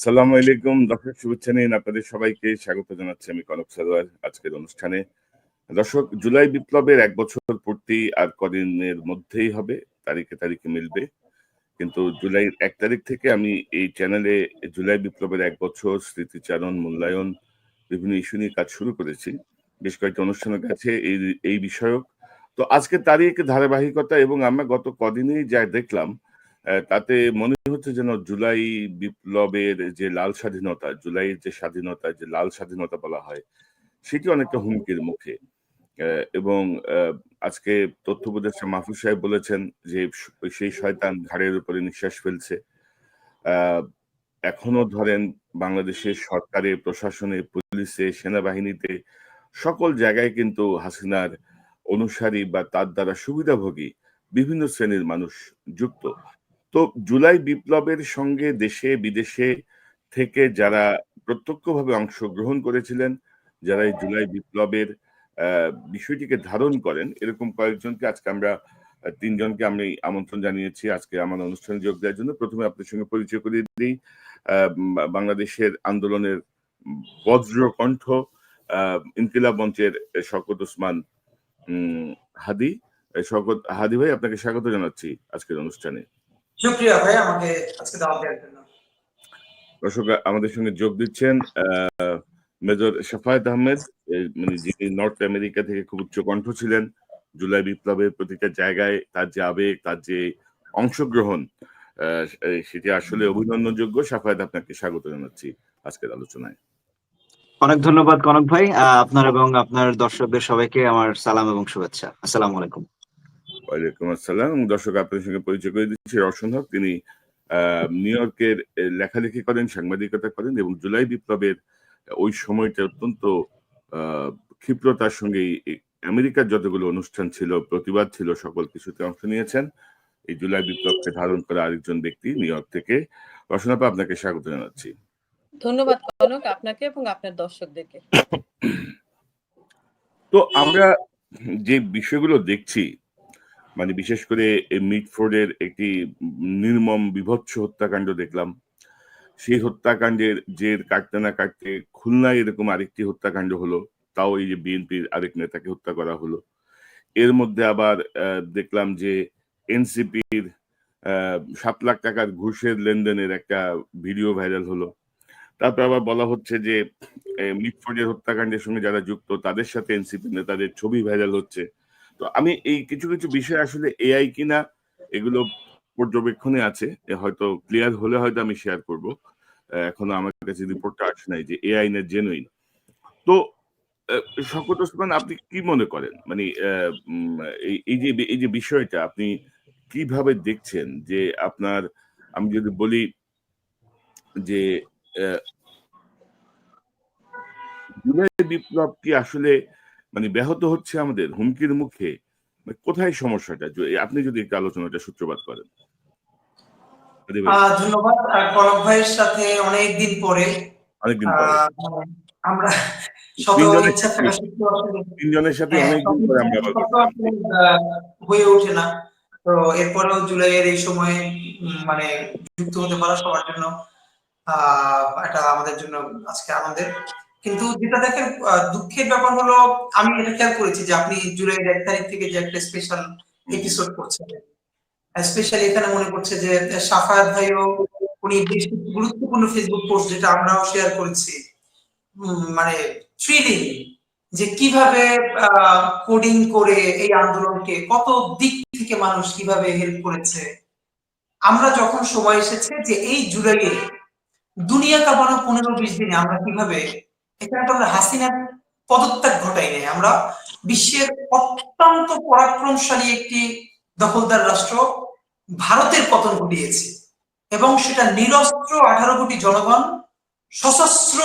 আসসালামু আলাইকুম দর্শক, শুভেচ্ছা নিন আপনাদের সবাইকে স্বাগত জানাচ্ছি আমি কনক সারোয়ার আজকের অনুষ্ঠানে। দর্শক, জুলাই বিপ্লবের 1 বছর পূর্তি আর কদিনের মধ্যেই হবে, তারিখে তারিখে মিলবে। কিন্তু জুলাইয়ের 1 তারিখ থেকে আমি এই চ্যানেলে জুলাই বিপ্লবের 1 বছর স্মৃতিচারণ, মূল্যায়ন, বিভিন্ন ইস্যু নিয়ে কাজ শুরু করেছি। বেশ কয়েকটা অনুষ্ঠানের কাছে এই এই বিষয়ক। তো আজকে তারই একটি ধারাবাহিকতা, এবং আমরা গত কদিনেই যা দেখলাম তাতে মনে হচ্ছে যেন জুলাই বিপ্লবের যে লাল স্বাধীনতা, জুলাইয়ের যে স্বাধীনতা, যে লাল স্বাধীনতা বলা হয়, সেটি অনেকটা হুমকির মুখে। এবং আজকে তথ্য উপদেষ্টা মাহফুজ সাহেব বলেছেন যে সেই শয়তান ঘাড়ের উপরে নিঃশ্বাস ফেলছে। আহ, এখনো ধরেন বাংলাদেশের সরকারে, প্রশাসনে, পুলিশে, সেনাবাহিনীতে সকল জায়গায় কিন্তু হাসিনার অনুসারী বা তার দ্বারা সুবিধাভোগী বিভিন্ন শ্রেণীর মানুষ যুক্ত। তো জুলাই বিপ্লবের সঙ্গে দেশে বিদেশে থেকে যারা প্রত্যক্ষভাবে অংশগ্রহণ করেছিলেন, যারা এই জুলাই বিপ্লবের বিষয়টিকে ধারণ করেন, এরকম কয়েকজনকে আজকে আমরা 3জনকে আমি আমন্ত্রণ জানিয়েছি আজকে আমার অনুষ্ঠানে যোগ দেওয়ার জন্য। প্রথমে আপনার সঙ্গে পরিচয় করিয়ে দিই। বাংলাদেশের আন্দোলনের বজ্রকণ্ঠ, ইনকিলাব মঞ্চের শওকত ওসমান হাদি। শওকত হাদি ভাই, আপনাকে স্বাগত জানাচ্ছি আজকের অনুষ্ঠানে। শুকরিয়া ভাই আমাকে আজকে দাওয়াত দেওয়ার জন্য। দর্শক, আমাদের সঙ্গে যোগ দিচ্ছেন মেজর শাফায়েত আহমেদ, মানে যিনি নর্থ আমেরিকা থেকে খুব উচ্চ কণ্ঠ ছিলেন। জুলাই বিপ্লবের প্রতিটা জায়গায় তার যে আবেগ, তার যে অংশগ্রহণ, সেটি আসলে অভিনন্দনযোগ্য। শাফায়েত, আপনাকে স্বাগত জানাচ্ছি আজকের আলোচনায়। অনেক ধন্যবাদ কনক ভাই, আপনার এবং আপনার দর্শকদের সবাইকে আমার সালাম এবং শুভেচ্ছা। আসসালামু আলাইকুম। ওয়ালাইকুম আসসালাম। দর্শক, আপনাদের সঙ্গে পরিচয় করে দিচ্ছি রওশন হক। তিনি নিউ ইয়র্কের লেখালেখি করেন, সাংবাদিকতা করেন, এবং জুলাই বিপ্লবের ওই সময়টা অত্যন্ত ক্ষিপ্রতার সঙ্গে আমেরিকার যতগুলো অনুষ্ঠান ছিল, প্রতিবাদ ছিল, সকল কিছুতে অংশ নিয়েছেন। এই জুলাই বিপ্লবকে ধারণ করা আরেকজন ব্যক্তি নিউ ইয়র্ক থেকে। রওশন আপা, আপনাকে স্বাগত জানাচ্ছি। ধন্যবাদ কনক, আপনাকে এবং আপনার দর্শকদেরকে। তো আমরা যে বিষয়গুলো দেখছি, মানে বিশেষ করে মিটফোর্ডের একটি নির্মম বিভৎস হত্যাকাণ্ড দেখলাম। সেই হত্যাকাণ্ডের জের কাটতে না কাটতে খুলনায় এরকম আরেকটি হত্যাকাণ্ড হলো, তাও এই যে বিএনপির আরেক নেতাকে হত্যা করা হলো। এর মধ্যে আবার দেখলাম যে এনসিপির 7 লাখ টাকার ঘুষের লেনদেনের একটা ভিডিও ভাইরাল হলো। তারপর আবার বলা হচ্ছে যে মিটফোর্ডের হত্যাকাণ্ডের সঙ্গে যারা যুক্ত তাদের সাথে এনসিপি নেতাদের ছবি ভাইরাল হচ্ছে। তো আমি এই কিছু কিছু বিষয় আসলে এআই কিনা এগুলো পর্যবেক্ষণে আছে, হয়তো ক্লিয়ার হলে হয়তো আমি শেয়ার করব। এখনো আমার কাছে রিপোর্টটা আসে নাই যে এআই না জেনুইন। তো শওকত ওসমান, আপনি কি মনে করেন, মানে এই যে বিষয়টা আপনি কিভাবে দেখছেন? যে আপনার, আমি যদি বলি যে জুলাই বিপ্লব কি আসলে মানে ব্যাহত হচ্ছে, আমাদের হুমকির মুখে, মানে কোথায় সমস্যাটা? আপনি যদি একটু আলোচনাটা সূত্রপাত করেন। ধন্যবাদ। কনক ভাইয়ের সাথে অনেকদিন পরে আমরা ইচ্ছা থাকা সত্ত্বেও 3জনের সাথে অনেকদিন পরে আমরা হয়ে ওঠে না। তো এরপরেও জুলাইয়ের এই সময়ে মানে যুক্ত হতে পারা সবার জন্য এটা আমাদের জন্য আজকে আনন্দের। কিন্তু যেটা দেখেন দুঃখের ব্যাপার হলো, আমি এটা খেয়াল করেছি যে আপনি জুলাইয়ের 1 তারিখ থেকে যে একটা স্পেশাল এপিসোড করছেন, স্পেশালি এখানে মনে করছে যে শাফায়াত ভাইও উনি বেশ গুরুত্বপূর্ণ ফেসবুক পোস্ট, যেটা আমরাও শেয়ার করেছি, মানে থ্রিলিং, যে কিভাবে কোডিং করে এই আন্দোলনকে কত দিক থেকে মানুষ কিভাবে হেল্প করেছে। আমরা যখন সময় এসেছে যে এই জুলাইয়ে দুনিয়া কাঁপানো 15-20 দিনে আমরা কিভাবে, এখানে তো আমরা হাসিনার পদত্যাগ ঘটাই নাই, আমরা বিশ্বের অত্যন্ত পরাক্রমশালী একটি দখলদার রাষ্ট্র ভারতের পতন ঘটিয়েছি, এবং সেটা নিরস্ত্র 18 কোটি জনগণ সশস্ত্র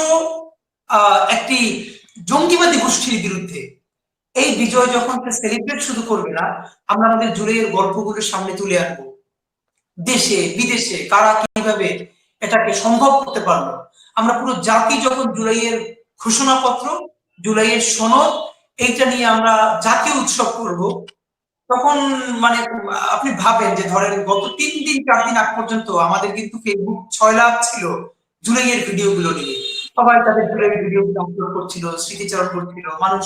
একটি জঙ্গিবাদী গোষ্ঠীর বিরুদ্ধে। এই বিজয় যখন সেলিব্রেট শুধু করবে না, আমরা আমাদের জুলাইয়ের গল্পগুলো সামনে তুলে আনবো। দেশে বিদেশে কারা কিভাবে এটাকে সম্ভব করতে পারলো। আমরা পুরো জাতি যখন জুলাইয়ের ঘোষণাপত্র, জুলাইয়ের সনদ, এইটা নিয়ে আমরা জাতীয় উৎসব করব, তখন মানে আপনি ভাবেন যে ধরেন গত 3 দিন 4 দিন আগ পর্যন্ত আমাদের কিন্তু ফেসবুক 6 লাখ ছিল, জুলাইয়ের ভিডিওগুলো নিয়ে। সবাই তাদের জুলাইয়ের ভিডিওগুলো আপলোড করছিল, স্মৃতিচারণ করছিল, মানুষ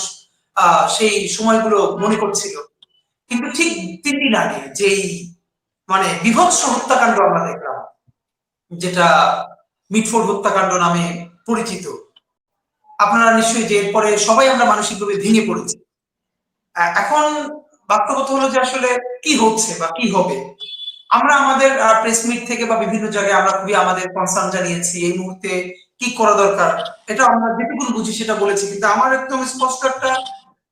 সেই সময়গুলো মনে করছিল। কিন্তু ঠিক 3 দিন আগে যেই মানে বিভৎস হত্যাকাণ্ড আমরা দেখলাম, যেটা মিটফোর্ড হত্যাকাণ্ড নামে পরিচিত, আপনারা নিশ্চয়ই যে এরপরে সবাই আমরা মানসিকভাবে ভেঙে পড়েছি। এখন বাস্তবতা হলো যে আসলে কি হচ্ছে বা কি হবে। আমরা আমাদের প্রেস মিট থেকে বা বিভিন্ন জায়গায় আমরা খুবই আমাদের কনসার্ন জানিয়েছি এই মুহূর্তে কি করা দরকার, এটা আমরা যেটুকু বুঝি সেটা বলেছি। কিন্তু আমার একদম স্পষ্ট একটা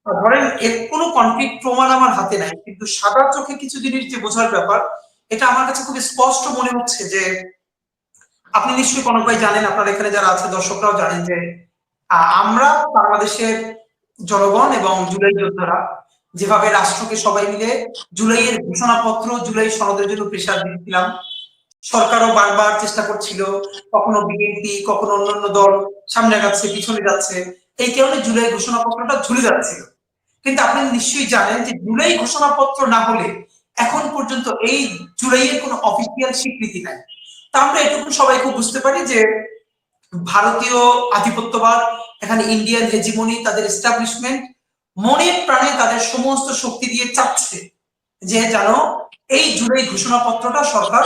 ধরেন এর কোনো কনক্রিট প্রমাণ আমার হাতে নাই, কিন্তু সাদা চোখে কিছু জিনিস যে বোঝার ব্যাপার, এটা আমার কাছে খুব স্পষ্ট মনে হচ্ছে যে আপনি নিশ্চয়ই কনক ভাই জানেন, আপনার এখানে যারা আছে দর্শকরাও জানেন যে আমরা বাংলাদেশের জনগণ এবং জুলাই যোদ্ধারা যেভাবে রাষ্ট্রকে সবাই মিলে জুলাইয়ের ঘোষণাপত্র, জুলাই সনদের জন্য প্রেসার দিচ্ছিলাম, সরকারও বারবার চেষ্টা করছিল, কখনো বিএনপি কখনো অন্যান্য দল সামনে যাচ্ছে পিছনে যাচ্ছে, এই কারণে জুলাই ঘোষণাপত্রটা ঝুলে যাচ্ছিল। কিন্তু আপনি নিশ্চয়ই জানেন যে জুলাই ঘোষণাপত্র না হলে এখন পর্যন্ত এই জুলাইয়ের কোনো অফিসিয়াল স্বীকৃতি নাই। তা আমরা এটুকু সবাই খুব বুঝতে পারি যে ভারতীয় আধিপত্যবাদ, এখানে ইন্ডিয়ান হেজিমনি, তাদের এস্টাবলিশমেন্ট মনে প্রাণে তাদের সমস্ত শক্তি দিয়ে চাচ্ছে যে যেন এই জুলাই ঘোষণাপত্রটা সরকার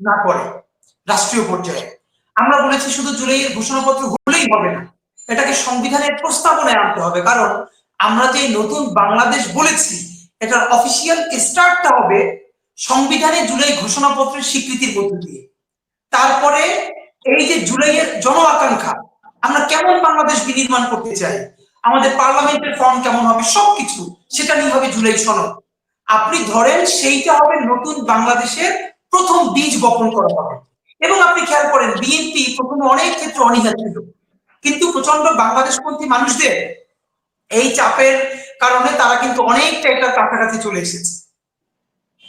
না করে রাষ্ট্রীয় পর্যায়ে। আমরা বলেছি শুধু জুলাইয়ের ঘোষণাপত্র হলেই হবে না, এটাকে সংবিধানের প্রস্তাবনায় আনতে হবে। কারণ আমরা যে নতুন বাংলাদেশ বলেছি, এটার অফিসিয়াল স্টার্টটা হবে সংবিধানে জুলাই ঘোষণাপত্রের স্বীকৃতির মধ্য দিয়ে। তারপরে এই যে জুলাইয়ের জন আকাঙ্ক্ষা, আমরা কেমন বাংলাদেশ বিনির্মাণ করতে চাই, আমাদের পার্লামেন্টের ফর্ম কেমন হবে, সবকিছু সেটা নিয়ে হবে জুলাই সনদ। আপনি ধরেন সেইটা হবে নতুন বাংলাদেশের প্রথম বীজ বপন করা হবে। এবং আপনি খেয়াল করেন বিএনপি প্রথমে অনেক ক্ষেত্রে অনীহা ছিল, কিন্তু প্রচন্ড বাংলাদেশপন্থী মানুষদের এই চাপের কারণে তারা কিন্তু অনেকটা এটার কাছাকাছি চলে এসেছে।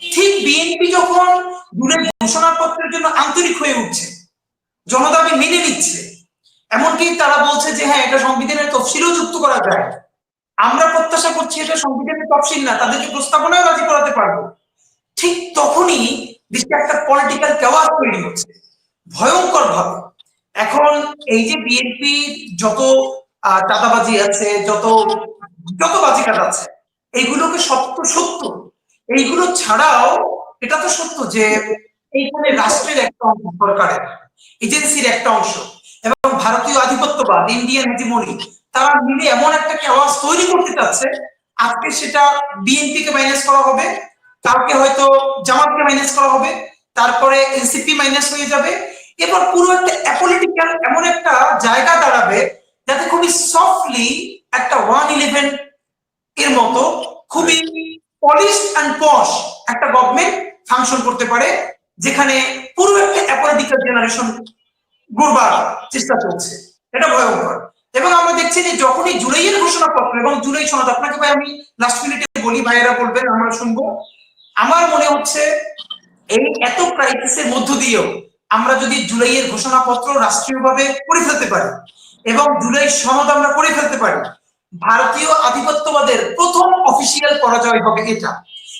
ঠিক বিএনপি যখন জুলাই ঘোষণাপত্রের জন্য আন্তরিক হয়ে উঠছে, জনদাবি মেনে নিচ্ছে, এমনকি তারা বলছে যে হ্যাঁ এটা সংবিধানের তফসিলও যুক্ত করা যায়, আমরা প্রত্যাশা করছি এটা সংবিধানের তফসিল না, তাদেরকে প্রস্তাবনায় রাজি করাতে পারবো, ঠিক তখনই দেশে একটা পলিটিক্যাল কেওয়াস তৈরি হচ্ছে ভয়ঙ্কর ভাবে। এখন এই যে বিএনপি যত চাঁদাবাজি আছে, যত যত বাজি কাটাচ্ছে, এইগুলোকে সত্য সত্য, এইগুলো ছাড়াও এটা তো সত্য যে এইখানে রাষ্ট্রের একটা অংশ, সরকারের এজেন্সির একটা অংশ এবং ভারতীয় আধিপত্যবাদ, ইন্ডিয়ান হেজিমনি, তারা মিলে এমন একটা কেওয়াস তৈরি করতে চাচ্ছে। আজকে সেটা বিএনপি কে মাইনাস করা হবে, কালকে হয়তো জামাতকে মাইনাস করা হবে, তারপরে এনসিপি মাইনাস হয়ে যাবে, এবার পুরো একটা অ্যাপলিটিক্যাল এমন একটা জায়গা দাঁড়াবে যাতে খুবই সফটলি একটা 111 এর মতো খুবই পলিশ এন্ড পশ একটা গভর্নমেন্ট ফাংশন করতে পারে, যেখানে পুরো একটা অ্যাপলিটিক্যাল জেনারেশন গড়বার চেষ্টা চলছে। এটা ভয়ঙ্কর। এবং আমরা দেখছি যে যখনই জুলাইয়ের ঘোষণাপত্র এবং জুলাই সনদ, আপনাকে ভাই আমি লাস্ট মিনিটে বলি, ভাইয়েরা বলবেন আমরা শুনবো, আমার মনে হচ্ছে এই এত ক্রাইসিসের মধ্য দিয়েও আমরা যদি জুলাইয়ের ঘোষণাপত্র রাষ্ট্রীয়ভাবে করে ফেলতে পারি এবং জুলাই সনদ আমরা করে ফেলতে পারি, ভারতীয় আধিপত্যবাদের প্রথম অফিসিয়াল পরাজয় হবে এটা।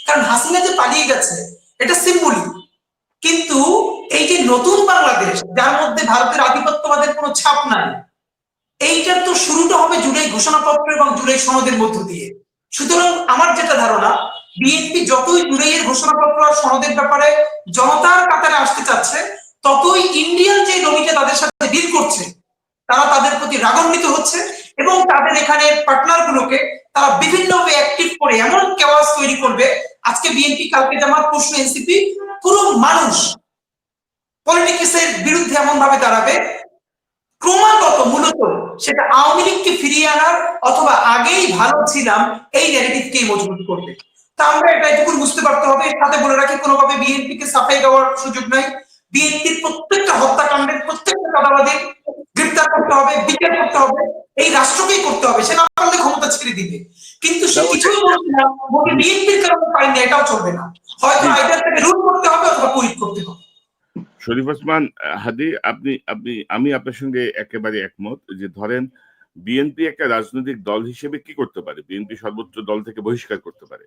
কারণ হাসিনা যে পালিয়ে গেছে এটা সিম্বলিক, কিন্তু এই যে নতুন বাংলাদেশ যার মধ্যে ভারতের আধিপত্যবাদের কোনো ছাপ নাই, এইটার তো শুরুটা হবে জুলাই ঘোষণাপত্র এবং জুলাই সনদের মধ্য দিয়ে। সুতরাং আমার যেটা ধারণা, বিএনপি যতই জুলাইয়ের ঘোষণাপত্র আর সনদের ব্যাপারে জনতার কাতারে আসতে চাচ্ছে, ততই ইন্ডিয়ান যে লবিটা তাদের সাথে ডিল করছে তারা তাদের প্রতি রাগান্বিত হচ্ছে এবং তাদের এখানে পার্টনার গুলোকে তারা বিভিন্নভাবে অ্যাক্টিভ করে এমন কেওয়াস তৈরি করবে, আজকে বিএনপি কালকে জামাত পরশু এনসিপি, পুরো মানুষ পলিটিক্সের বিরুদ্ধে এমন ভাবে দাঁড়াবে, ক্রমাগত মূলত সেটা আওয়ামী লীগকে ফিরিয়ে আনার অথবা আগেই ভালো ছিলাম এই ন্যারেটিভকেই মজবুত করবে। তা আমরা এটা এটুকু বুঝতে পারতে হবে। এর সাথে বলে রাখি, কোনোভাবে বিএনপি কে সাফাই দেওয়ার সুযোগ নাই। বিএনপির প্রত্যেকটা হত্যাকাণ্ডের প্রত্যেকটা চাঁদাবাদী গ্রেফতার করতে হবে, বিচার করতে হবে, এই রাষ্ট্রকেই করতে হবে। সে না পারলে ক্ষমতা ছেড়ে দিবে, কিন্তু সে কিছুই বলছে না, বলবে বিএনপির কারণে পাইনি, এটাও চলবে না। হয়তো আইদার তাকে রুল করতে হবে অথবা কুইট করতে হবে। শরীফ ওসমান হাদি, আমি আপনার সঙ্গে একেবারে একমত যে ধরেন বিএনপি একটা রাজনৈতিক দল হিসেবে কি করতে পারে, বিএনপি সর্বোচ্চ দল থেকে বহিষ্কার করতে পারে,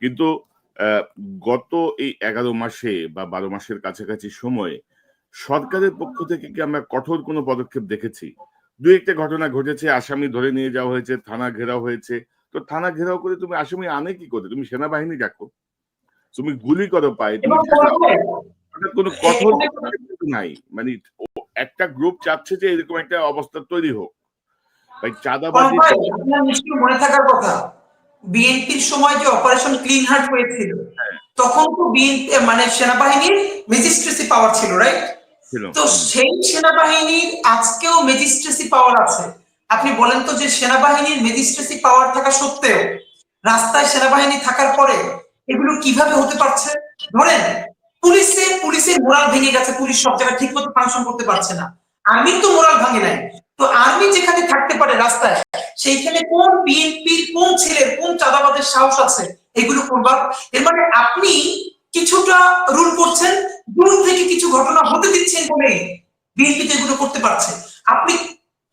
কিন্তু গত এই 11 মাসে বা 12 মাসের কাছাকাছি সময়ে সরকারের পক্ষ থেকে কি আমরা কঠোর কোনো পদক্ষেপ দেখেছি? দু একটা ঘটনা ঘটেছে, আসামি ধরে নিয়ে যাওয়া হয়েছে, থানা ঘেরাও হয়েছে। তো থানা ঘেরাও করে তুমি আসামি আনে কি করে? তুমি সেনাবাহিনী ডাকো, তুমি গুলি করো পায়ে, তুমি এবং ঠেকাও। কোনো কঠোর এখানে পদক্ষেপ কিন্তু নাই। মানে একটা গ্রুপ চাচ্ছে যে এরকম একটা অবস্থা তৈরি হোক। ভাই চাঁদাবাজি ভাই, আপনার নিশ্চয়ই মনে থাকার কথা, বিএনপির সময় যে অপারেশন ক্লিন হার্ট হয়েছিল, তখন তো বিএনপি মানে সেনাবাহিনীর ম্যাজিস্ট্রেসি পাওয়ার ছিল, রাইট? ছিল। তো সেই সেনাবাহিনীর আজকেও ম্যাজিস্ট্রেসি পাওয়ার আছে। আপনি বলেন তো যে সেনাবাহিনীর ম্যাজিস্ট্রেসি পাওয়ার থাকা সত্ত্বেও রাস্তায় সেনাবাহিনী থাকার পরে এগুলো কিভাবে হতে পারছে? ধরেন পুলিশের মোরাল ভেঙে গেছে, পুলিশ সব জায়গায় ঠিক মতো ফাংশন করতে পারছে না, আর্মির তো মোরাল ভাঙে নাই। তো আর্মি যেখানে থাকতে পারে রাস্তায়, সেইখানে কোন বিএনপির কোন ছেলের কোন চাঁদাবাদের সাহস আছে এগুলো করবার? এর মানে আপনি কিছুটা রুল করছেন, দূর থেকে কিছু ঘটনা হতে দিচ্ছেন বলে বিএনপি এগুলো করতে পারছে। আপনি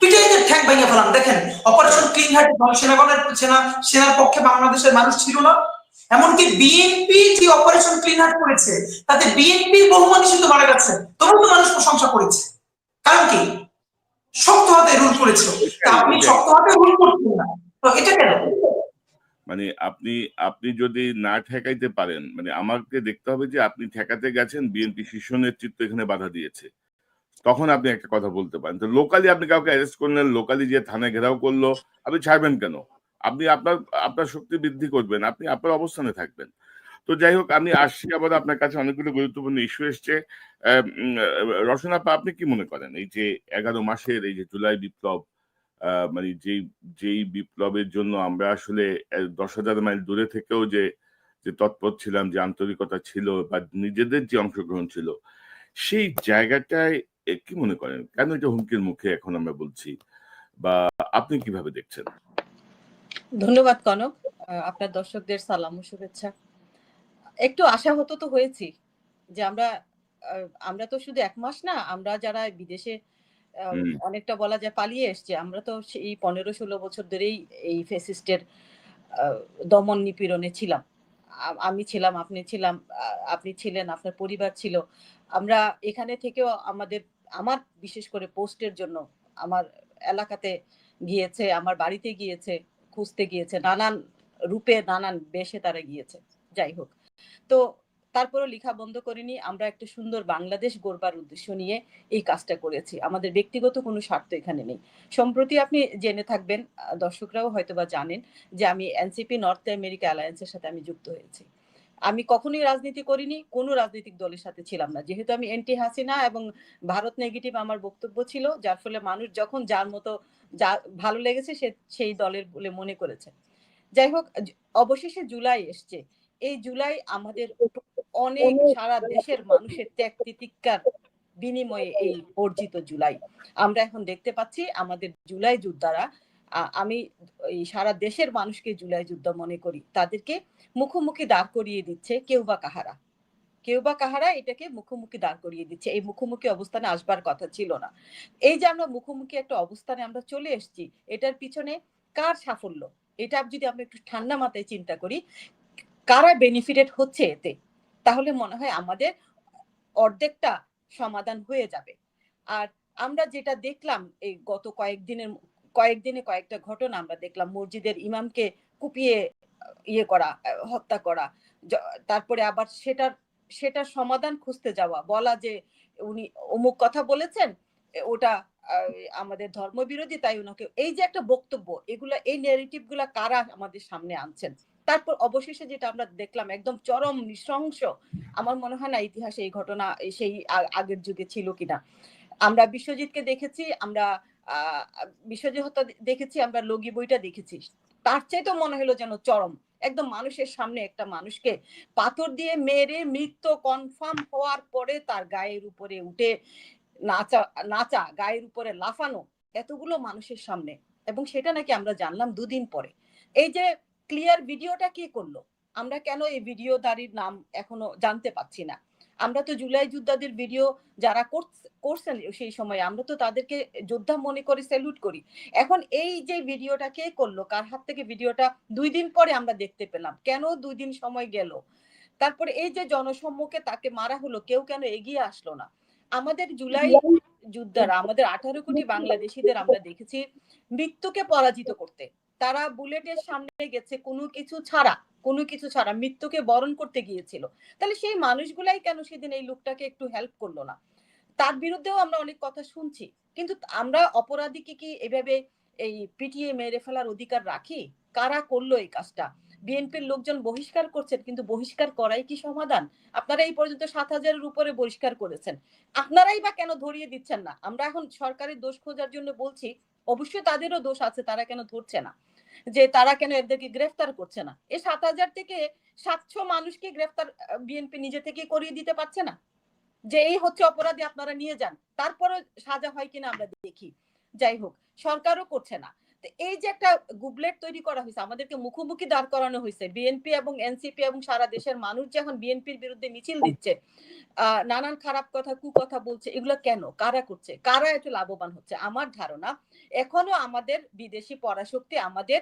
পিটাইদের ঠ্যাং ভেঙে ফেলান। দেখেন অপারেশন ক্লিন হার্ট সেনার পক্ষে বাংলাদেশের মানুষ ছিল না। এমনকি বিএনপি যে অপারেশন ক্লিন হার্ট করেছে তাতে বিএনপির বহু মানুষই তো মারা গেছে, তবু তো মানুষ প্রশংসা করেছে। কারণ কি? শক্ত হাতে রুল করেছে। আপনি শক্ত হাতে রুল করছেন না, তো এটা কেন? মানে আপনি আপনি যদি না ঠেকাইতে পারেন, মানে আমাকে দেখতে হবে যে আপনি ঠেকাতে গেছেন, বিএনপি শীর্ষ নেতৃত্ব এখানে বাধা দিয়েছে, তখন আপনি একটা কথা বলতে পারেন। তো লোকালি আপনি কাউকে অ্যারেস্ট করলেন, লোকালি যে থানায় ঘেরাও করলো, আপনি ছাড়বেন কেন? আপনি আপনার আপনার শক্তি বৃদ্ধি করবেন, আপনি আপনার অবস্থানে থাকবেন। তো যাই হোক, আমি আসছি আবার আপনার কাছে, অনেকগুলো গুরুত্বপূর্ণ ইস্যু এসছে। রসনা আপা, আপনি কি মনে করেন এই যে 11 মাসের এই যে জুলাই বিপ্লব, মানে যেই বিপ্লবের জন্য আমরা আসলে 10,000 মাইল দূরে থেকেও যে যে তৎপর ছিলাম, যে আন্তরিকতা ছিল বা নিজেদের যে অংশগ্রহণ ছিল, সেই জায়গাটায় কি মনে করেন কেন এটা হুমকির মুখে এখন আমরা বলছি, বা আপনি কিভাবে দেখছেন? ধন্যবাদ কনক। আপনার দর্শকদের সালাম ও শুভেচ্ছা। একটু আশাহত তো হয়েছি যে আমরা তো শুধু 1 মাস না, আমরা যারা বিদেশে হুম। অনেকটা বলা যায় পালিয়ে এসছে, আমরা তো সেই 15-16 বছর ধরেই এই ফ্যাসিস্টের দমন নিপীড়নে ছিলাম। আমি ছিলাম, আপনি ছিলেন, আপনার পরিবার ছিল। আমরা এখানে থেকেও আমার বিশেষ করে পোস্টের জন্য আমার এলাকাতে গিয়েছে, আমার বাড়িতে গিয়েছে, খুঁজতে গিয়েছে, নানান রূপে নানান বেশে তারা গিয়েছে। যাই হোক। তো তারপরেও লিখা বন্ধ করিনি। আমরা একটা সুন্দর বাংলাদেশ গড়বার উদ্দেশ্য নিয়ে এই কাজটা করেছি। আমাদের ব্যক্তিগত কোনো স্বার্থ এখানে নেই। সম্প্রতি আপনি জেনে থাকবেন, দর্শকরাও হয়তোবা জানেন যে আমি এনসিপি নর্থ আমেরিকা অ্যালায়েন্সের সাথে আমি যুক্ত হয়েছি। আমি কখনোই রাজনীতি করিনি, কোনো রাজনৈতিক দলের সাথে ছিলাম না। যেহেতু আমি এন্টি হাসিনা এবং ভারত নেগেটিভ আমার বক্তব্য ছিল, যার ফলে মানুষ যখন যার মতো যা ভালো লেগেছে সেই দলের বলে মনে করেছে। যাই হোক, অবশেষে জুলাই এসছে। এই জুলাই আমাদের অনেক সারা দেশের মানুষের ত্যাগ তিতিক্ষার বিনিময়ে এই অর্জিত জুলাই। আমরা এখন দেখতে পাচ্ছি আমাদের জুলাই যোদ্ধারা, আমি এই সারা দেশের মানুষকে জুলাই যোদ্ধা মনে করি, তাদেরকে মুখোমুখি দাঁড় করিয়ে দিচ্ছে কেউ বা কাহারা এটাকে মুখোমুখি দাঁড় করিয়ে দিচ্ছে। এই মুখোমুখি অবস্থানে আসবার কথা ছিল না। এই যে আমরা মুখোমুখি একটা অবস্থানে আমরা চলে এসেছি, এটার পিছনে কার সাফল্য? এটা যদি আমরা একটু ঠান্ডা মাথায় চিন্তা করি, কারা বেনিফিটেড হচ্ছে এতে, তাহলে মনে হয় আমাদের অর্ধেকটা সমাধান হয়ে যাবে। আর আমরা যেটা দেখলাম এই গত কয়েকদিনে কয়েকটা ঘটনা আমরা দেখলাম, মসজিদের ইমামকে কুপিয়ে হত্যা করা, তারপরে আবার সেটার সমাধান খুঁজতে যাওয়া, বলা যে উনি অমুক কথা বলেছেন, ওটা আমাদের ধর্মবিরোধী, তাই ওনাকে, এই যে একটা বক্তব্য, এই ন্যারেটিভ গুলা কারা আমাদের সামনে আনছেন? তারপর অবশেষে যেটা আমরা দেখলাম একদম চরম নৃশংস, আমার মনে হয় না ইতিহাসে এই ঘটনা সেই আগের যুগে ছিল কিনা। আমরা বিশ্বজিৎকে দেখেছি, আমরা বিশ্বজিৎ হত্যা দেখেছি, আমরা লগি বইটা দেখেছি, তার চাইতেও মনে হলো যেন চরম, একদম মানুষের সামনে একটা মানুষকে পাথর দিয়ে মেরে মৃত্যু কনফার্ম হওয়ার পরে তার গায়ের উপরে উঠে নাচা, গায়ের উপরে লাফানো, এতগুলো মানুষের সামনে, এবং সেটা নাকি আমরা জানলাম 2 দিন পরে। এই যে ক্লিয়ার ভিডিওটা কে করলো? আমরা কেন এই ভিডিওদারির নাম এখনো জানতে পাচ্ছি না? আমরা তো জুলাই যোদ্ধাদের ভিডিও যারা করছেন সেই সময়, আমরা তো তাদেরকে যোদ্ধা মনে করে স্যালুট করি। এখন এই যে ভিডিওটা কে করলো, কার হাত থেকে ভিডিওটা 2 দিন পরে আমরা দেখতে পেলাম, কেন 2 দিন সময় গেল? তারপরে এই যে জনসম্মুখে তাকে মারা হলো, কেউ কেন এগিয়ে আসলো না? আমাদের জুলাই যোদ্ধারা, আমাদের 18 কোটি বাংলাদেশিদের আমরা দেখেছি মৃত্যুকে পরাজিত করতে। তারা বুলেটের সামনে গেছে কোনো কিছু ছাড়া মৃত্যুকে বরণ করতে গিয়েছিল। তাহলে সেই মানুষগুলাই কেন সেদিন এই লোকটাকে একটু হেল্প করলো না? তার বিরুদ্ধেও আমরা অনেক কথা শুনছি, কিন্তু আমরা অপরাধীকে কি এভাবে এই পিটিয়ে মেরে ফেলার অধিকার রাখি? কারা করলো এই কাজটা? বিএনপির লোকজন বহিষ্কার করছেন, কিন্তু বহিষ্কার করাই কি সমাধান? আপনারা এই পর্যন্ত 7,000-এর উপরে বহিষ্কার করেছেন, আপনারাই বা কেন ধরিয়ে দিচ্ছেন না? আমরা এখন সরকারের দোষ খোঁজার জন্য বলছি, অবশ্যই তাদেরও দোষ আছে, তারা কেন ধরছে না, যে তারা কেন এদেরকে গ্রেফতার করছে না? এই 7,000 থেকে 700 মানুষকে গ্রেফতার বিএনপি নিজে থেকে করিয়ে দিতে পারছে না, যে এই হচ্ছে অপরাধী, আপনারা নিয়ে যান, তারপরে সাজা হয় কিনা আমরা দেখি। যাই হোক, সরকারও করছে না। এই যে একটা গুবলেট তৈরি করা হয়েছে, আমাদেরকে মুখোমুখি দাঁড় করানো হয়েছে, বিএনপি এবং এনসিপি এবং সারা দেশের মানুষ যখন বিএনপির বিরুদ্ধে মিছিল দিচ্ছে, নানান খারাপ কথা কুকথা বলছে, এগুলো কেন, কারা করছে, কারা এত লাভবান হচ্ছে? আমার ধারণা এখনো আমাদের বিদেশি পরাশক্তি আমাদের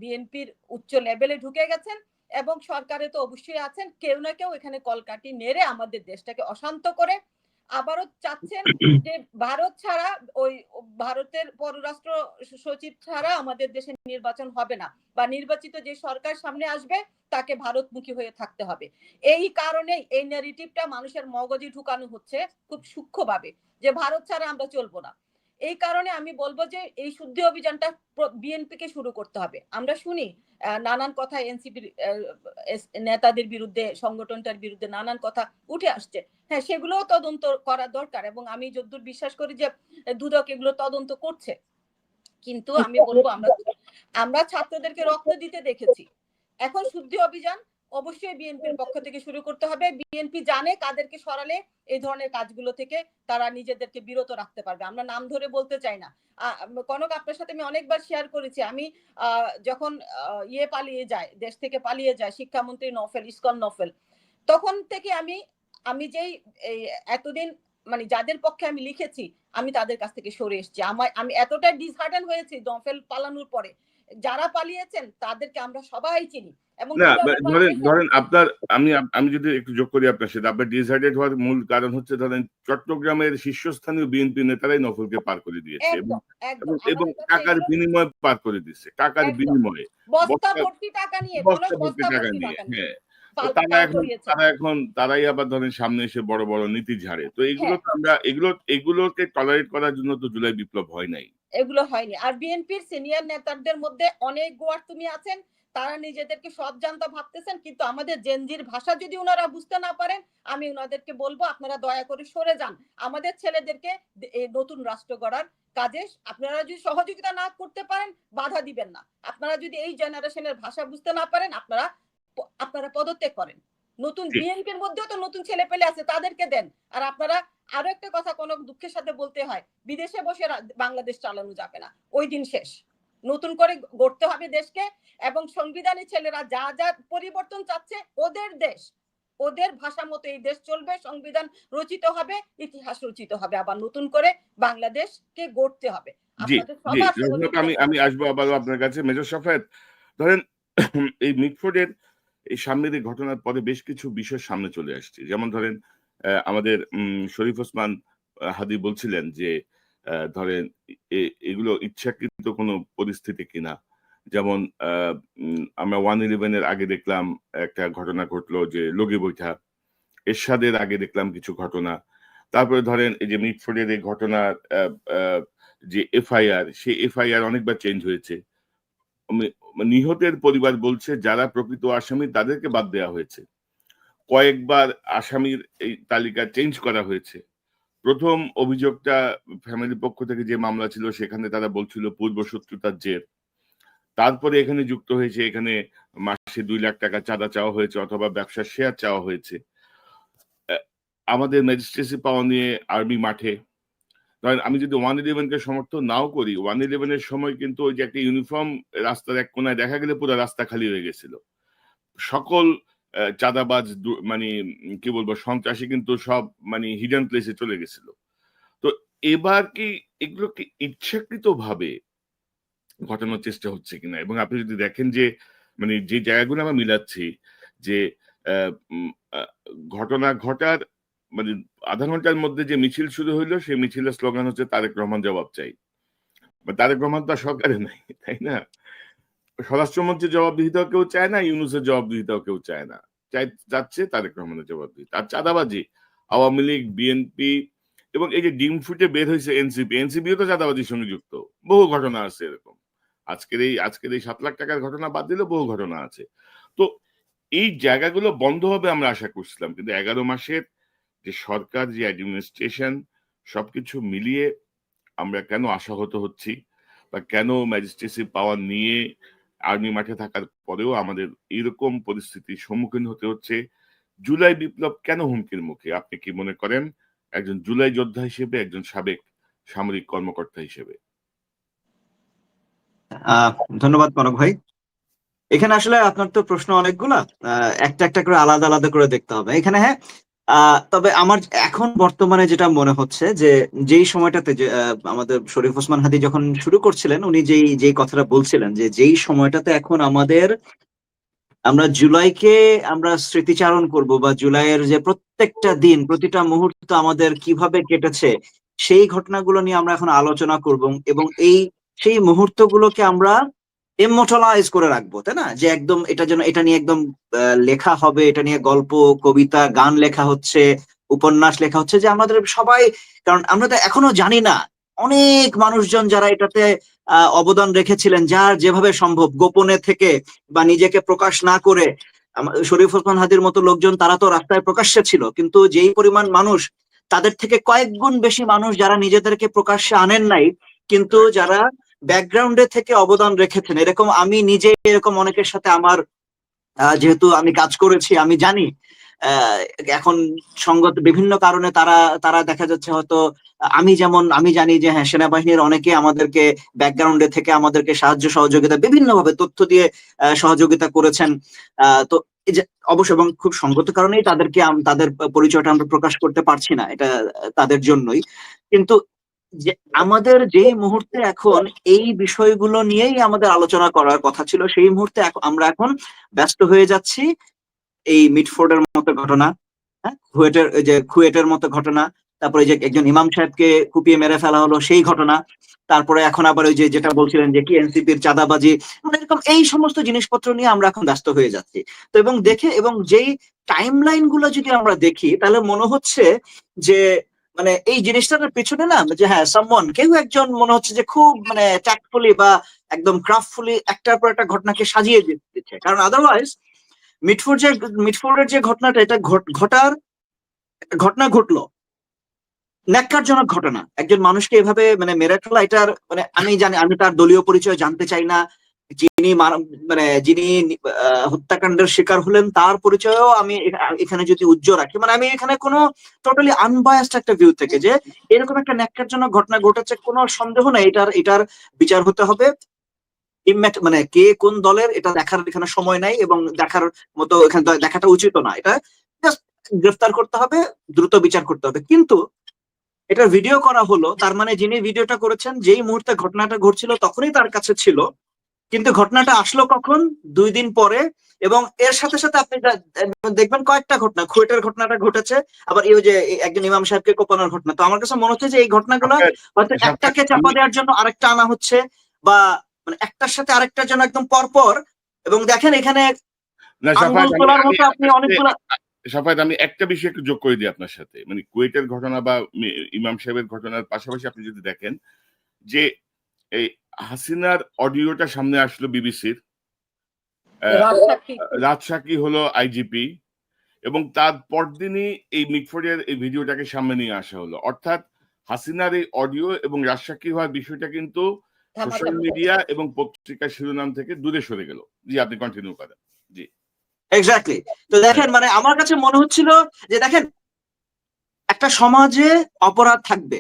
বিএনপির উচ্চ লেভেলে ঢুকে গেছেন, এবং সরকারে তো অবশ্যই আছেন, কেউ না কেউ এখানে কলকাঠি নেড়ে আমাদের দেশটাকে অশান্ত করে আবারও চাচ্ছেন যে ভারত ছাড়া, ওই ভারতের পররাষ্ট্র সচিব ছাড়া আমাদের দেশে নির্বাচন হবে না, বা নির্বাচিত যে সরকার সামনে আসবে তাকে ভারতমুখী হয়ে থাকতে হবে। এই কারণে এই ন্যারেটিভটা মানুষের মগজে ঢুকানো হচ্ছে খুব সূক্ষ্মভাবে, যে ভারত ছাড়া আমরা চলবো না। এই কারণে আমি বলবো যে এই শুদ্ধি অভিযানটা বিএনপি কে শুরু করতে হবে। আমরা শুনি নানান কথা এনসিপির নেতাদের বিরুদ্ধে, সংগঠনটার বিরুদ্ধে নানান কথা উঠে আসছে, হ্যাঁ সেগুলোও তদন্ত করা দরকার, এবং আমি যতদূর বিশ্বাস করি যে দুদক এগুলো তদন্ত করছে। কিন্তু আমি বলবো আমরা ছাত্রদেরকে রক্ত দিতে দেখেছি, এখন শুদ্ধি অভিযান অবশ্যই বিএনপির পক্ষ থেকে শুরু করতে হবে। বিএনপি জানে কাদেরকে সরালে এই ধরনের কাজগুলো থেকে তারা নিজেদেরকে বিরত রাখতে পারবে। আমরা নাম ধরে বলতে চাই না। কনক, আপনার সাথে আমি অনেকবার শেয়ার করেছি, আমি যখন পালিয়ে যায়, দেশ থেকে পালিয়ে যায় শিক্ষামন্ত্রী নফেল, ইসকন নফেল, তখন থেকে আমি যেই এতদিন মানে যাদের পক্ষে আমি লিখেছি, আমি তাদের কাছ থেকে সরে এসেছি। আমি এতটাই ডিসহার্টেন হয়েছি নফেল পালানোর পরে। যারা পালিয়েছেন তাদেরকে আমরা সবাই চিনি, এবং না ধরেন আপনার আমি যদি একটু যোগ করি আপনার সাথে, আপনার ডিসাইডেড হওয়ার মূল কারণ হচ্ছে ধরেন চট্টগ্রামের শীর্ষস্থানীয় বিএনপি নেতারাই নফলকে পার করে দিয়েছে, এবং টাকার বিনিময়ে পার করে দিচ্ছে, টাকার বিনিময়ে বস্তা ভর্তি টাকা নিয়ে, হ্যাঁ। তারাই আবার ধরেন সামনে এসে বড় বড় নীতি ঝাড়ে। তো এইগুলো তো আমরা এগুলোকে টলারেট করার জন্য তো জুলাই বিপ্লব হয় নাই, এগুলো হয়নি। আর বিএনপির সিনিয়র নেতাদের মধ্যে অনেক গোয়ার তুমি আছেন, তারা নিজেদেরকে সব জানতা ভাবতেছেন, কিন্তু আমাদের জেনজির ভাষা যদি ওনারা বুঝতে না পারেন, আমি ওনাদেরকে বলবো আপনারা দয়া করে সরে যান। আমাদের ছেলেদেরকে নতুন রাষ্ট্র গড়ার কাজে আপনারা যদি সহযোগিতা না করতে পারেন, বাধা দিবেন না। আপনারা যদি এই জেনারেশনের ভাষা বুঝতে না পারেন, আপনারা পদত্যাগ করেন। নতুন বিএনপির মধ্যেও তো নতুন ছেলে পেলে আছে, তাদেরকে দেন। আর আপনারা আরো একটা কথা কোনো দুঃখের সাথে বলতে হয়, বিদেশে বসে বাংলাদেশ চালানো যাবে না, ওই দিন শেষ। নতুন করে গড়তে হবে দেশকে, এবং সংবিধানে ছেলেরা যা যা পরিবর্তন চাচ্ছে, ওদের দেশ, ওদের ভাষা মতো এই দেশ চলবে, সংবিধান রচিত হবে, ইতিহাস রচিত হবে, আবার নতুন করে বাংলাদেশকে গড়তে হবে। আমি আসবো আবারও আপনার কাছে। মেজর শাফেদ, ধরেন এই মিটফোর্ডের এই সামনের ঘটনার পরে বেশ কিছু বিষয় সামনে চলে আসছে, যেমন ধরেন আমাদের শরীফ ওসমান হাদি বলছিলেন যে ধরেন এগুলো ইচ্ছাকৃত কোনো পরিস্থিতি কিনা। যেমন আমরা 1/11-এর আগে দেখলাম একটা ঘটনা ঘটলো, যে লগি বৈঠা, এরশাদের আগে দেখলাম কিছু ঘটনা, তারপরে ধরেন এই যে মিটফোর্ডের এই ঘটনার যে এফআইআর, সেই এফআইআর অনেকবার চেঞ্জ হয়েছে। নিহতের পরিবার বলছে যারা প্রকৃত আসামি তাদেরকে বাদ দেওয়া হয়েছে, কয়েকবার আসামির এই তালিকা চেঞ্জ করা হয়েছে। প্রথম অভিযোগটা ফ্যামিলির পক্ষ থেকে যে মামলা ছিল সেখানে তারা বলছিল পূর্ব শত্রুতার জের, তারপরে এখানে যুক্ত হয়েছে এখানে মাসে 2 লাখ টাকা চাঁদা চাওয়া হয়েছে অথবা ব্যবসার শেয়ার চাওয়া হয়েছে। আমাদের ম্যাজিস্ট্রেসি পাওয়া নিয়ে আর্মি মাঠে, ধরেন আমি যদি 1/11-কে সমর্থন নাও করি, 1/11-এর সময় কিন্তু ওই যে একটা ইউনিফর্ম রাস্তার এক কোনায় দেখা গেলে পুরো রাস্তা খালি হয়ে গেছিল, সকল চাঁদাবাজ মানে কি বলবো সন্ত্রাসী কিন্তু সব মানে হিডেন প্লেসে চলে গেছিল। তো এবার কি এগুলো কি ইচ্ছাকৃত ভাবে ঘটানোর চেষ্টা হচ্ছে কিনা? এবং আপনি যদি দেখেন যে মানে যে জায়গাগুলো আমরা মিলাচ্ছি, যে ঘটনা ঘটার মানে আধা ঘন্টার মধ্যে যে মিছিল শুরু হইলো, সেই মিছিলের স্লোগান হচ্ছে তারেক রহমান জবাব চাই। তারেক রহমান তো আর সরকারে নাই, তাই না? স্বরাষ্ট্রমন্ত্রীর জবাবদিহিতাও কেউ চায় না, ইউনূসের জবাবদিহিতাও কেউ চায় না, চাচ্ছে তারেক রহমানের জবাবদিহিতা। আর চাঁদাবাজি, আওয়ামী লীগ, বিএনপি এবং এই যে ডিম ফুটে বের হয়েছে এনসিপিও তো চাঁদাবাজির সঙ্গে যুক্ত। বহু ঘটনা আছে এরকম। আজকের এই 7 লাখ টাকার ঘটনা বাদ দিলে বহু ঘটনা আছে। তো এই জায়গাগুলো বন্ধ হবে আমরা আশা করছিলাম, কিন্তু 11 মাসের যে সরকার, যে অ্যাডমিনিস্ট্রেশন, সবকিছু মিলিয়ে আমরা কেন আশাহত হচ্ছি, বা কেন ম্যাজিস্ট্রেসি পাওয়ার নিয়ে আর্মি মাঠে থাকার পরেও আমাদের এরকম পরিস্থিতির সম্মুখীন হতে হচ্ছে? জুলাই বিপ্লব কেন হুমকির মুখে? আপনি কি মনে করেন একজন জুলাই যোদ্ধা হিসেবে, একজন সাবেক সামরিক কর্মকর্তা হিসেবে? ধন্যবাদ কনক ভাই। এখানে আসলে আপনার তো প্রশ্ন অনেকগুলা, একটা একটা করে আলাদা আলাদা করে দেখতে হবে এখানে। হ্যাঁ, তবে আমার এখন বর্তমানে যেটা মনে হচ্ছে যে যেই সময়টাতে যে আমাদের শরীফ ওসমান হাদী যখন শুরু করছিলেন, উনি যেই কথাটা বলছিলেন যে যেই সময়টাতে এখন আমরা জুলাইকে আমরা স্মৃতিচারণ করব, বা জুলাইয়ের যে প্রত্যেকটা দিন, প্রতিটা মুহূর্ত আমাদের কিভাবে কেটেছে, সেই ঘটনাগুলো নিয়ে আমরা এখন আলোচনা করব, এবং সেই মুহূর্তগুলোকে আমরা ইমমর্টালাইজ করে রাখবো, তাই না? যে একদম এটা নিয়ে একদম লেখা হবে, এটা নিয়ে গল্প, কবিতা, গান লেখা হচ্ছে, উপন্যাস লেখা হচ্ছে, যে আমাদের সবাই, কারণ আমরা তো এখনো জানি না, অনেক মানুষজন যারা এটাতে অবদান রেখেছিলেন, যার যেভাবে সম্ভব গোপনে থেকে বা নিজেকে প্রকাশ না করে, শরীফ ওসমান হাদীর মতো লোকজন তারা তো রাস্তায় প্রকাশ্যে ছিল, কিন্তু যেই পরিমাণ মানুষ, তাদের থেকে কয়েক গুণ বেশি মানুষ যারা নিজেদেরকে প্রকাশ্যে আনেন নাই, কিন্তু যারা ব্যাকগ্রাউন্ডে থেকে অবদান রেখেছেন। এরকম আমি নিজে এরকম অনেকের সাথে আমার, যেহেতু আমি কাজ করেছি, আমি জানি এখন সঙ্গত বিভিন্ন কারণে তারা তারা দেখা যাচ্ছে হয়তো, আমি জানি যে হ্যাঁ, সেনাবাহিনীর অনেকে আমাদেরকে ব্যাকগ্রাউন্ডে থেকে আমাদেরকে সাহায্য সহযোগিতা বিভিন্নভাবে তথ্য দিয়ে সহযোগিতা করেছেন। তো এই যে অবশ্য, এবং খুব সঙ্গত কারণেই তাদের পরিচয়টা আমরা প্রকাশ করতে পারছি না, এটা তাদের জন্যই। কিন্তু যে আমাদের যে মুহূর্তে এখন এই বিষয়গুলো নিয়েই আমাদের আলোচনা করার কথা ছিল, সেই মুহূর্তে আমরা এখন ব্যস্ত হয়ে যাচ্ছি এই মিটফোর্ডের মতো ঘটনা, হ্যাঁ, কুয়েটের মতো ঘটনা, তারপরে যে একজন ইমাম সাহেবকে কুপিয়ে মেরে ফেলা হলো সেই ঘটনা, তারপরে এখন আবার ওই যে যেটা বলছিলেন যে কি এনসিপির চাঁদাবাজি, মানে এরকম এই সমস্ত জিনিসপত্র নিয়ে আমরা এখন ব্যস্ত হয়ে যাচ্ছি। তো এবং যেই টাইম লাইন গুলো যদি আমরা দেখি, তাহলে মনে হচ্ছে যে মানে এই জিনিসটার পেছনে না, যে হ্যাঁ, কেউ একজন মনে হচ্ছে যে খুব মানে ট্যাক্টফুলি বা একদম ক্রাফটফুলি একটার পর একটা ঘটনাকে সাজিয়ে দিচ্ছে, কারণ আদারওয়াইজ মিটফোর্ডের যে ঘটনাটা, এটা ঘটনা ঘটলো, ন্যাক্কারজনক ঘটনা, একজন মানুষকে এভাবে মানে মেরে ফেলা, এটার মানে আমি তার দলীয় পরিচয় জানতে চাই না, যিনি হত্যাকাণ্ডের শিকার হলেন তার পরিচয়ও আমি এখানে যদি উজ্জ্বল রাখি, মানে আমি এখানে কোনো টোটালি আনবায়াসড একটা ভিউ থেকে, যে এরকম একটা ন্যাক্কারজনক ঘটনা ঘটেছে, কোনো সন্দেহ নাই এটার বিচার হতে হবে। মানে কে কোন দলের, এটা দেখার এখানে সময় নাই, এবং দেখার মতো এখানে দেখাটা উচিত না, এটা জাস্ট গ্রেফতার করতে হবে, দ্রুত বিচার করতে হবে। কিন্তু এটা ভিডিও করা হলো, তার মানে যিনি ভিডিওটা করেছেন যেই মুহূর্তে ঘটনাটা ঘটছিল তখনই তার কাছে ছিল, কিন্তু ঘটনাটা আসলো কখন? 2 দিন পরে। এবং এর সাথে সাথে আপনি দেখবেন কয়েকটা ঘটনা, কুয়েটের ঘটনাটা ঘটেছে, আবার এই যে একজন ইমাম সাহেবকে কোপানোর ঘটনা। তো আমার কাছে মনে হচ্ছে যে এই ঘটনাগুলো হয়তো একটাকে চাপা দেওয়ার জন্য আরেকটা আনা হচ্ছে, বা মানে একটার সাথে আরেকটার জন্য একদম পরপর। এবং দেখেন এখানে আঙ্গুল তোলার মতো আপনি অনেকগুলো। সাফায়েত, আমি একটা বিষয় একটু যোগ করে দিই আপনার সাথে, মানে কুয়েটের ঘটনা বা ইমাম সাহেবের ঘটনার পাশাপাশি আপনি যদি দেখেন যে এই হাসিনার অডিওটা সামনে আসলো বিবিসির, রাজশাকী হলো আইজিপি, এবং তার পরদিনই এই মিটফোর্ডের এই ভিডিওটাকে সামনে নিয়ে আসা হলো। অর্থাৎ হাসিনার এই অডিও এবং রাজশাকী হওয়ার বিষয়টা কিন্তু সোশ্যাল মিডিয়া এবং পত্রিকার শিরোনাম থেকে দূরে সরে গেল। জি, আপনি কন্টিনিউ করেন। জি, এক্স্যাক্টলি। তো দেখেন, মানে আমার কাছে মনে হচ্ছিল যে দেখেন, একটা সমাজে অপরাধ থাকবে,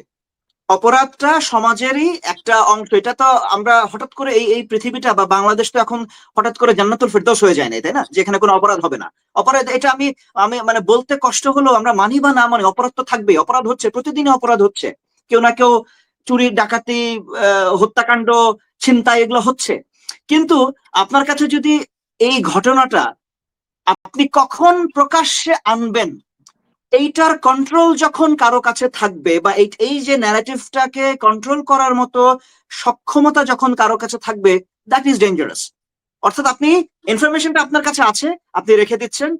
অপরাধটা সমাজেরই একটা অংশ। এটা তো আমরা হঠাৎ করে এই পৃথিবীটা বা বাংলাদেশ তো এখন হঠাৎ করে জান্নাতুল ফেরদৌস হয়ে যায় না, তাই না? যেখানে কোনো অপরাধ হবে না। অপরাধ, এটা আমি আমি মানে বলতে কষ্ট হলেও আমরা মানি বা না মানি, অপরাধ তো থাকবেই, অপরাধ হচ্ছে, প্রতিদিনই অপরাধ হচ্ছে, কেউ না কেউ চুরি, ডাকাতি, হত্যাকাণ্ড, ছিনতাই, এগুলো হচ্ছে। কিন্তু আপনার কাছে যদি এই ঘটনাটা আপনি কখন প্রকাশ্যে আনবেন, এইটার কন্ট্রোল যখন কারো কাছে থাকবে, বা এই যে ন্যারেটিভটাকে কন্ট্রোল করার মতো সক্ষমতা যখন কারো কাছে থাকবে, দ্যাট ইজ ডেঞ্জারাস। অর্থাৎ আপনি ইনফরমেশনটা আপনার কাছে আছে, আপনি রেখে দিচ্ছেন,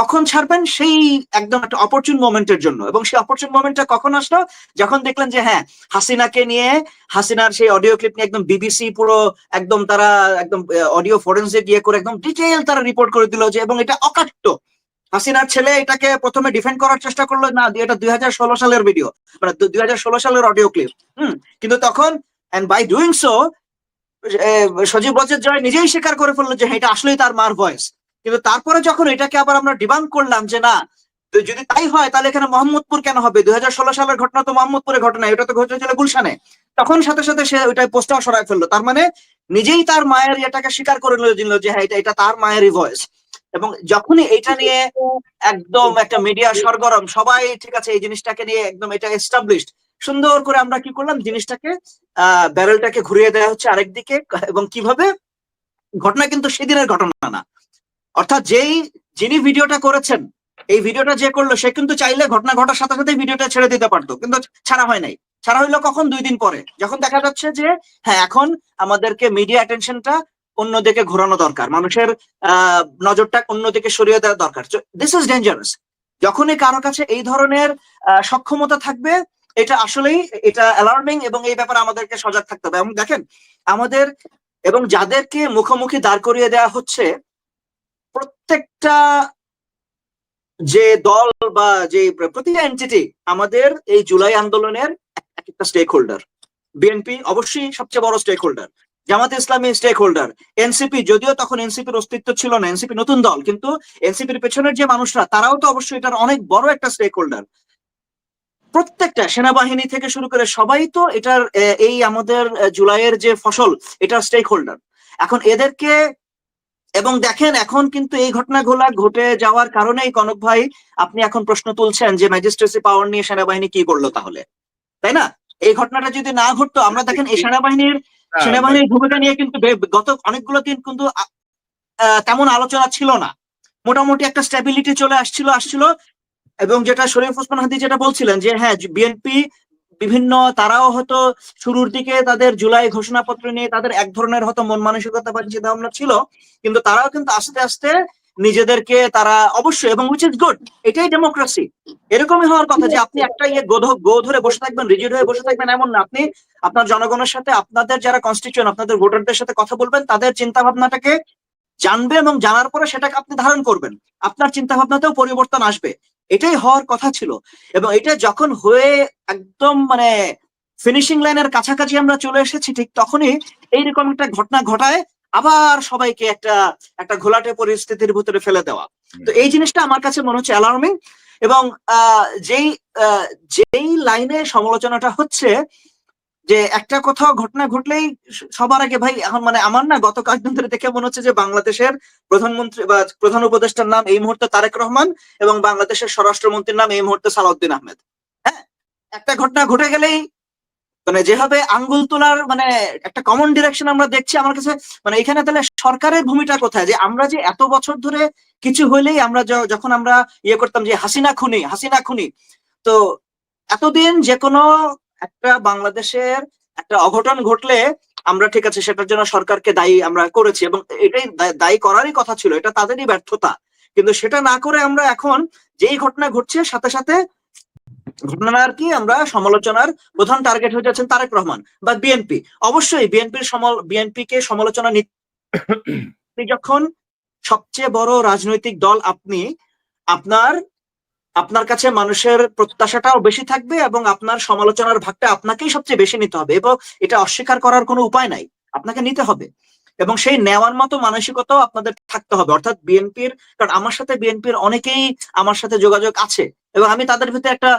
কখন ছাড়বেন সেই একদম একটা অপরচুন মোমেন্টের জন্য। এবং সেই অপরচুন মোমেন্টটা কখন আসলো? যখন দেখলেন যে হ্যাঁ, হাসিনাকে নিয়ে, হাসিনার সেই অডিও ক্লিপ নিয়ে একদম বিবিসি পুরো একদম তারা একদম অডিও ফরেন্সিক গিয়ে করে একদম ডিটেইল তারা রিপোর্ট করে দিল যে, এবং এটা অকাট্য। হাসিনার ছেলে এটাকে প্রথমে ডিফেন্ড করার চেষ্টা করলো, না এটা 2016 সালের ভিডিও, মানে 2016 সালের অডিও ক্লিপ। কিন্তু তখন and by doing so Sajeeb Wazed Joy নিজেই স্বীকার করে ফেললো যে এটা আসলেই তার মার ভয়েস। কিন্তু তারপরে যখন এটাকে আবার আমরা ডিবাঙ্ক করলাম যে না, যদি তাই হয় তাহলে এখানে মোহাম্মদপুর কেন হবে, 2016 সালের ঘটনা তো মোহাম্মদপুরে ঘটনা, এটা তো ঘটেছিল গুলশানে, তখন সাথে সাথে সে ওইটাই পোস্টটাও সরাই ফেললো। তার মানে নিজেই তার মায়ের এটাকে স্বীকার করে নিল যে হ্যাঁ এটা তার মায়েরই ভয়েস। এবং যখনই এটা নিয়ে একদম একটা মিডিয়া সরগরম, সবাই ঠিক আছে এই জিনিসটাকে নিয়ে একদম এটা এস্টাবলিশড, সুন্দর করে আমরা কি করলাম, জিনিসটাকে ব্যারেলটাকে ঘুরিয়ে দেওয়া হচ্ছে আরেকদিকে। এবং কিভাবে? ঘটনা কিন্তু সেদিনের ঘটনা না। অর্থাৎ যিনি ভিডিওটা করেছেন, এই ভিডিওটা যে করলো সে কিন্তু চাইলে ঘটনা ঘটার সাথে সাথে ভিডিওটা ছেড়ে দিতে পারতো, কিন্তু ছাড়া হয় নাই। ছাড়া হইলো কখন? 2 দিন পরে, যখন দেখা যাচ্ছে যে হ্যাঁ এখন আমাদেরকে মিডিয়া অ্যাটেনশনটা অন্যদিকে ঘোরানো দরকার, মানুষের নজরটা অন্যদিকে সরিয়ে দেওয়া দরকার। This is dangerous. যখনই কারো কাছে এই ধরনের সক্ষমতা থাকবে, এটা আসলেই এটা অ্যালার্মিং, এবং এই ব্যাপারে আমাদেরকে সজাগ থাকতে হবে। এবং দেখেন আমাদের এবং যাদেরকে মুখোমুখি দাঁড় করিয়ে দেওয়া হচ্ছে, প্রত্যেকটা যে দল বা যে প্রতিটা এন্টিটি আমাদের এই জুলাই আন্দোলনের একটা স্টেক হোল্ডার। বিএনপি অবশ্যই সবচেয়ে বড় stake holder, Jamaat Islami stake holder, NCP, যদিও তখন এনসিপির অস্তিত্ব ছিল না, এনসিপি নতুন দল, কিন্তু এনসিপির পেছনের যে মানুষরা তারাও তো অবশ্যই এটার অনেক বড় একটা স্টেক হোল্ডার। প্রত্যেকটা সেনাবাহিনী থেকে শুরু করে সবাই তো এটার এই আমাদের জুলাইয়ের যে ফসল, এটার স্টেক হোল্ডার। এখন এদেরকে, এবং দেখেন এখন কিন্তু এই ঘটনাগুলো ঘটে যাওয়ার কারণেই কনক ভাই আপনি এখন প্রশ্ন তুলছেন যে ম্যাজিস্ট্রেসি পাওয়ার নিয়ে সেনাবাহিনী কি করলো তাহলে, তাই না? এই ঘটনাটা যদি না ঘটতো, আমরা দেখেন এই সেনাবাহিনীর ভূমিকা নিয়ে কিন্তু গত অনেকগুলো দিন কিন্তু তেমন আলোচনা ছিল না। মোটামুটি একটা স্ট্যাবিলিটি চলে আসছিল। এবং যেটা শরীফ ওসমান হাদি যেটা বলছিলেন যে হ্যাঁ বিএনপি বিভিন্ন, তারাও হয়তো শুরুর দিকে তাদের জুলাই ঘোষণাপত্র নিয়ে তাদের এক ধরনের হয়তো মন মানসিকতা বা চিন্তা ভাবনা ছিল, কিন্তু তারাও কিন্তু আস্তে আস্তে নিজেদেরকে তারা অবশ্যই, এবং উইচ ইজ গুড, এটাই ডেমোক্রেসি। এরকমই হওয়ার কথা যে আপনি একটা গো ধরে বসে থাকবেন, রিজিড হয়ে বসে থাকবেন এমন না। আপনি আপনার জনগণের সাথে, আপনাদের যারা কনস্টিটিউয়েন্ট, আপনাদের ভোটারদের সাথে কথা বলবেন, তাদের চিন্তা ভাবনাটাকে জানবে, এবং জানার পরে সেটাকে আপনি ধারণ করবেন, আপনার চিন্তা ভাবনাতেও পরিবর্তন আসবে। এটাই হওয়ার কথা ছিল। এবং এটা যখন হয়ে একদম ফিনিশিং লাইনের কাছাকাছি আমরা চলে এসেছি, ঠিক তখনই এইরকম একটা ঘটনা ঘটায় আবার সবাইকে একটা ঘোলাটে পরিস্থিতির ভিতরে ফেলে দেওয়া। তো এই জিনিসটা আমার কাছে মনে হচ্ছে অ্যালার্মিং। এবং যেই লাইনে সমালোচনাটা হচ্ছে যে একটা কোথাও ঘটনা ঘটলেই সবার আগে ভাই, এখন আমার না গত কয়েকদিন ধরে দেখে মনে হচ্ছে যে বাংলাদেশের প্রধানমন্ত্রী বা প্রধান উপদেষ্টার নাম এই মুহূর্তে তারেক রহমান, এবং বাংলাদেশের স্বরাষ্ট্রমন্ত্রীর নাম এই মুহূর্তে সালাউদ্দিন আহমেদ। হ্যাঁ, একটা ঘটনা ঘটে গেলেই যেভাবে আঙ্গুল তোলার একটা কমন ডিরেকশন আমরা দেখছি, আমার কাছে এখানে তাহলে সরকারের ভূমিকা কোথায়? যে আমরা যে এত বছর ধরে কিছু হইলেই আমরা যখন আমরা করতাম যে হাসিনা খুনি, তো এতদিন যে কোনো একটা বাংলাদেশের একটা অঘটন ঘটলে আমরা ঠিক আছে সেটার জন্য সরকারকে দায়ী আমরা করেছি, এবং এটাই দায়ী করারই কথা ছিল, এটা তাদেরই ব্যর্থতা। কিন্তু সেটা না করে আমরা এখন যেই ঘটনা ঘটছে সাথে সাথে ঘটনার কি আমরা সমালোচনার প্রধান টার্গেট হয়ে যাচ্ছেন তারেক রহমান বা বিএনপি। অবশ্যই বিএনপি কে সমালোচনা যখন সবচেয়ে বড় রাজনৈতিক দল, আপনার কাছে মানুষের প্রত্যাশাটাও বেশি থাকবে, এবং আপনার সমালোচনার ভাগটা আপনাকেই সবচেয়ে বেশি নিতে হবে, এবং এটা অস্বীকার করার কোনো উপায় নাই, আপনাকে নিতে হবে। এবং সেই নেওয়ার মতো মানসিকতাও আপনাদের থাকতে হবে। অর্থাৎ বিএনপির, কারণ আমার সাথে বিএনপির অনেকেই আমার সাথে যোগাযোগ আছে, এবং আমি তাদের ভিতরে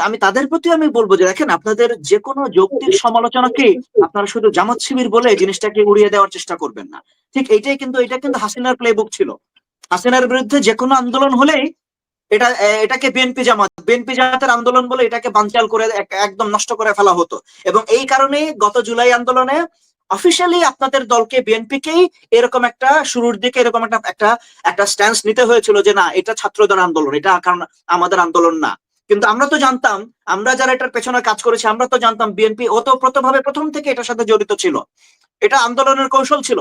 আমি তাদের প্রতি আমি বলবো যে দেখেন, আপনাদের যে কোনো যৌক্তিক সমালোচনাকে আপনারা শুধু জামাত শিবির বলে জিনিসটাকে উড়িয়ে দেওয়ার চেষ্টা করবেন না। ঠিক এটা কিন্তু হাসিনার প্লেবুক ছিল। হাসিনার বিরুদ্ধে যে কোনো আন্দোলন হলেই এটাকে বিএনপি জামাতের আন্দোলন বলে এটাকে বানচাল করে একদম নষ্ট করে ফেলা হতো। এবং এই কারণে গত জুলাই আন্দোলনে অফিসিয়ালি আপনাদের দলকে বিএনপিকেই এরকম একটা শুরুর দিকে এরকম একটা স্ট্যান্স নিতে হয়েছিল যে না এটা ছাত্রদের আন্দোলন, এটা কারণ আমাদের আন্দোলন না। কিন্তু আমরা তো জানতাম, আমরা যারা এটার পেছনে কাজ করেছি আমরা তো জানতাম বিএনপি ওতপ্রোতভাবে প্রথম থেকে এটার সাথে জড়িত ছিল, এটা আন্দোলনের কৌশল ছিল।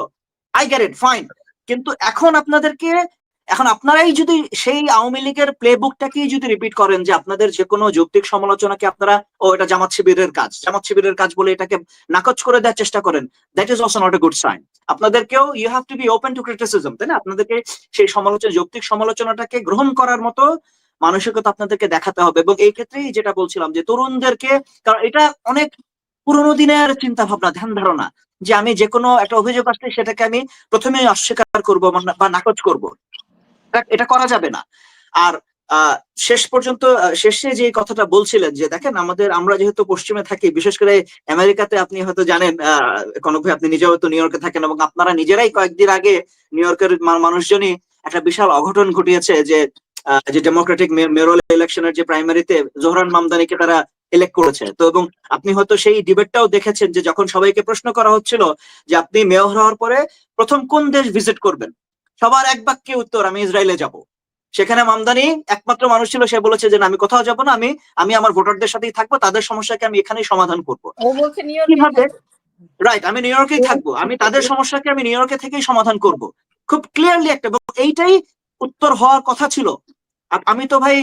I get it, fine. কিন্তু এখন আপনারাই যদি সেই আওয়ামী লীগের প্লে বুকটাকেই যদি রিপিট করেন যে আপনাদের যে কোনো যৌক্তিক সমালোচনাকে আপনারা এটা জামাত শিবিরের কাজ বলে এটাকে নাকচ করে দেওয়ার চেষ্টা করেন, that is also not a good sign. আপনাদেরকেও you have to be open to criticism, তাই না? আপনাদেরকে সেই যৌক্তিক সমালোচনাটাকে গ্রহণ করার মতো মানসিকতা আপনাদেরকে দেখাতে হবে। এবং এই ক্ষেত্রেই যেটা বলছিলাম যে তরুণদেরকে, কারণ এটা অনেক পুরোনো দিনের চিন্তা ভাবনা, ধ্যান ধারণা যে আমি যে কোনো একটা অভিযোগ আসলে সেটাকে আমি প্রথমেই অস্বীকার করবো বা নাকচ করবো, এটা করা যাবে না। আর শেষ পর্যন্ত শেষে যে কথাটা বলছিলেন যে দেখেন আমরা যেহেতু পশ্চিমে থাকি, বিশেষ করে আমেরিকাতে, আপনি হয়তো জানেন কনক ভাই, আপনি নিজেও হয়তো নিউ ইয়র্কে থাকেন এবং আপনারা নিজেরাই কয়েকদিন আগে নিউ ইয়র্কের মানুষজনই একটা বিশাল অঘটন ঘটিয়েছে যে ডেমোক্রেটিক মেয়রাল ইলেকশনের যে প্রাইমারিতে জোহরান মামদানিকে তারা ইলেক্ট করেছে। তো এবং আপনি হয়তো সেই ডিবেটটাও দেখেছেন যে যখন সবাইকে প্রশ্ন করা হচ্ছিল যে আপনি মেয়র হওয়ার পরে প্রথম কোন দেশ ভিজিট করবেন, সবার এক বাক্যে উত্তর আমি ইসরায়েলে যাব। সেখানে মামদানি একমাত্র মানুষ ছিল, সে বলেছে যে আমি কোথাও যাব না, আমি আমার ভোটারদের সাথেই থাকবো, তাদের সমস্যাকে আমি এখানেই সমাধান করবো। কিভাবে? রাইট, আমি নিউ ইয়র্কেই থাকবো, আমি তাদের সমস্যাকে আমি নিউ ইয়র্কে থেকেই সমাধান করব। খুব ক্লিয়ারলি একটা, এইটাই উত্তর হওয়ার কথা ছিল। আমি তো ভাই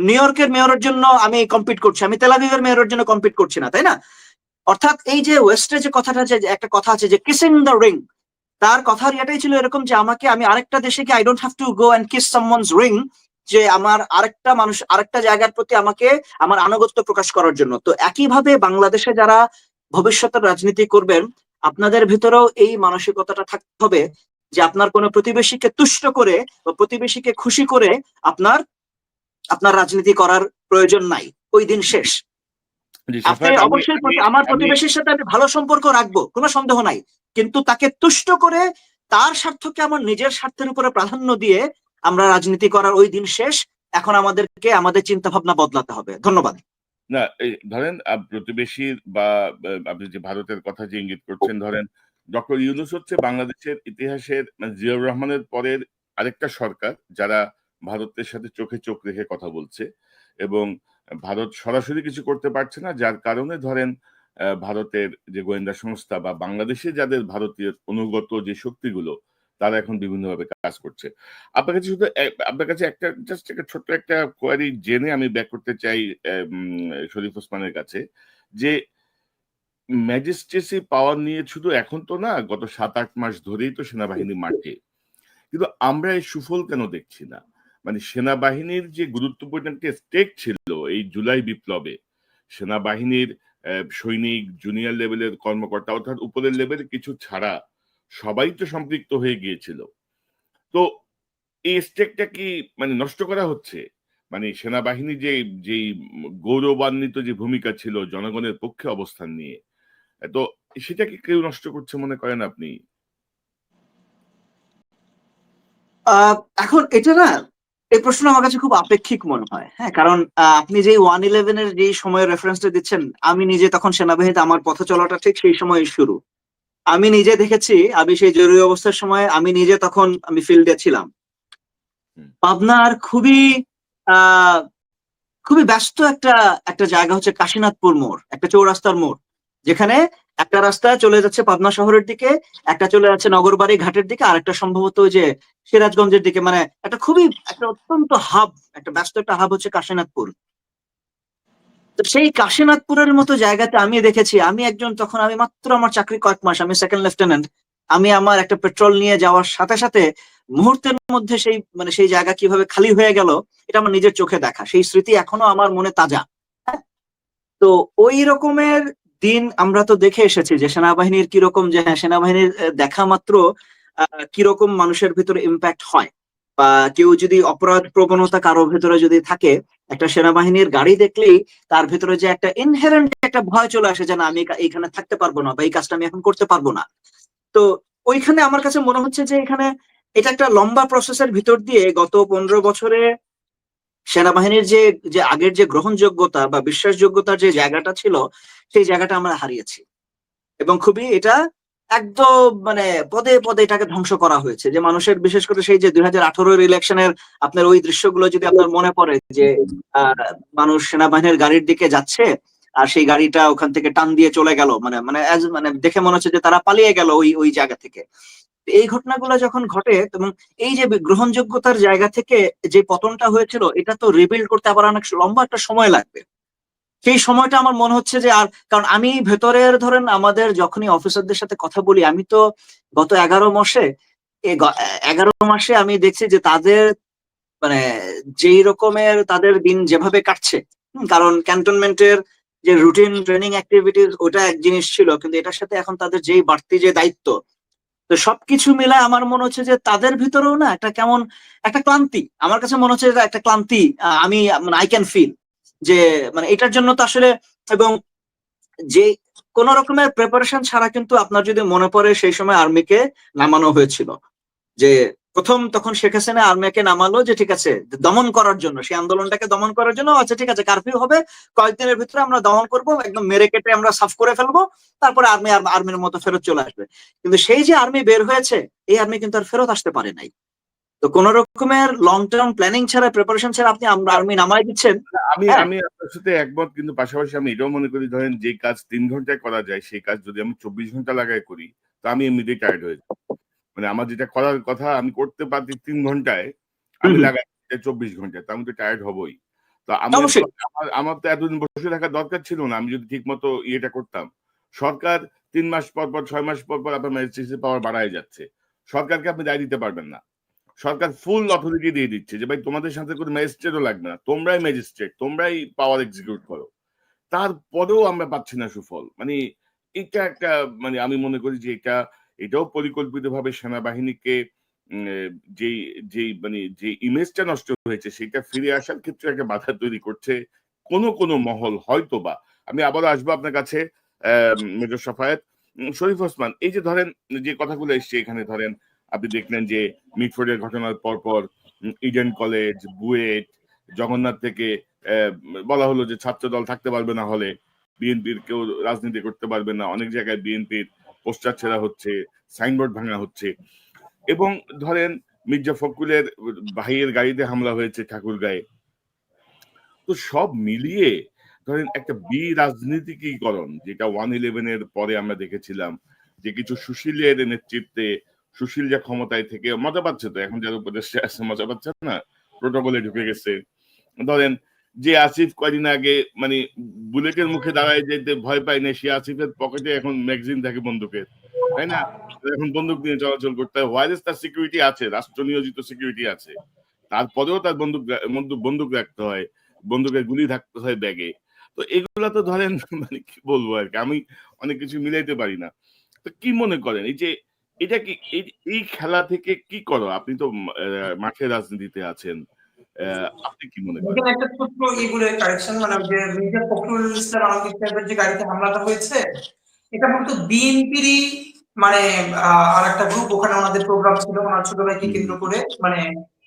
নিউ ইয়র্কের মেয়রের জন্য আমি কম্পিট করছি, আমি তেল আভিভের মেয়রের জন্য কম্পিট করছি না, তাই না? অর্থাৎ এই যে ওয়েস্টে যে কথাটা আছে, একটা কথা আছে যে কিসিং দ্য রিং, তার কথার এটাই ছিল এরকম যে আমি আরেকটা দেশে কি I don't have to go and kiss someone's ring, যে আমার আরেকটা জায়গার প্রতি আমাকে আমার আনুগত্য প্রকাশ করার জন্য। তো একইভাবে বাংলাদেশে যারা ভবিষ্যতের রাজনীতি করবেন, আপনাদের ভিতরেও এই মানসিকতাটা থাকতে হবে যে আপনার কোনো প্রতিবেশীকে তুষ্ট করে বা প্রতিবেশীকে খুশি করে আপনার রাজনীতি করার প্রয়োজন নাই, ওই দিন শেষ। আপনি অবশ্যই আমার প্রতিবেশীর সাথে আমি ভালো সম্পর্ক রাখবো, কোনো সন্দেহ নাই, কিন্তু তাকে তুষ্ট করে তার স্বার্থকে আমার নিজের স্বার্থের উপরে প্রাধান্য দিয়ে আমরা রাজনীতি করার ওই দিন শেষ। এখন আমাদেরকে আমাদের চিন্তা ভাবনা বদলাতে হবে। ধন্যবাদ। না, ধরেন প্রতিবেশীর বা আপনি যে ভারতের কথা যে ইঙ্গিত করছেন, ধরেন ডক্টর ইউনূস হচ্ছে বাংলাদেশের ইতিহাসের জিয়াউর রহমানের পরের আরেকটা সরকার যারা ভারতের সাথে চোখে চোখ রেখে কথা বলছে, এবং ভারত সরাসরি কিছু করতে পারছে না, যার কারণে ধরেন ভারতের যে গোয়েন্দা সংস্থা বা বাংলাদেশে যাদের ভারতীয় অনুগত যে শক্তিগুলো, তারা এখন বিভিন্নভাবে কাজ করছে। আপনার কাছে একটা জাস্ট একটা ছোট্ট একটা কোয়ারি জেনে আমি ব্যাক করতে চাই শরীফ ওসমানের কাছে, যে ম্যাজিস্ট্রেসি পাওয়ার নিয়ে শুধু এখন তো না, গত 7-8 মাস ধরেই তো সেনাবাহিনী মাঠে, কিন্তু আমরা এই সুফল কেন দেখছি না? মানে সেনাবাহিনীর যে গুরুত্বপূর্ণ একটা স্টেক ছিল এই জুলাই বিপ্লবে, সেনাবাহিনীর সৈনিক, জুনিয়র লেভেলের কর্মকর্তা, অর্থাৎ উপরের লেভেল কিছু ছাড়া সবাই তো সম্পৃক্ত হয়ে গিয়েছিল। তো এই স্টেকটা কি মানে নষ্ট করা হচ্ছে? মানে সেনাবাহিনী যেই গৌরবান্বিত যে ভূমিকা ছিল জনগণের পক্ষে অবস্থান নিয়ে, তো সেটা কি কেউ নষ্ট করছে মনে করেন আপনি? এখন এটা না, এই প্রশ্ন আমার কাছে খুব আপেক্ষিক মনে হয়। হ্যাঁ, কারণ আপনি যে 1/11 যে সময়ের রেফারেন্সটা দিচ্ছেন, আমি নিজে তখন সেনাবাহিনীতে আমার পথ চলাটা ঠিক সেই সময় শুরু। আমি নিজে দেখেছি, আমি সেই জরুরি অবস্থার সময় আমি নিজে তখন আমি ফিল্ডে ছিলাম। পাবনার খুবই ব্যস্ত একটা জায়গা হচ্ছে কাশীনাথপুর মোড়, একটা চৌরাস্তার মোড়, যেখানে একটা রাস্তা চলে যাচ্ছে পাবনা শহরের দিকে, একটা চলে যাচ্ছে নগরবাড়ি ঘাটের দিকে, আর একটা সম্ভবত ওই যে সিরাজগঞ্জের দিকে। মানে একটা অত্যন্ত একটা ব্যস্ত একটা হাব হচ্ছে কাশীনাথপুর। তো সেই কাশীনাথপুরের মতো জায়গাতে আমি দেখেছি, তখন আমি মাত্র আমার চাকরি কয়েক মাস, আমি সেকেন্ড লেফটেন্যান্ট, আমি আমার একটা পেট্রোল নিয়ে যাওয়ার সাথে সাথে মুহূর্তের মধ্যে সেই জায়গা কিভাবে খালি হয়ে গেল, এটা আমার নিজের চোখে দেখা, সেই স্মৃতি এখনো আমার মনে তাজা। তো ওই রকমের দিন আমরা তো দেখে এসেছি যে সেনাবাহিনীর কিরকম, যে হ্যাঁ, সেনাবাহিনীর দেখা মাত্র কিরকম মানুষের ভিতরে ইম্প্যাক্ট হয়, বা কেউ যদি অপরাধ প্রবণতা কারো ভেতরে যদি থাকে, একটা সেনাবাহিনীর গাড়ি দেখলেই তার ভেতরে যে একটা ইনহেরেন্ট একটা ভয় চলে আসে যে না, আমি এইখানে থাকতে পারবো না, বা এই কাজটা আমি এখন করতে পারবো না। তো ওইখানে আমার কাছে মনে হচ্ছে যে এটা একটা লম্বা প্রসেসের ভিতর দিয়ে গত 15 বছরে সেনাবাহিনীর যে আগের যে গ্রহণযোগ্যতা বা বিশ্বাসযোগ্যতার যে জায়গাটা ছিল, সেই জায়গাটা আমরা হারিয়েছি। এবং খুবই এটা একদম মানে পদে পদে এটাকে ধ্বংস করা হয়েছে। যে মানুষের বিশেষ করে সেই যে 2018 ইলেকশনের আপনার ওই দৃশ্যগুলো যদি আপনার মনে পড়ে যে মানুষ সেনাবাহিনীর গাড়ির দিকে যাচ্ছে আর সেই গাড়িটা ওখান থেকে টান দিয়ে চলে গেল, মানে মানে মানে দেখে মনে হচ্ছে যে তারা পালিয়ে গেল ওই ওই জায়গা থেকে। এই ঘটনাগুলো যখন ঘটে এবং এই যে গ্রহণযোগ্যতার জায়গা থেকে যে পতনটা হয়েছিল, এটা তো রিবিল্ড করতে আবার অনেক লম্বা একটা সময় লাগবে। সেই সময়টা আমার মনে হচ্ছে যে আর, কারণ আমি ভেতরের ধরেন আমাদের যখনই অফিসারদের সাথে কথা বলি, আমি তো গত 11 মাসে আমি দেখছি যে তাদের মানে যেই রকমের তাদের দিন যেভাবে কাটছে, কারণ ক্যান্টনমেন্টের যে রুটিন ট্রেনিং অ্যাক্টিভিটিস ওটা এক জিনিস ছিল, কিন্তু এটার সাথে এখন তাদের যেই বাড়তি যে দায়িত্ব, তো সবকিছু মিলায় আমার মনে হচ্ছে যে তাদের ভিতরেও না একটা কেমন একটা ক্লান্তি, আমার কাছে মনে হচ্ছে যে একটা ক্লান্তি আমি মানে আই ক্যান ফিল যে মানে এটার জন্য তো আসলে, এবং যে কোন রকমের প্রিপারেশন ছাড়া কিন্তু আপনার যদি মনে পড়ে সেই সময় আর্মিকে নামানো হয়েছিল, যে প্রথম তখন শেখ হাসিনা আর্মিকে নামালো যে ঠিক আছে দমন করার জন্য, সেই আন্দোলনটাকে দমন করার জন্য, আচ্ছা ঠিক আছে কারফিউ হবে, কয়েকদিনের ভিতরে আমরা দমন করব, একদম মেরে কেটে আমরা সাফ করে ফেলবো, তারপরে আর্মির মতো ফেরত চলে আসবে। কিন্তু সেই যে আর্মি বের হয়েছে, এই আর্মি কিন্তু আর ফেরত আসতে পারে নাই। তো কোন রকমের লং টার্ম প্ল্যানিং ছাড়া, প্রিপারেশন ছাড়া আপনি আর্মি নামাই দিচ্ছেন। আমি হ্যাঁ, আমি আপনার সাথে একমত, কিন্তু পাশাপাশি আমি এটাও মনে করি ধরেন যে কাজ 3 ঘন্টায় করা যায় সেই কাজ যদি আমি 24 ঘন্টা লাগায় করি, তো আমি এমনিতেই টায়ার্ড হয়ে যাই। মানে আমার যেটা করার কথা আমি করতে পারছি 3 ঘন্টায়, আমি লাগাই 24 ঘন্টায়, তা আমি তো টায়ার্ড হবই। তো আমি তো অবশ্যই। আমার তো এতদিন বসে থাকার দরকার ছিল না, আমি যদি ঠিক মতো ইয়েটা করতাম। সরকার 3 মাস পর পর 6 মাস পর পর আপনার ম্যাজিস্ট্রেসি পাওয়ার বাড়ায় যাচ্ছে। সরকারকে আপনি দায় দিতে পারবেন না। সরকার ফুল অথরিটি দিয়ে দিচ্ছে যে ভাই তোমাদের সাথে কোনো ম্যাজিস্ট্রেটও লাগবে না, তোমরাই ম্যাজিস্ট্রেট, তোমরাই পাওয়ার এক্সিকিউট করো। তারপরেও আমরা পাচ্ছি না সুফল। মানে এটা একটা, মানে আমি মনে করি যে এটাও পরিকল্পিতভাবে সেনাবাহিনীকে যেই যেই মানে যে ইমেজটা নষ্ট হয়েছে সেটা ফিরে আসার ক্ষেত্রে একটা বাধা তৈরি করছে কোনো মহল হয়তোবা। আমি আবারও আসবো আপনার কাছে মেজর সাফায়েত। শরীফ ওসমান, এই যে ধরেন যে কথাগুলো এসছে এখানে, ধরেন আপনি দেখলেন যে মিটফোর্ডের ঘটনার পর ইডেন কলেজ, বুয়েট, জগন্নাথ থেকে বলা হলো যে ছাত্র দল থাকতে পারবে না হলে, বিএনপির কেউ রাজনীতি করতে পারবে না, অনেক জায়গায় বিএনপির পোস্টার ছেঁড়া হচ্ছে, সাইনবোর্ড ভাঙা হচ্ছে, এবং ধরেন মির্জা ফখরুলের ভাইয়ের গাড়িতে হামলা হয়েছে ঠাকুরগাঁয়ে। তো সব মিলিয়ে ধরেন একটা রাজনীতিকীকরণ, যেটা 1/11 এর পরে আমরা দেখেছিলাম যে কিছু সুশীলের নেতৃত্বে, সুশীল যা ক্ষমতায় থেকে মজা পাচ্ছে, তো এখন যারা উপদেষ্টা আছে মজা পাচ্ছে না, প্রোটোকলে ঢুকে গেছে। ধরেন যে আসিফ কয়দিন আগে মানে বুলেটের মুখে দাঁড়ায় যেতে ভয় পায় না, সে আসিফের পকেটে এখন ম্যাগজিন থাকে বন্দুকের, তাই না? এখন বন্দুক নিয়ে চলাচল করতে হয়, ওয়াইলেস তার সিকিউরিটি আছে, রাষ্ট্র নিয়োজিত সিকিউরিটি আছে, তারপরেও তার বন্দুক রাখতে হয়, বন্দুকের গুলি থাকতে হয় ব্যাগে। তো এগুলা তো ধরেন মানে কি বলবো আর কি, আমি অনেক কিছু মিলাইতে পারি না। তো কি মনে করেন এই যে এটা কি এই খেলা থেকে কি করো? আপনি তো মাঠে রাজনীতিতে আছেন, আপনি কি মনে করেন? এখানে একটা ছোট্ট এগুলো কারেকশন, মানে যে মির্জা ফখরুল ইসলাম আলমগীর সাহেবের যে গাড়িতে হামলাটা হয়েছে, এটা মূলত বিএনপিরই মানে আর একটা গ্রুপ, ওখানে ওনাদের প্রোগ্রাম ছিল ওনার ছোট ভাইকে কেন্দ্র করে, মানে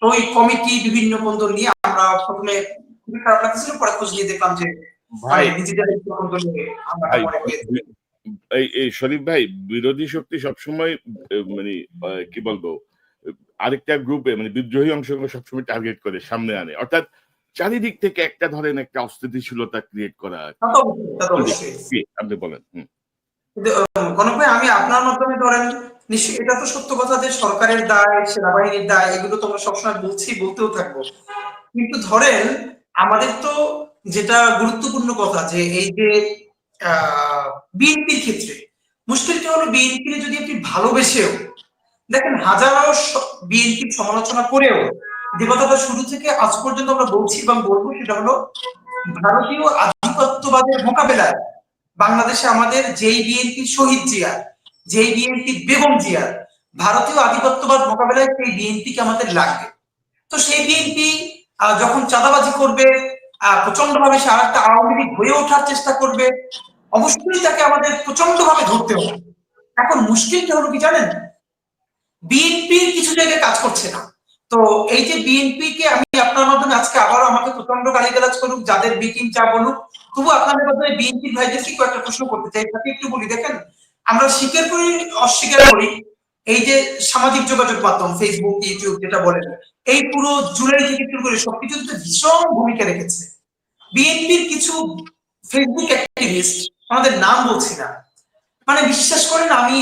ওই কমিটি বিভিন্ন বন্দর নিয়ে আমরা প্রথমে খুবই খারাপ লাগছিল, পরে খোঁজ নিয়ে দেখলাম যে মানে ভাই নিজেদের বন্দর নিয়ে হামলাটা ভাই পরে হয়েছে। এই শরীফ ভাই, বিরোধী শক্তি সবসময় মানে কি বলবো, আরেকটা গ্রুপে মানে বিদ্রোহী অংশকে সবসময় টার্গেট করে সামনে আনে, অর্থাৎ চারিদিক থেকে একটা ধরেন একটা অস্থিতিশীলতা ক্রিয়েট করা। তা তো অবশ্যই, তা তো অবশ্যই। আপনি বলেন। কিন্তু কনক ভাই, আমি আপনার মাধ্যমে ধরেন নিশ্চয়ই এটা তো সত্য কথা যে সরকারের দায়, সেনাবাহিনীর দায়, এগুলো তো আমরা সবসময় বলছি, বলতেও থাকবো। কিন্তু ধরেন আমাদের তো যেটা গুরুত্বপূর্ণ কথা যে এই যে বিএনপির ক্ষেত্রে মুশকিলটা হলো, বিএনপি যদি আপনি ভালোবেসেও দেখেন, হাজারো বিএনপির সমালোচনা করেও যে কথাটা শুরু থেকে আজ পর্যন্ত আমরা বলছি এবং বলবো, সেটা হলো ভারতীয় আধিপত্যবাদের মোকাবেলায় বাংলাদেশে আমাদের যেই বিএনপি শহীদ জিয়া, যেই বিএনপি বেগম জিয়া, ভারতীয় আধিপত্যবাদ মোকাবেলায় সেই বিএনপিকে আমাদের লাগবে। তো সেই বিএনপি যখন চাঁদাবাজি করবে, প্রচন্ড ভাবে সে আরেকটা আওয়ামী লীগ হয়ে ওঠার চেষ্টা করবে, অবশ্যই তাকে আমাদের প্রচন্ড ভাবে ধরতে হবে। এখন মুশকিলটা হলো কি জানেন, বিএনপি কিছু জায়গায় কাজ করছে না। তো এই যে বিএনপি কে আমি আপনার মাধ্যমে আজকে আবারও আমাকে প্রচন্ড গালিগালাজ করুক, যাদের বিকিং চা বলুক, তবু আপনাদের মাধ্যমে বিএনপি ভাইদেরকে কয়েকটা প্রশ্ন করতে চাই, তাকে একটু বলি। দেখেন, আমরা স্বীকার করি অস্বীকার করি, এই যে সামাজিক যোগাযোগ মাধ্যম ফেসবুক, ইউটিউব যেটা বলেন, এই পুরো জুলাই থেকে শুরু করে সবকিছুতে ভীষণ ভূমিকা রেখেছে। বিএনপির কিছু ফেসবুক অ্যাক্টিভিস্ট, আমাদের নাম বলছি না, মানে বিশ্বাস করেন আমি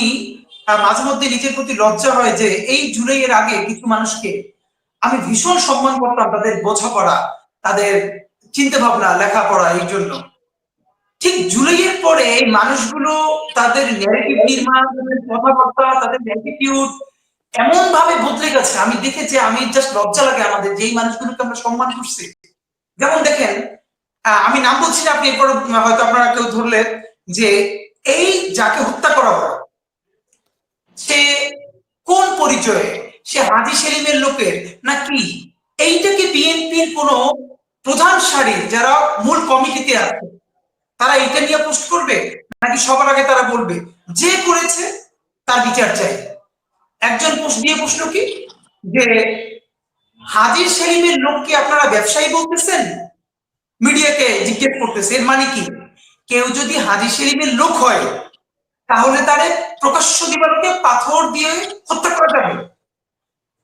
মাঝে মধ্যে নিজের প্রতি লজ্জা হয় যে এই জুলাইয়ের আগে কিছু মানুষকে আমি ভীষণ সম্মান করতাম, তাদের বোঝাপড়া, তাদের চিন্তা ভাবনা, লেখাপড়া, এই জন্য ঠিক জুলাইয়ের পরে এই মানুষগুলো তাদের ন্যারেটিভ নির্মাণ, তাদের কথাবার্তা, তাদের অ্যাটিটিউড এমন ভাবে বদলে গেছে, আমি দেখেছি, আমি জাস্ট লজ্জা লাগে আমাদের যে এই মানুষগুলোকে আমরা সম্মান করছি। যেমন দেখেন, আমি নাম বলছি না, আপনি এরপর হয়তো আপনারা কেউ ধরলেন যে এই যাকে হত্যা করা হলো সে কোন পরিচয়ে, সে হাজী সেলিমের লোকের নাকি এইটাকে বিএনপির কোন প্রধান সারির যারা মূল কমিটিতে আছে তারা এটা নিয়ে পোস্ট করবে, নাকি সবার আগে তারা বলবে যে করেছে তার বিচার চাই? একজন পোস্ট দিয়ে প্রশ্ন কি যে হাজী সেলিমের লোককে আপনারা ব্যবসায়ী বলতেছেন, মিডিয়াকে জিজ্ঞেস করতেছে, এর মানে কি কেউ যদি হাজী সেলিমের লোক হয় তাহলে তারে প্রকাশ্য দিবালোকে পাথর দিয়ে হত্যা করা যাবে?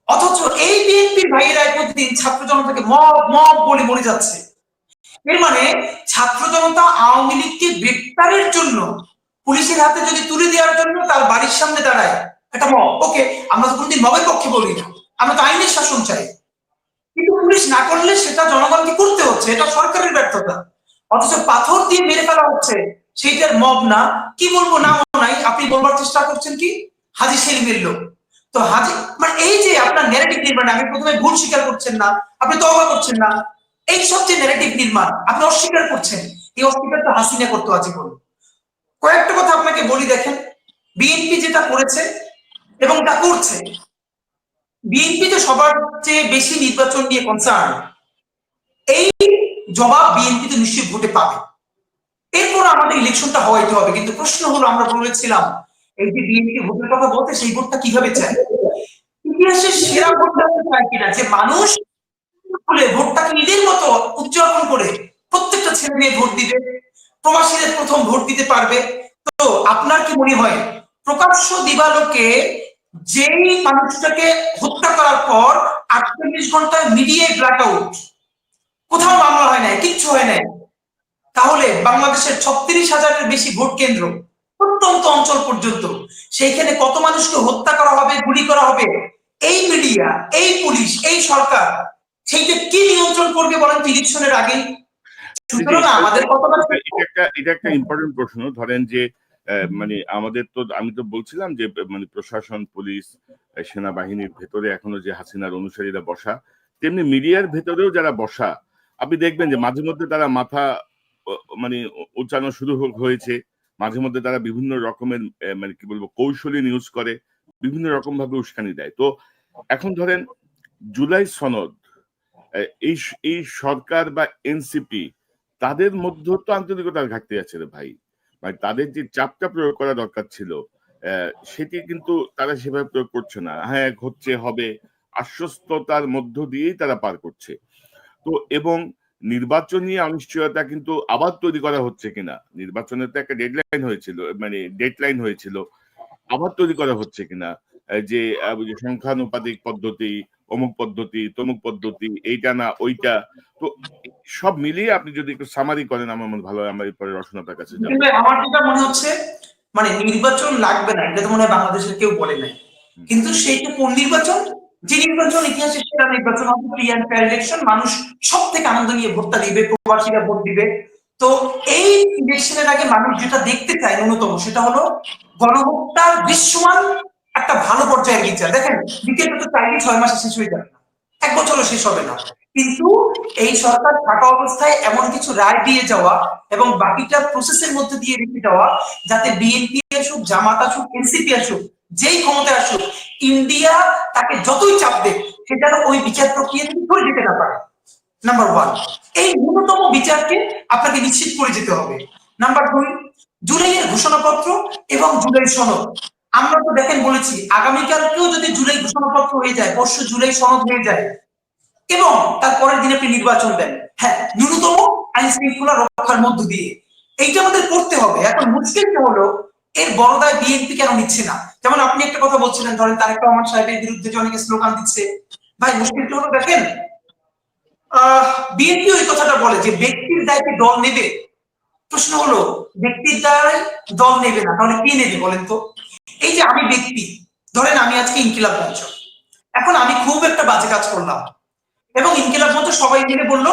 অথচ এই বিএনপির ভাইয়েরা প্রতিদিন ছাত্র জনতাকে মব মব বলে মরে যাচ্ছে। এর মানে ছাত্র জনতা আওয়ামী লীগকে গ্রেপ্তারের জন্য, পুলিশের হাতে যদি তুলে দেওয়ার জন্য তার বাড়ির সামনে দাঁড়ায় একটা মব। ওকে, আমরা তো কোনদিন মবের পক্ষে বলি না, আমরা তো আইনের শাসন চাই, কিন্তু পুলিশ না করলে সেটা জনগণকে করতে হচ্ছে, এটা সরকারের ব্যর্থতা। অথচ পাথর দিয়ে মেরে ফেলা হচ্ছে, সেইটার মব না, কি বলবো, নাম নাই, আপনি বলবার চেষ্টা করছেন কি হাজী সেলিমের লোক। তো হাজী মানে এই যে আপনার ন্যারেটিভ নির্মাণ, আপনি প্রথমে ভুল স্বীকার করছেন না, আপনি তওবা করছেন না, এই সবচেয়ে ন্যারেটিভ নির্মাণ আপনি অস্বীকার করছেন, এই অস্বীকার তো হাসিনা করতো আজীবন। কয়েকটা কথা আপনাকে বলি, দেখেন বিএনপি যেটা করেছে এবং তা করছে, বিএনপি তো সবার চেয়ে বেশি নির্বাচন নিয়ে কনসার্ন, এই জবাব বিএনপি তো নিশ্চয়ই ভোটে পাবে, এরপর আমাদের ইলেকশনটা হওয়াইতে হবে। কিন্তু প্রশ্ন হলো, আমরা বলেছিলাম এই যে বিএনপি ভোটের কথা বলতে, সেই ভোটটা কিভাবে চায়? ইতিহাসের সেরা ভোটটা চায় কিনা, যে মানুষ ভোটটাকে নিজের মতো উদযাপন করে প্রত্যেকটা ছেলে মেয়ে ভোট দিবে, প্রবাসীদের প্রথম ভোট দিতে পারবে। তো আপনার কি মনে হয় প্রকাশ্য দিবালোকে যেই মানুষটাকে হত্যা করার পর 48 ঘন্টায় মিডিয়ায় ব্ল্যাক আউট, কোথাও মামলা হয় নাই, কিচ্ছু হয় নাই, তাহলে বাংলাদেশের 36,000-এর বেশি ভোট কেন্দ্র, প্রত্যন্ত অঞ্চল পর্যন্ত, সেইখানে কত মানুষকে হত্যা করা হবে, গুলি করা হবে, এই মিডিয়া, এই পুলিশ, এই সরকার সেইটা কি নিয়ন্ত্রণ করবে বলেন তো ইলেকশনের আগে? সুতরাং আমাদের এটা একটা ইম্পর্টেন্ট প্রশ্ন। ধরেন যে মানে আমাদের তো, আমি তো বলছিলাম যে মানে প্রশাসন, পুলিশ, সেনাবাহিনীর ভেতরে এখনো যে হাসিনার অনুসারীরা বসা, তেমনি মিডিয়ার ভেতরেও যারা বসা, আপনি দেখবেন যে মাঝে মধ্যে তারা মাথা মানে উচ্চানো শুরু হয়েছে, মাঝে মধ্যে তারা বিভিন্ন রকমের মানে কি বলবো কৌশলী নিউজ করে, বিভিন্ন রকম ভাবে উস্কানি দেয়। তো এখন ধরেন জুলাই সনদ, এই সরকার বা এনসিপি, তাদের মধ্যে তো আন্তরিকতার ঘাটতি আছে রে ভাই। মানে তাদের যে চাপটা প্রয়োগ করা দরকার ছিল সেটি কিন্তু তারা সেভাবে প্রয়োগ করছে না। হ্যাঁ, হচ্ছে, হবে, আশ্বস্ততার মধ্য দিয়েই তারা পার করছে। তো এবং নির্বাচনী অনিশ্চয়তা কিন্তু আবার তৈরি করা হচ্ছে কিনা, নির্বাচনের তো একটা ডেডলাইন হয়েছিল, মানে ডেডলাইন হয়েছিল, আবার তৈরি করা হচ্ছে কিনা, যে সংখ্যানুপাতিক পদ্ধতি, অমুক পদ্ধতি, তমুক পদ্ধতি, এইটা না ওইটা। তো সব মিলিয়ে আপনি যদি একটু সামারি করেন আমার মনে ভালো হয়, আমরা এরপরে রসনাটার কাছে যাবো। আমার যেটা মনে হচ্ছে, মানে নির্বাচন লাগবে না এটা তো মনে হয় বাংলাদেশের কেউ বলে নাই, কিন্তু সেইটা কোন নির্বাচন? যে নির্বাচন ইতিহাসের সেরা নির্বাচন, ফ্রি অ্যান্ড ফেয়ার ইলেকশন, মানুষ সব থেকে আনন্দ নিয়ে ভোটটা দিবে, প্রবাসীরা ভোট দিবে। তো এই ইলেকশনের আগে মানুষ যেটা দেখতে চায় ন্যূনতম, সেটা হলো গণহত্যার দৃশ্যমান একটা ভালো পর্যায়ের বিচার। দেখেন বিচারটা তো চাইলে 6 মাসে শেষ হয়ে যাবে না, 1 বছরও শেষ হবে না, কিন্তু এই সরকার থাকা অবস্থায় এমন কিছু রায় দিয়ে যাওয়া এবং বাকিটা প্রসেসের মধ্যে দিয়ে রেখে যাওয়া, যাতে বিএনপি আসুক, জামাত আসুক, এনসিপি আসুক, যেই ক্ষমতায় আসুক, ইন্ডিয়া তাকে যতই চাপ দেয় সেটা ওই বিচার প্রক্রিয়া থেকে সরে যেতে না পারে। নাম্বার 1, এই ন্যূনতম বিচারকে আপনাকে নিশ্চিত করে যেতে হবে। নাম্বার 2, জুলাইয়ের ঘোষণাপত্র এবং জুলাই সনদ, আমরা তো দেখেন বলেছি আগামীকালকেও যদি জুলাই ঘোষণাপত্র হয়ে যায়, পরশু জুলাই সনদ হয়ে যায় এবং তারপরের দিন আপনি নির্বাচন দেন, হ্যাঁ, ন্যূনতম আইন শৃঙ্খলা রক্ষার মধ্য দিয়ে, এইটা আমাদের করতে হবে। এখন মুশকিলটা হলো এর বড় দায় বিএনপি কেন নিচ্ছে না? যেমন আপনি একটা কথা বলছিলেন, ধরেন তারেক রহমান সাহেবের বিরুদ্ধে যে অনেকে স্লোগান দিচ্ছে, ভাই মুশকিলটা হলো দেখেন বিএনপি ওই কথাটা বলে যে ব্যক্তির দায়িত্বে দল নেবে। প্রশ্ন হলো ব্যক্তির দায় দল নেবে না, তাহলে কে নেবে বলেন তো? এই যে আমি ব্যক্তি, ধরেন আমি আজকে ইনকিলাব মঞ্চ, এখন আমি খুব একটা বাজে কাজ করলাম এবং ইনকিলাব মঞ্চ সবাই মিলে বললো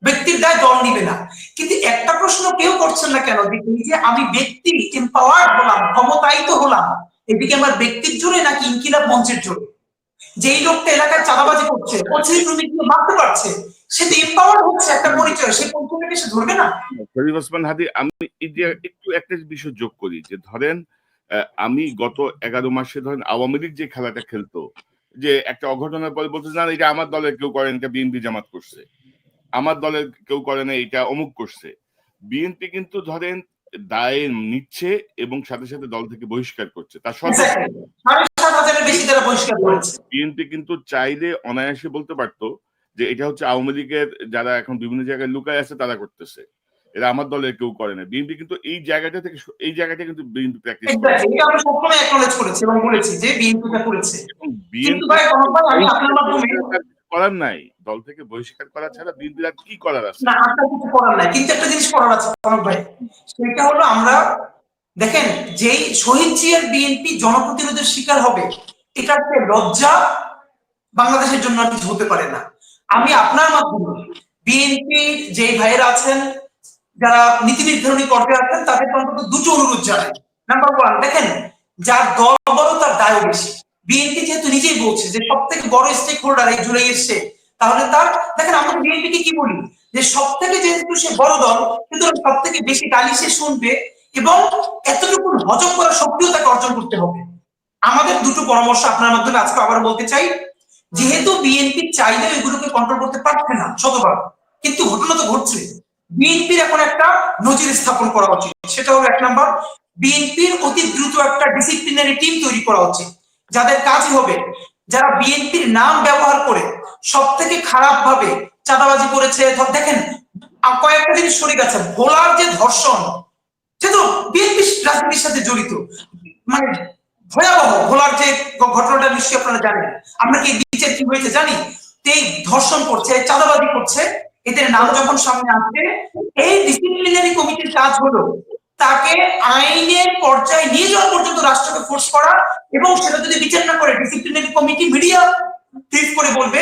ব্যক্তির দায় দল নিবে না, কিন্তু একটা প্রশ্ন কেউ করছেন না কেন যে এই যে আমি ব্যক্তি এম্পাওয়ার্ড হলাম, ক্ষমতায়িত হলাম, এদিকে আমার ব্যক্তির জোরে নাকি ইনকিলাব মঞ্চের জোরে? যেই লোকটা এলাকায় চাঁদাবাজি করছে, পথশ্রী শ্রমিককে মারতে পারছে, সে তো এম্পাওয়ার্ড হচ্ছে, একটা পরিচয়, সে পরিচয়টাকে সে ধরবে না? শরীফ ওসমান হাদী, আমি একটু একটা বিষয় যোগ করি যে ধরেন আমি গত 11 মাসে ধরেন আওয়ামী লীগ যে খেলাটা খেলতো, যে একটা অঘটনের পরে বলতে না এটা আমার দলের কেউ করেন, এটা বিএনপি জামাত করছে, আমার দলের কেউ করে না, এটা অমুক করছে। বিএনপি কিন্তু ধরেন দায় নিচ্ছে এবং সাথে সাথে দল থেকে বহিষ্কার করছে। তার বিএনপি কিন্তু চাইলে অনায়াসে বলতে পারতো যে এটা হচ্ছে আওয়ামী লীগের যারা এখন বিভিন্ন জায়গায় লুকায় আছে তারা করতেছে, এরা আমার দলের কেউ করে না। বিএনপি কিন্তু এই জায়গাটা থেকে, এই জায়গাটা কিন্তু বিএনপি প্র্যাকটিস করে। এটা আমরা সবসময় অ্যাকনলেজ করেছি এবং বলেছি যে বিএনপিটা করেছে। কিন্তু ভাই আমি আপনার মাধ্যমে করার নাই, দল থেকে বহিষ্কার করা ছাড়া বিএনপি আর কি করার আছে? না, আপনার কিছু করার নাই, কিন্তু একটা জিনিস করার আছে কনক ভাই, সেটা হলো আমরা দেখেন যেই শহীদ জিয়ার বিএনপি জনপ্রতিরোধের শিকার হবে, এটা একটা লজ্জা বাংলাদেশের জন্য আর কিছু হতে পারে না। আমি আপনার মাধ্যমে বিএনপি যে ভাইয়েরা আছেন যারা নীতি নির্ধারণী পর্যায়ে আছেন তাদের অন্তত দুটো অনুরোধ জানাই। নাম্বার ওয়ান, দেখেন যার দল বড় তার দায় বেশি। বিএনপি যেহেতু নিজেই বলছে যে সব থেকে বড় স্টেক হোল্ডার এই জুলাই এসছে, তাহলে তার দেখেন আমরা বিএনপিকে কি বলি যে সব থেকে যেহেতু সে বড় দল, কিন্তু সব থেকে বেশি গালি সে শুনবে এবং এতটুকু হজম করার শক্তিও তাকে অর্জন করতে হবে। আমাদের দুটো পরামর্শ আপনার মাধ্যমে আজকে আবার বলতে চাই, যেহেতু বিএনপি চাইলে এগুলোকে কন্ট্রোল করতে পারছে না শতভাগ, কিন্তু ঘটনা তো ঘটছে, বিএনপির এখন একটা নজির স্থাপন করা উচিত। সেটা হলো এক নাম্বার, বিএনপির অতি দ্রুত একটা ডিসিপ্লিনারি টিম তৈরি করা উচিত, যাদের কাজ হবে যারা বিএনপির নাম ব্যবহার করে সব থেকে খারাপ ভাবে চাঁদাবাজি করেছে। দেখেন কয়েকটা জিনিস সরে গেছে, ভোলার যে ধর্ষণ, সে তো বিএনপি রাজনীতির সাথে জড়িত, মানে ভয়াবহ। ভোলার যে ঘটনাটা নিশ্চয়ই আপনারা জানেন, আমরা কি বিচার কি হয়েছে জানি, এই ধর্ষণ করছে, চাঁদাবাজি করছে, এদের নাম যখন সামনে আসবে, এই ডিসিপ্লিনারি কমিটির কাজ হলো তাকে আইনের পর্যায়ে নিয়ে যাওয়া পর্যন্ত রাষ্ট্রকে ফোর্স করা, এবং সেটা যদি বিচার না করে ডিসিপ্লিনারি কমিটি মিডিয়া ঠিক করে বলবে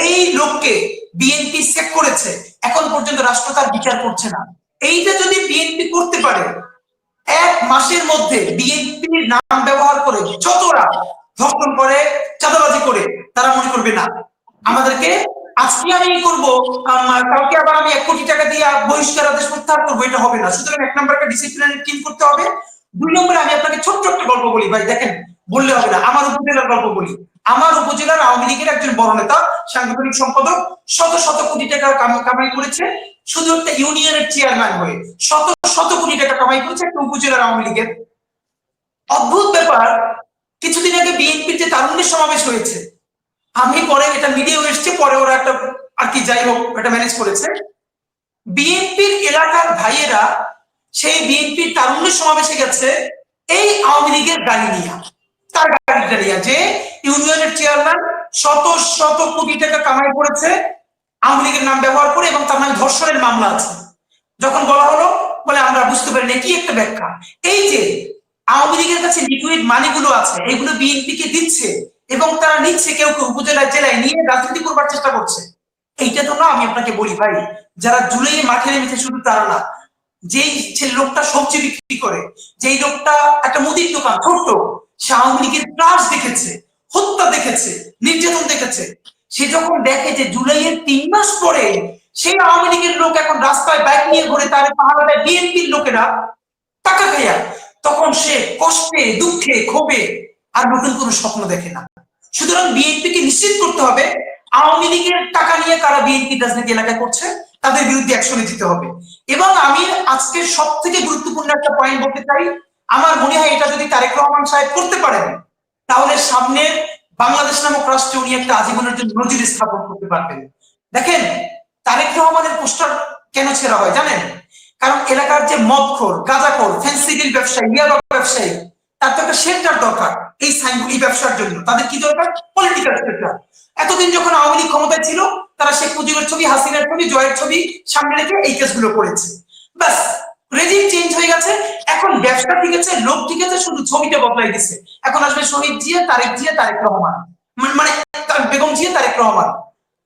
এই লোককে বিএনপি চেক করেছে, এখন পর্যন্ত রাষ্ট্র তার বিচার করছে না। এইটা যদি বিএনপি করতে পারে, এক মাসের মধ্যে বিএনপির নাম ব্যবহার করে যতরা ধর্ষণ করে, চাঁদাবাজি করে, তারা মনে করবে না আমাদেরকে আজকে আমি করবো, কালকে আবার আমি 1 কোটি টাকা দিয়ে বহিষ্কার আদেশ প্রত্যাহার করবো, এটা হবে না। সুতরাং এক নম্বর একটা ডিসিপ্লিনারি টিম করতে হবে। 2 নম্বরে আমি আপনাকে ছোট্ট একটা গল্প বলি ভাই, দেখেন বললে হবে না, আমার উপজেলার গল্প বলি। আমার উপজেলার আওয়ামী লীগের একজন বড় নেতা, সাংগঠনিক সম্পাদক, শত শত কোটি টাকা কামাই করেছে শুধু একটা ইউনিয়নের চেয়ারম্যান হয়ে, শত শত কোটি টাকা কামাই করেছে একটা উপজেলার আওয়ামী লীগের। অদ্ভুত ব্যাপার, কিছুদিন আগে বিএনপির যে তারুণ্যের সমাবেশ হয়েছে, আমি পরে এটা মিডিয়াও এসছে, পরে ওরা একটা আর কি যাই হোক এটা ম্যানেজ করেছে, বিএনপির এলাকার ভাইয়েরা সেই বিএনপির তারুণ্যের সমাবেশে গেছে এই আওয়ামী লীগের গাড়ি নিয়ে, তার গাড়িটা নিয়ে, যে ইউনিয়নের চেয়ারম্যান শত শত কোটি টাকা কামাই করেছে আওয়ামী লীগের নাম ব্যবহার করে এবং তার নামে ধর্ষণের মামলা আছে। যখন বলা হলো বলে আমরা বুঝতে পারি না, কি একটা ব্যাখ্যা, এই যে আওয়ামী লীগের কাছে লিকুইড মানিগুলো আছে এগুলো বিএনপি কে দিচ্ছে এবং তারা নিচ্ছে, কেউ কেউ উপজেলায় জেলায় নিয়ে রাজনীতি করবার চেষ্টা করছে। এইটা তো না, আমি আপনাকে বলি ভাই, যারা জুলাই মাঠে নেমেছে শুধু তারা না, যেই লোকটা সবজি বিক্রি করে, যেই লোকটা একটা মুদির দোকান ছোট্ট, সে আওয়ামী লীগের ত্রাস দেখেছে, হত্যা দেখেছে, নির্যাতন দেখেছে, সে যখন দেখে যে জুলাইয়ের 3 মাস পরে সেই আওয়ামী লীগের লোক এখন রাস্তায় বাইক নিয়ে ঘুরে, তার পাহাড়ে বিএনপির লোকেরা টাকা খাইয়া, তখন সে কষ্টে, দুঃখে, ক্ষোভে আর নতুন কোনো স্বপ্ন দেখে না। সুতরাং বিএনপিকে নিশ্চিত করতে হবে আওয়ামী লীগের টাকা নিয়ে কারা বিএনপি রাজনীতি এলাকায় করছে তাদের বিরুদ্ধে অ্যাকশনে যেতে হবে। এবং আমি আজকে সব থেকে গুরুত্বপূর্ণ একটা পয়েন্ট বলতে চাই, আমার মনে হয় এটা যদি তারেক রহমান সাহেব করতে পারেন, তাহলে সামনে বাংলাদেশ নামক রাষ্ট্রে উনি একটা আজীবনের জন্য নজির স্থাপন করতে পারবেন। দেখেন তারেক রহমানের পোস্টার কেন ছেঁড়া হয় জানেন? কারণ এলাকার যে মদখোর, গাঁজাখোর, ফেন্সিডিল ব্যবসায়ী, ইয়াবা ব্যবসায়ী, তার তো একটা শেল্টার দরকার এই এই ব্যবসার জন্য। তাদের কি দরকার? Political shelter. এতদিন যখন আওয়ামী লীগ ক্ষমতায় ছিল, তারা শেখ মুজিবের ছবি, হাসিনার ছবি, জয়ের ছবি সামনে রেখে এই কেসগুলো করেছে। ব্যাস, রেজিম চেঞ্জ হয়ে গেছে, এখন ব্যবসা ঠিক আছে, লোক ঠিক আছে, শুধু ছবিটা বদলাই দিছে। এখন আসবে শহীদ জিয়া, তারেক রহমান, মানে বেগম জিয়া, তারেক রহমান।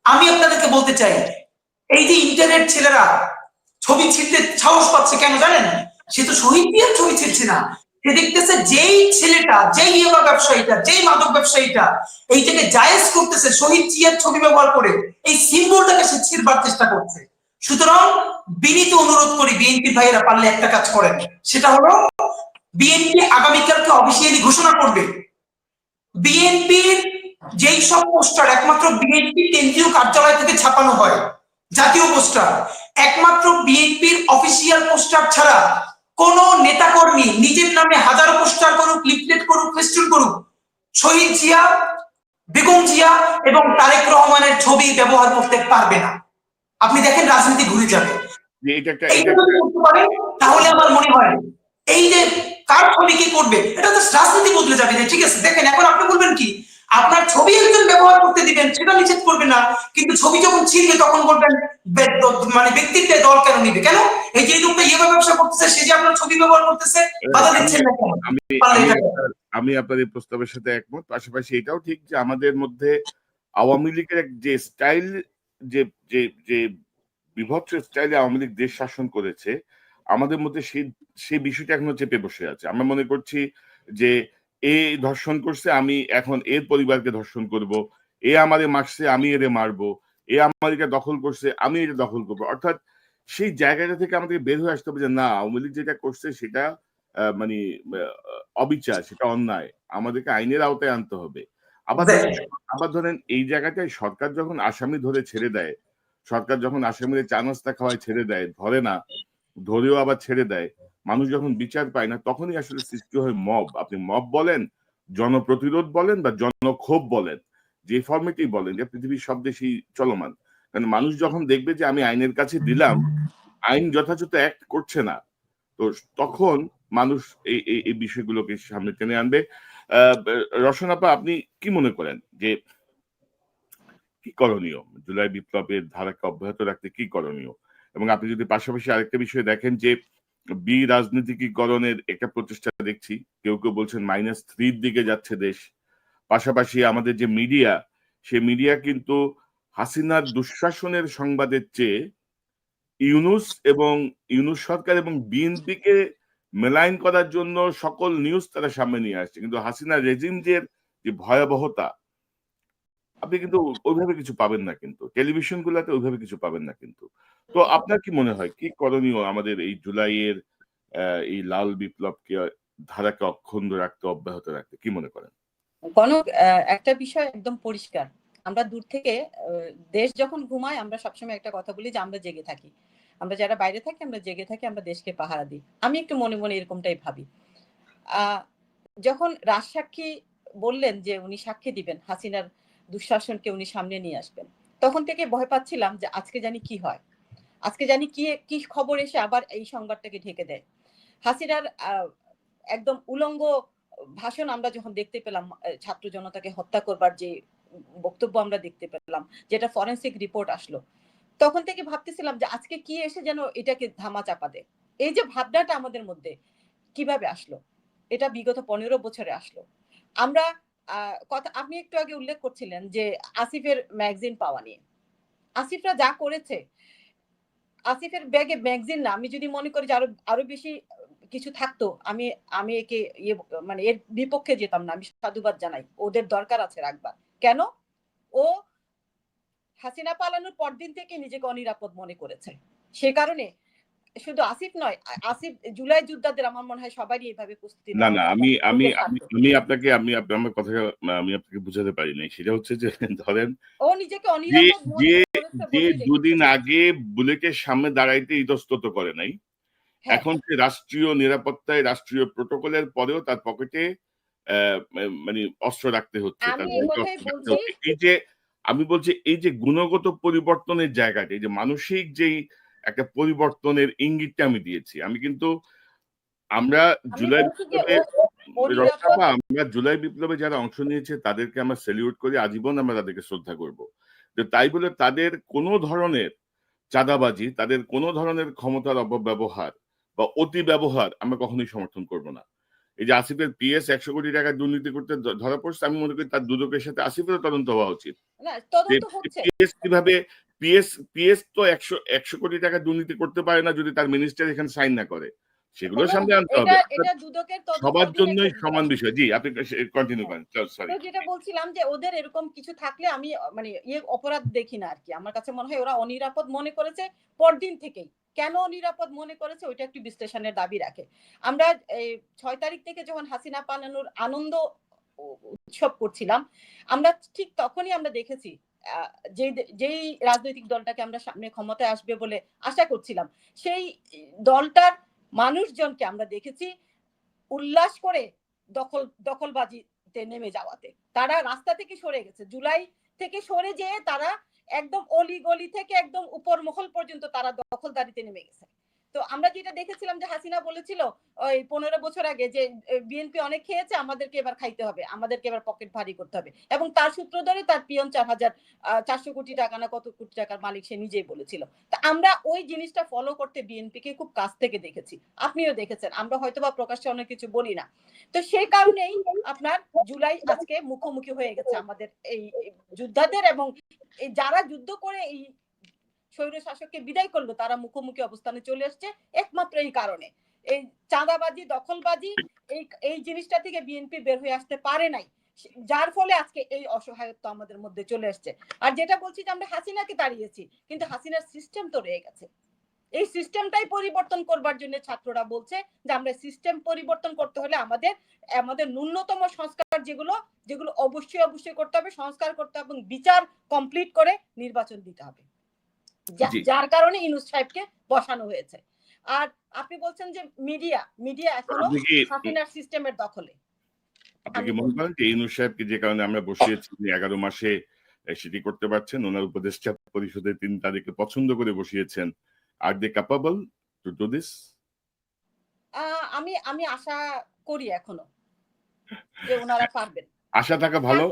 আমি আপনাদেরকে বলতে চাই, এই যে ইন্টারনেট ছেলেরা ছবি ছিঁড়তে সাহস পাচ্ছে কেন জানেন? সে তো শহীদ জিয়ার ছবি ছিঁড়ছে না, সে দেখতেছে যেই ছেলেটা, যেই ইয়াবা ব্যবসায়ীটা, যেই মাদক ব্যবসায়ীটা এইটাকে জায়েজ করতেছে শহীদ জিয়ার ছবি ব্যবহার করে, এই সিম্বলটাকে সে ছিঁড়বার চেষ্টা করছে। সুতরাং বিনীত অনুরোধ করি, বিএনপি ভাইয়েরা পারলে একটা কাজ করেন, সেটা হলো বিএনপি আগামীকালকে অফিসিয়ালি ঘোষণা করবে বিএনপির যেই সব পোস্টার একমাত্র বিএনপি কেন্দ্রীয় কার্যালয় থেকে ছাপানো হয়, জাতীয় পোস্টার, একমাত্র বিএনপির অফিসিয়াল পোস্টার ছাড়া কোন নেতাকর্মী নিজের নামে হাজারো পোস্টার করুক, লিফলেট করুক, ফেস্টুন করুক, শহীদ জিয়া, বেগম জিয়া এবং তারেক রহমানের ছবি ব্যবহার করতে পারবে না। আপনি দেখেন রাজনীতি ঘুরে যাবে। এইটা যদি করতে পারে তাহলে আমার মনে হয় এই যে কার ছবি কি করবে, এটা তো রাজনীতি বদলে যাবে। ঠিক আছে, দেখেন এখন আপনি বলবেন কি, আপনার ছবি একজন ব্যবহার করতে দিবেন সেটা নিষেধ করবে না, কিন্তু ছবি যখন ছিঁড়বে তখন বলবেন মানে ব্যক্তিত্বে দল কেন নিবে, কেন এই যে লোকটা ইয়ে ব্যবসা করতেছে সে যে আপনার ছবি ব্যবহার করতেছে বাধা দিচ্ছেন না কেন? আমি আপনার এই প্রস্তাবের সাথে একমত। পাশাপাশি এটাও ঠিক যে আমাদের মধ্যে আওয়ামী লীগের যে স্টাইল, যে যে যে বিভৎস স্টাইলে আওয়ামী লীগ দেশ শাসন করেছে, আমাদের মধ্যে সেই বিষয়টা এখনো চেপে বসে আছে। আমরা মনে করছি যে এ ধর্ষণ করছে, আমি এখন এর পরিবারকে ধর্ষণ করব, এ আমারে মারছে, আমি এরে মারবো, এ আমাদেরকে দখল করছে, আমি এটা দখল করবো। অর্থাৎ সেই জায়গাটা থেকে আমাদেরকে বের হয়ে আসতে হবে যে না, আওয়ামী লীগ যেটা করছে সেটা মানে অবিচার, সেটা অন্যায়, আমাদেরকে আইনের আওতায় আনতে হবে। আবার ধরেন এই জায়গাটায় সরকার যখন আসামি ধরে ছেড়ে দেয়, সরকার যখন আসামিদের চা নাস্তা খাওয়ায় ছেড়ে দেয়, ধরে না, ধরেও আবার ছেড়ে দেয়, মানুষ যখন বিচার পায় না, তখনই আসলে সৃষ্টি হয় মব। আপনি মব বলেন, জনপ্রতিরোধ বলেন বা জনক্ষোভ বলেন, যে ফর্মেটেই বলেন, যে পৃথিবীর সব দেশেই চলমান। কারণ মানুষ যখন দেখবে যে আমি আইনের কাছে দিলাম, আইন যথাযথ অ্যাক্ট করছে না, তো তখন মানুষ এই বিষয়গুলোকে সামনে টেনে আনবে। রসনাপা, আপনি কি মনে করেন যে কি করণীয়, জুলাই বিপ্লবের ধারাকে অব্যাহত রাখতে কি করণীয়? এবং আপনি যদি পাশাপাশি আরেকটা বিষয় দেখেন যে রাজনীতিকরণের একটা প্রচেষ্টা দেখছি, কেউ কেউ বলছেন -3 দিকে যাচ্ছে দেশ। পাশাপাশি আমাদের যে মিডিয়া, সে মিডিয়া কিন্তু হাসিনার দুঃশাসনের সংবাদের চেয়ে ইউনূস সরকার এবং বিএনপিকে মেলাইন করার জন্য সকল নিউজ তারা সামনে নিয়ে আসছে। কিন্তু হাসিনা রেজিম যে ভয়াবহতা, আপনি কিন্তু ওইভাবে কিছু পাবেন না, কিন্তু টেলিভিশন গুলাতে ওইভাবে কিছু পাবেন না। কিন্তু তো আপনার কি মনে হয় কি করণীয় আমাদের এই জুলাইয়ের এই লাল বিপ্লবকে ধারাকে অক্ষুণ্ণ রাখতে, অব্যাহত রাখতে, কি মনে করেন? কনক, একটা বিষয় একদম পরিষ্কার, আমরা দূর থেকে দেশ যখন ঘুমায় আমরা সবসময় একটা কথা বলি যে আমরা জেগে থাকি, আমরা যারা বাইরে থাকি আমরা জেগে থাকি, আমরা দেশকে পাহারা দিই। আমি একটু মনে মনে এরকমটাই ভাবি। যখন রাজসাক্ষী বললেন যে উনি সাক্ষী দিবেন, হাসিনার দুঃশাসনকে উনি সামনে নিয়ে আসবেন, তখন থেকে ভয় পাচ্ছিলাম যে আজকে জানি কি হয়, আজকে জানি কি খবর এসে আবার এই সংবাদটাকে ঢেকে দেয়। হাসিনার একদম উলঙ্গ ভাষণ আমরা যখন দেখতে পেলাম, ছাত্র জনতাকে হত্যা করবার যে বক্তব্য আমরা দেখতে পেলাম, যেটা ফরেন্সিক রিপোর্ট আসলো, তখন থেকে ভাবতেছিলাম যে আজকে কি এসে যেন এটাকে ধামা চাপা দেয়। এই যে ভাবনাটা আমাদের মধ্যে কিভাবে আসলো, এটা বিগত 15 বছরে আসলো। আমরা কথা আপনি একটু আগে উল্লেখ করছিলেন যে আসিফের ম্যাগাজিন পাওয়া নিয়ে, আসিফরা যা করেছে, আসিফের ব্যাগে ম্যাগাজিন না, আমি যদি মনে করি যে আরো বেশি কিছু থাকতো, আমি একে মানে এর বিপক্ষে যেতাম না, আমি সাধুবাদ জানাই, ওদের দরকার আছে রাখবার। কেন? ও হাসিনা পালানোর পরদিন থেকে নিজেকে অনিরাপদ মনে করেছে, সে কারণে শুধু আসিফ নয়, আসিফ জুলাই যোদ্ধাদের আমার মনে হয় সবারই এইভাবে প্রস্তুতি না না, আমি আপনাকে আমার কথা আমি আপনাকে বুঝাতে পারি নাই। সেটা হচ্ছে যে ধরেন ও নিজেকে অনিরাপদ মনে করেছে, যে দুদিন আগে বুলেটের সামনে দাঁড়াইতে ইতস্তত করে নাই, এখন সে রাষ্ট্রীয় নিরাপত্তায়, রাষ্ট্রীয় প্রোটোকলের পরেও তার পকেটে মানে অস্ত্র রাখতে হচ্ছে। এই যে আমি বলছি, এই যে গুণগত পরিবর্তনের জায়গাটা, এই যে মানসিক যেই একটা পরিবর্তনের ইঙ্গিতটা আমি দিয়েছি। আমি কিন্তু আমরা আমি জুলাই বলছি যে বিপ্লবে অনিরাপদ রক্ষাপা আমরা জুলাই বিপ্লবে যারা অংশ নিয়েছে তাদেরকে আমরা স্যালিউট করি, আজীবন আমরা তাদেরকে শ্রদ্ধা করব। তো তাই বলে তাদের কোনো ধরনের চাঁদাবাজি, তাদের কোনো ধরনের ক্ষমতার অপব্যবহার বা অতি ব্যবহার আমরা কখনোই সমর্থন করব না। এই যে আসিফের পিএস 100 কোটি টাকা দুর্নীতি করতে ধরা পড়ছে, আমি মনে করি তার দুদকের সাথে আসিফেরও তদন্ত হওয়া উচিত। না, যে তদন্ত হচ্ছে। পিএস কিভাবে পিএস তো 100 কোটি টাকা দুর্নীতি করতে পারে না যদি তার মিনিস্টার এখানে সাইন না করে। সেগুলো সামনে আনতে হবে। এটা দুদকের সবার অধীন জন্যই একটা সমান বিষয়। বিষয়। জি, আপনি কন্টিনিউ হ্যাঁ। করেন। সরি। তো যেটা বলছিলাম যে ওদের এরকম কিছু থাকলে আমি মানে অপরাধ দেখি না আরকি। আমার কাছে মনে হয় ওরা অনিরাপদ মনে করেছে পরদিন থেকেই। কেন অনিরাপদ মনে করেছে ওইটা একটু বিশ্লেষণের দাবি রাখে। আমরা এই ৬ তারিখ থেকে যখন হাসিনা পালানোর আনন্দ উৎসব করছিলাম, আমরা ঠিক তখনই আমরা দেখেছি আ যেই রাজনৈতিক দলটাকে আমরা সামনে ক্ষমতায় আসবে বলে আশা করছিলাম, সেই দলটার মানুষজনকে আমরা দেখেছি উল্লাস করে দখলবাজিতে নেমে যাওয়াতে। তারা রাস্তা থেকে সরে গেছে। জুলাই থেকে সরে যেয়ে তারা একদম অলি-গলি থেকে একদম উপর মহল পর্যন্ত তারা দখলদারিতে নেমে গেছে। তো আমরা যেটা দেখেছিলাম যে হাসিনা বলেছিল ওই ১৫ বছর আগে যে বিএনপি অনেক খেয়েছে, আমাদেরকে এবার খাইতে হবে। আমাদেরকে এবার পকেট ভারী করতে হবে। এবং তার সূত্র ধরে তার পিয়ন ৪০০ কোটি টাকা না কত কোটি টাকার মালিক সে নিজেই বলেছিল। তা আমরা ওই জিনিসটা ফলো করতে বিএনপিকে খুব কাছ থেকে দেখেছি। আপনিও দেখেছেন। আমরা হয়তোবা প্রকাশ্যে অনেক কিছু বলি না। তো সেই কারণেই আপনার জুলাই আজকে মুখোমুখি হয়ে গেছে আমাদের এই যোদ্ধাদের এবং যারা যুদ্ধ করে এই স্বৈর শাসককে বিদায় করলো তারা মুখোমুখি অবস্থানে চলে আসছে একমাত্র এই কারণে। এই চাঁদাবাজি, দখলবাজি এই জিনিসটা থেকে বিএনপি বের হয়ে আসতে পারে নাই। যার ফলে আজকে এই অসহায়ত্ব আমাদের মধ্যে চলে আসছে। আর যেটা বলছি যে আমরা হাসিনাকে তাড়িয়েছি, কিন্তু হাসিনার সিস্টেম তো রয়ে গেছে। এই সিস্টেমটাই পরিবর্তন করবার জন্য ছাত্ররা বলছে যে আমরা সিস্টেম পরিবর্তন করতে হলে আমাদের ন্যূনতম সংস্কার যেগুলো অবশ্যই করতে হবে, সংস্কার করতে হবে এবং বিচার কমপ্লিট করে নির্বাচন দিতে হবে। যার কারণে ইউনূস সাহেবকে বসানো হয়েছে। আর আপনি বলছেন যে মিডিয়া এখনো হাসিনার সিস্টেমের দখলে। আপনি কি মনে করেন যে ইউনূস সাহেবকে যে কারণে আমরা বসিয়েছি ১১ মাসে সেটি করতে পারছেন? ওনার উপদেষ্টা পরিষদে তিনি তাদেরকে পছন্দ করে বসিয়েছেন। আর দে ক্যাপাবল টু ডু দিস? আমি আশা করি এখনো যে ওনারা পারবেন। আশা থাকা ভালো।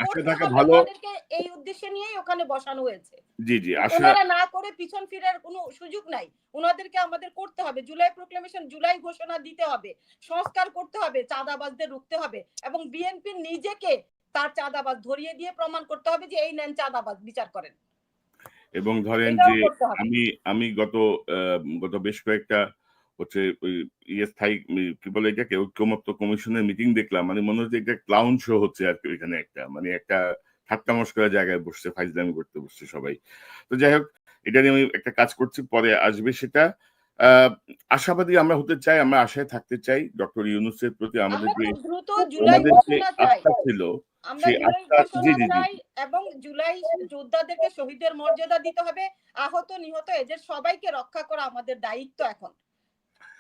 আশা থাকা হবে, ভালো। ওনাদেরকে এই উদ্দেশ্যে নিয়েই ওখানে বসানো হয়েছে। জি, আশা। ওনারা না করে পিছন ফিরার কোনো সুযোগ নাই। ওনাদেরকে আমাদের করতে হবে। জুলাই প্রক্লেমেশন, জুলাই ঘোষণা দিতে হবে। সংস্কার করতে হবে, চাঁদাবাজদের রুখতে হবে এবং বিএনপি নিজেকে তার চাঁদাবাজ ধরিয়ে দিয়ে প্রমাণ করতে হবে যে এই নেন চাঁদাবাজ, বিচার করেন। এবং ধরেন যে আমি গত বেশ কয়েকটা হচ্ছে ওই স্থায়ী কি বলে এটাকে ঐক্যমত্য কমিশনের মিটিং দেখলাম, মানে মনে হচ্ছে একটা ক্লাউন শো হচ্ছে আর কি। ওইখানে একটা ঠাট্টা মশকরার জায়গায় বসছে, ফাইজলামি করতে বসছে সবাই। তো যাই হোক, এটা নিয়ে আমি একটা কাজ করছি, পরে আসবে সেটা। আশাবাদী আমরা হতে চাই, আমরা আশায় থাকতে চাই ডক্টর ইউনূসের প্রতি আমাদের যে আস্থা ছিল সেই আস্থা। জি। এবং জুলাই যোদ্ধাদেরকে শহীদের মর্যাদা দিতে হবে। আহত নিহত এদের সবাইকে রক্ষা করা আমাদের দায়িত্ব এখন।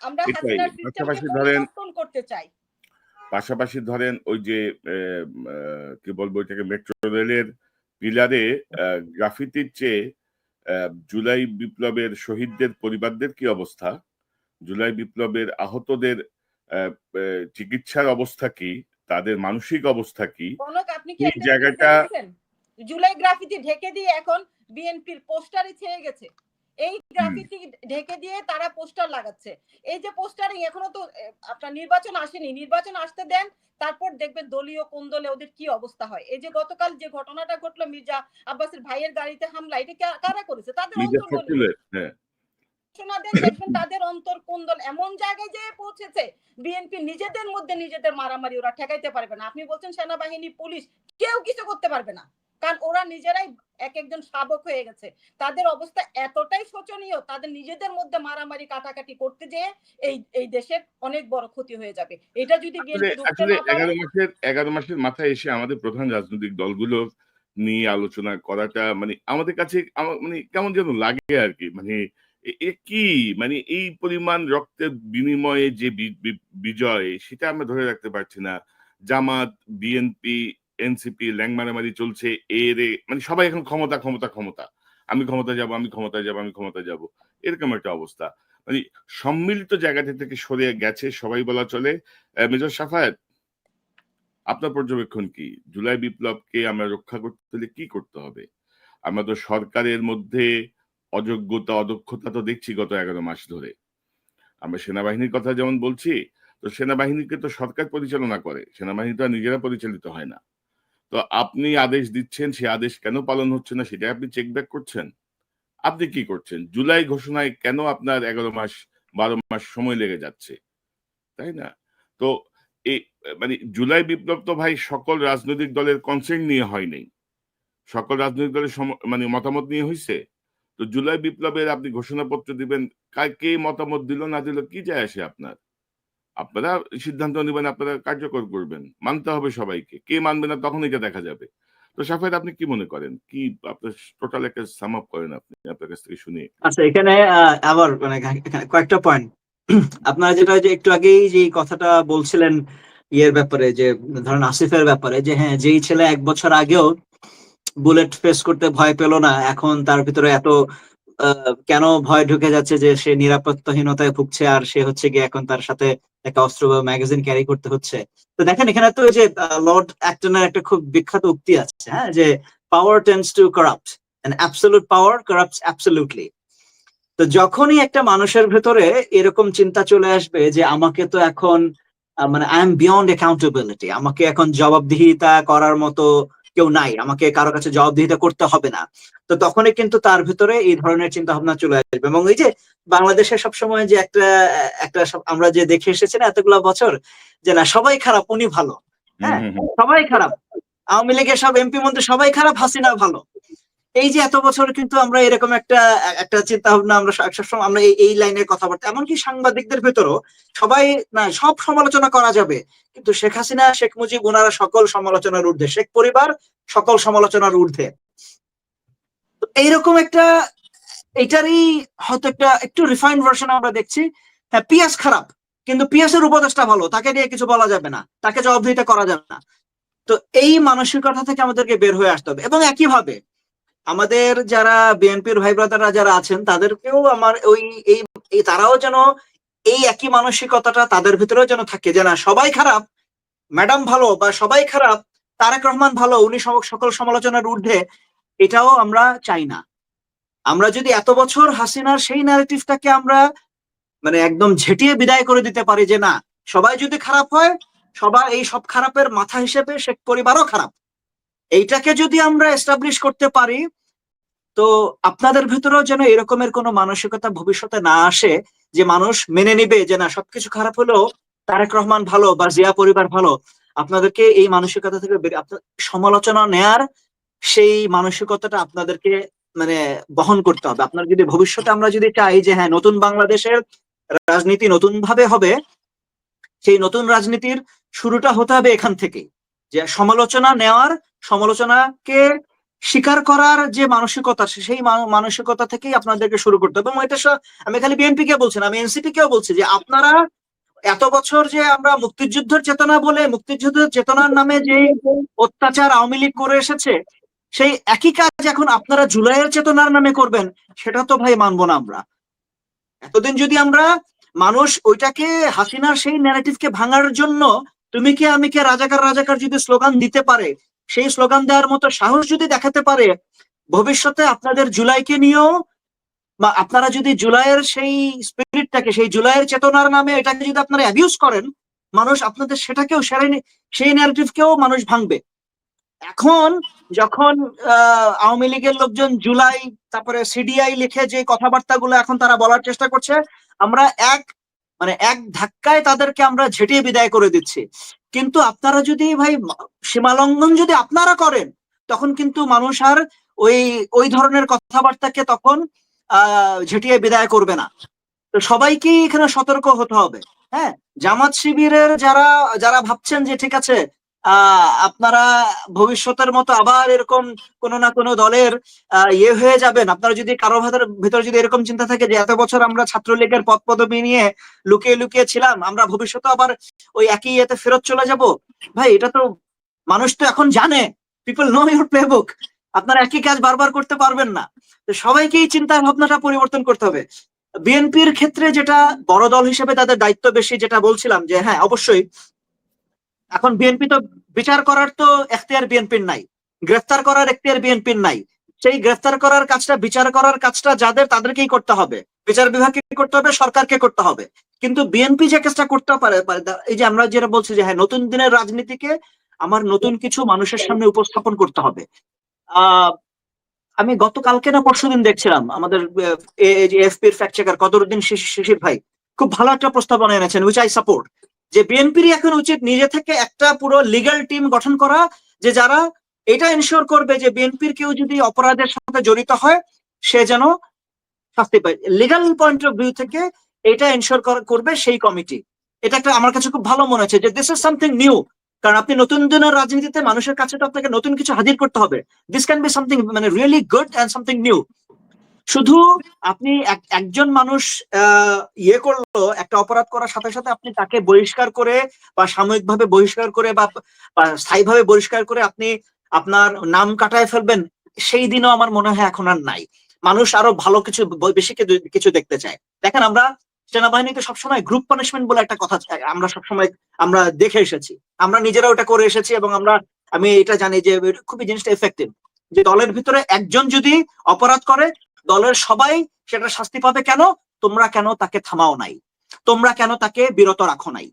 আমরা হাসিনার সিস্টেমকে পরিবর্তন করতে চাই। পাশাপাশি ধরেন ওই যে কি বলবো এটাকে, মেট্রো রেলের পিলারে গ্রাফিতির চেয়ে জুলাই বিপ্লবের শহীদদের পরিবারদের কি অবস্থা, জুলাই বিপ্লবের আহতদের চিকিৎসার অবস্থা কি, তাদের মানসিক অবস্থা কি, এই জায়গাটা জুলাই গ্রাফিতি ঢেকে দিয়ে এখন বিএনপির পোস্টারে ছেয়ে গেছে। এই গ্রাফিতি ঢেকে দিয়ে তারা পোস্টার লাগাচ্ছে। এই যে পোস্টারিং, এখনো তো আপনার নির্বাচন আসেনি, নির্বাচন আসতে দেন, তারপর দেখবেন দলীয় কোন দলে ওদের কি অবস্থা হয়। এই যে গতকাল যে ঘটনাটা ঘটলো মির্জা আব্বাসের ভাইয়ের গাড়িতে হামলা, এটা কারা করেছে? তাদের অন্তর্দলীয়। দেখবেন তাদের অন্তর কোন দল এমন জায়গায় যেয়ে পৌঁছেছে, বিএনপি নিজেদের মধ্যে নিজেদের মারামারি ওরা ঠেকাইতে পারবে না। আপনি বলছেন সেনাবাহিনী, পুলিশ, কেউ কিছু করতে পারবে না, কারণ ওরা নিজেরাই একজন শাবক হয়ে গেছে। তাদের অবস্থা এতটাই শোচনীয়, তাদের নিজেদের মধ্যে মারামারি কাটাকাটি করতে যেয়ে এই দেশের অনেক বড় ক্ষতি হয়ে যাবে। এটা যদি আসলে 11 মাসের মাথায় এসে আমাদের প্রধান রাজনৈতিক দলগুলো নিয়ে আলোচনা করাটা মানে আমাদের কাছে মানে কেমন যেন লাগে আর কি। মানে কি মানে এই পরিমাণ রক্তের বিনিময়ে যে বিজয়, সেটা আমরা ধরে রাখতে পারছি না। জামাত, বিএনপি, এনসিপি ল্যাংমারামারি চলছে। মানে সবাই এখন ক্ষমতা। আমি ক্ষমতা যাব। এরকম একটা অবস্থা। মানে সম্মিলিত জায়গাটি থেকে সরে গেছে সবাই বলা চলে। মেজর সাফায়েত, আপনার পর্যবেক্ষণ কি? জুলাই বিপ্লবকে আমরা রক্ষা করতে হলে কি করতে হবে? আমরা তো সরকারের মধ্যে অযোগ্যতা, অদক্ষতা তো দেখছি গত 11 মাস ধরে। আমরা সেনাবাহিনীর কথা যেমন বলছি, তো সেনাবাহিনীকে তো সরকার পরিচালনা করে। সেনাবাহিনী তো আর নিজেরা পরিচালিত হয় না। তো আপনি আদেশ দিচ্ছেন, সে আদেশ কেন পালন হচ্ছে না সেটা আপনি চেক ব্যাক করছেন? আপনি কি করছেন? জুলাই ঘোষণায় কেন আপনার 11 মাস 12 মাস সময় লেগে যাচ্ছে? তাই না? তো এই মানে জুলাই বিপ্লব তো ভাই সকল রাজনৈতিক দলের কনসেন্ট নিয়ে হয় নাই। সকল রাজনৈতিক দলের মানে মতামত নিয়ে হইছে। তো জুলাই বিপ্লবের আপনি ঘোষণাপত্র দিবেন, কে মতামত দিল না দিল কি যায় আসে আপনার? আপনারা সিদ্ধান্ত নিবেন, আপনারা কার্যকর করবেন। মানতে হবে সবাইকে। কে মানবে না তখন এটা দেখা যাবে। তো সাফায়েত, আপনি কি মনে করেন? কি আপনার টোটাল একটা সাম আপ করেন আপনি। আপনার কাছ থেকে শুনি। আচ্ছা, এখানে আবার মানে এখানে কয়েকটা পয়েন্ট। আপনারা যেটা যে একটু আগেই যে কথাটা বলছিলেন ইয়ের ব্যাপারে, যে ধরেন আসিফের ব্যাপারে, যে হ্যাঁ, যেই ছেলে 1 বছর আগেও বুলেট ফেস করতে ভয় পেল না, এখন তার ভিতরে এত কেন ভয় ঢুকে যাচ্ছে যে সে নিরাপত্তাহীনতায় ভুগছে, আর সে হচ্ছে গিয়ে এখন তার সাথে একটা অস্ত্র বা ম্যাগাজিন ক্যারি করতে হচ্ছে। তো দেখেন, এখানে তো ওই যে লর্ড অ্যাক্টনের একটা খুব বিখ্যাত উক্তি আছে, হ্যাঁ, যে power tends to corrupt and absolute power corrupts absolutely. তো যখনই একটা মানুষের ভেতরে এরকম চিন্তা চলে আসবে যে আমাকে তো এখন মানে আই এম বিয়ন্ড অ্যাকাউন্টেবিলিটি, আমাকে এখন জবাবদিহিতা করার মতো কেউ নাই, আমাকে কারো কাছে জবাবদিহিতা করতে হবে না, তো তখনই কিন্তু তার ভিতরে এই ধরনের চিন্তা ভাবনা চলে আসবে। এবং এই যে বাংলাদেশে সবসময় যে একটা একটা আমরা যে দেখে এসেছি না এতগুলো বছর, যে না সবাই খারাপ উনি ভালো, হ্যাঁ, সবাই খারাপ, আওয়ামী লীগের সব এমপি মন্ত্রী সবাই খারাপ, হাসিনা ভালো। এই যে এত বছর কিন্তু আমরা এরকম একটা একটা চিন্তা ভাবনা আমরা সবসময় আমরা এই লাইনের কথাবার্তা, এমনকি সাংবাদিকদের ভেতরও সবাই না সব সমালোচনা করা যাবে, কিন্তু শেখ হাসিনা, শেখ মুজিব ওনারা সকল সমালোচনার ঊর্ধ্বে, শেখ পরিবার সকল সমালোচনার ঊর্ধ্বে। তো এইরকম একটা এটারই হয়তো একটা একটু রিফাইন্ড ভার্সন আমরা দেখছি। হ্যাঁ, পিয়াস খারাপ, কিন্তু পিয়াসের উপদেশটা ভালো, তাকে নিয়ে কিছু বলা যাবে না, তাকে জবাবদিহিতা করা যাবে না। তো এই মানসিকতা থেকে আমাদেরকে বের হয়ে আসতে হবে। এবং একইভাবে আমাদের যারা বিএনপির ভাই ব্রাদাররা যারা আছেন তাদেরকেও আমার এই তারাও যেন এই একই মানসিকতাটা তাদের ভিতরেও যেন থাকে, যে না সবাই খারাপ, ম্যাডাম ভালো, বা সবাই খারাপ, তারেক রহমান ভালো, উনি সকল সমালোচনার ঊর্ধ্বে, এটাও আমরা চাই না। আমরা যদি এত বছর হাসিনার সেই ন্যারেটিভটাকে আমরা মানে একদম ঝেঁটিয়ে বিদায় করে দিতে পারি, যে না সবাই যদি খারাপ হয়, সবার এই সব খারাপের মাথা হিসেবে শেখ পরিবারও খারাপ, এইটাকে যদি আমরা এস্টাবলিশ করতে পারি, তো আপনাদের ভেতরেও যেন এরকমের কোনো মানসিকতা ভবিষ্যতে না আসে যে মানুষ মেনে নিবে যে না সবকিছু খারাপ হলেও তারেক রহমান ভালো বা জিয়া পরিবার ভালো। আপনাদেরকে এই মানসিকতা থেকে সমালোচনা নেয়ার সেই মানসিকতাটা আপনাদেরকে মানে বহন করতে হবে। আপনার যদি ভবিষ্যতে আমরা যদি চাই যে হ্যাঁ নতুন বাংলাদেশের রাজনীতি নতুন ভাবে হবে, সেই নতুন রাজনীতির শুরুটা হতে হবে এখান থেকে, যে সমালোচনা নেওয়ার, সমালোচনাকে স্বীকার করার যে মানসিকতা, সেই মানসিকতা থেকেই আপনাদেরকে শুরু করতে হবে। এবং এটা আমি খালি বিএনপি কে বলছি না, আমি এনসিপি কেও বলছি, যে আপনারা এত বছর যে আমরা মুক্তিযুদ্ধের চেতনা বলে, মুক্তিযুদ্ধের চেতনার নামে যে অত্যাচার আওয়ামী লীগ করে এসেছে, সেই একই কাজ এখন আপনারা জুলাইয়ের চেতনার নামে করবেন, সেটা তো ভাই মানবো না আমরা। এতদিন যদি আমরা মানুষ ওইটাকে হাসিনার সেই ন্যারেটিভকে ভাঙার জন্য তুমি কে আমি কে রাজাকার রাজাকার যদি স্লোগান দিতে পারে, সেই স্লোগান দেওয়ার মতো সাহস যদি দেখাতে পারে, ভবিষ্যতে আপনাদের জুলাইকে নিয়েও বা আপনারা যদি জুলাইয়ের সেই স্পিরিটটাকে, সেই জুলাইয়ের চেতনার নামে এটাকে যদি আপনারা অ্যাবিউজ করেন, মানুষ আপনাদের সেটাকেও সেই ন্যারেটিভকেও মানুষ ভাঙবে। এখন যখন আওয়ামী লীগের লোকজন জুলাই তারপরে সিডিআই লিখে যে কথাবার্তাগুলো এখন তারা বলার চেষ্টা করছে, আমরা এক ধাক্কায় তাদেরকে আমরা ঝেঁটিয়ে বিদায় করে দিচ্ছি। কিন্তু আপনারা যদি ভাই সীমালঙ্ঘন যদি আপনারা করেন, তখন কিন্তু মানুষ আর ওই ধরনের কথাবার্তাকে তখন ঝেঁটিয়ে বিদায় করবে না। তো সবাইকে এখানে সতর্ক হতে হবে। হ্যাঁ, জামাত শিবিরের যারা যারা ভাবছেন যে ঠিক আছে আপনারা ভবিষ্যতের মতো আবার এরকম কোন না কোনো দলের ইয়ে হয়ে যাবেন, আপনারা যদি কারো ভেতরে যদি এরকম চিন্তা থাকে যে এত বছর আমরা ছাত্রলীগের পদ পদবি নিয়ে লুকিয়ে লুকিয়ে ছিলাম, আমরা ভবিষ্যতে আবার ওই একই ইয়েতে ফেরত চলে যাব, ভাই এটা তো মানুষ তো এখন জানে, পিপল নো ইউর প্লেবুক, আপনারা একই কাজ বারবার করতে পারবেন না। তো সবাইকে এই চিন্তা ভাবনাটা পরিবর্তন করতে হবে। বিএনপির ক্ষেত্রে যেটা বড় দল হিসেবে তাদের দায়িত্ব বেশি, যেটা বলছিলাম যে হ্যাঁ অবশ্যই এখন বিএনপি তো বিচার করার তো এখতিয়ার বিএনপির নাই, গ্রেফতার করার এখতিয়ার বিএনপির নাই। সেই গ্রেফতার করার কাজটা, বিচার করার কাজটা যাদের তাদেরকেই করতে হবে, বিচার বিভাগকে করতে হবে, সরকারকে করতে হবে। কিন্তু বিএনপি যে কাজটা করতে পারে, এই যে আমরা যেটা বলছি যে হ্যাঁ নতুন দিনের রাজনীতিকে আমার নতুন কিছু মানুষের সামনে উপস্থাপন করতে হবে। আহ আমি গতকালকে না পরশুদিন দেখছিলাম আমাদের এফপির ফ্যাক্ট চেকার কদরুদ্দিন শিশির ভাই খুব ভালো একটা প্রস্তাবনা এনেছেন, উইচ আই সাপোর্ট, যে বিএনপির এখন উচিত নিজে থেকে একটা পুরো লিগ্যাল টিম গঠন করা, যে যারা এটা এনশিওর করবে যে বিএনপির কেউ যদি অপরাধের সাথে জড়িত হয় সে যেন শাস্তি পায়। লিগ্যাল পয়েন্ট অফ ভিউ থেকে এটা এনশিওর করবে সেই কমিটি। এটা একটা আমার কাছে খুব ভালো মনে হচ্ছে যে দিস ইজ সামথিং নিউ। কারণ আপনি নতুন দিনের রাজনীতিতে মানুষের কাছে তো আপনাকে নতুন কিছু হাজির করতে হবে। দিস ক্যান বি সামথিং মানে really good and something new. শুধু আপনি একজন মানুষ ইয়ে করলো, একটা অপরাধ করার সাথে সাথে আপনি তাকে বহিষ্কার করে বা সাময়িকভাবে বহিষ্কার করে বা স্থায়ীভাবে বহিষ্কার করে আপনি আপনার নাম কাটায় ফেলবেন, সেই দিনও আমার মনে হয় এখন আর নাই। মানুষ আরো ভালো কিছু, বেশি কিছু দেখতে চায়। দেখেন আমরা সেনাবাহিনীতে সবসময় গ্রুপ পানিশমেন্ট বলে একটা কথা আমরা সবসময় আমরা দেখে এসেছি, আমরা নিজেরা ওটা করে এসেছি এবং আমি এটা জানি যে খুবই জিনিসটা এফেক্টিভ। যে দলের ভিতরে একজন যদি অপরাধ করে দলের সবাই সেটা শাস্তি পাবে। কেন? তোমরা কেন তাকে থামাও নাই, তোমরা কেন তাকে বিরত রাখো নাই?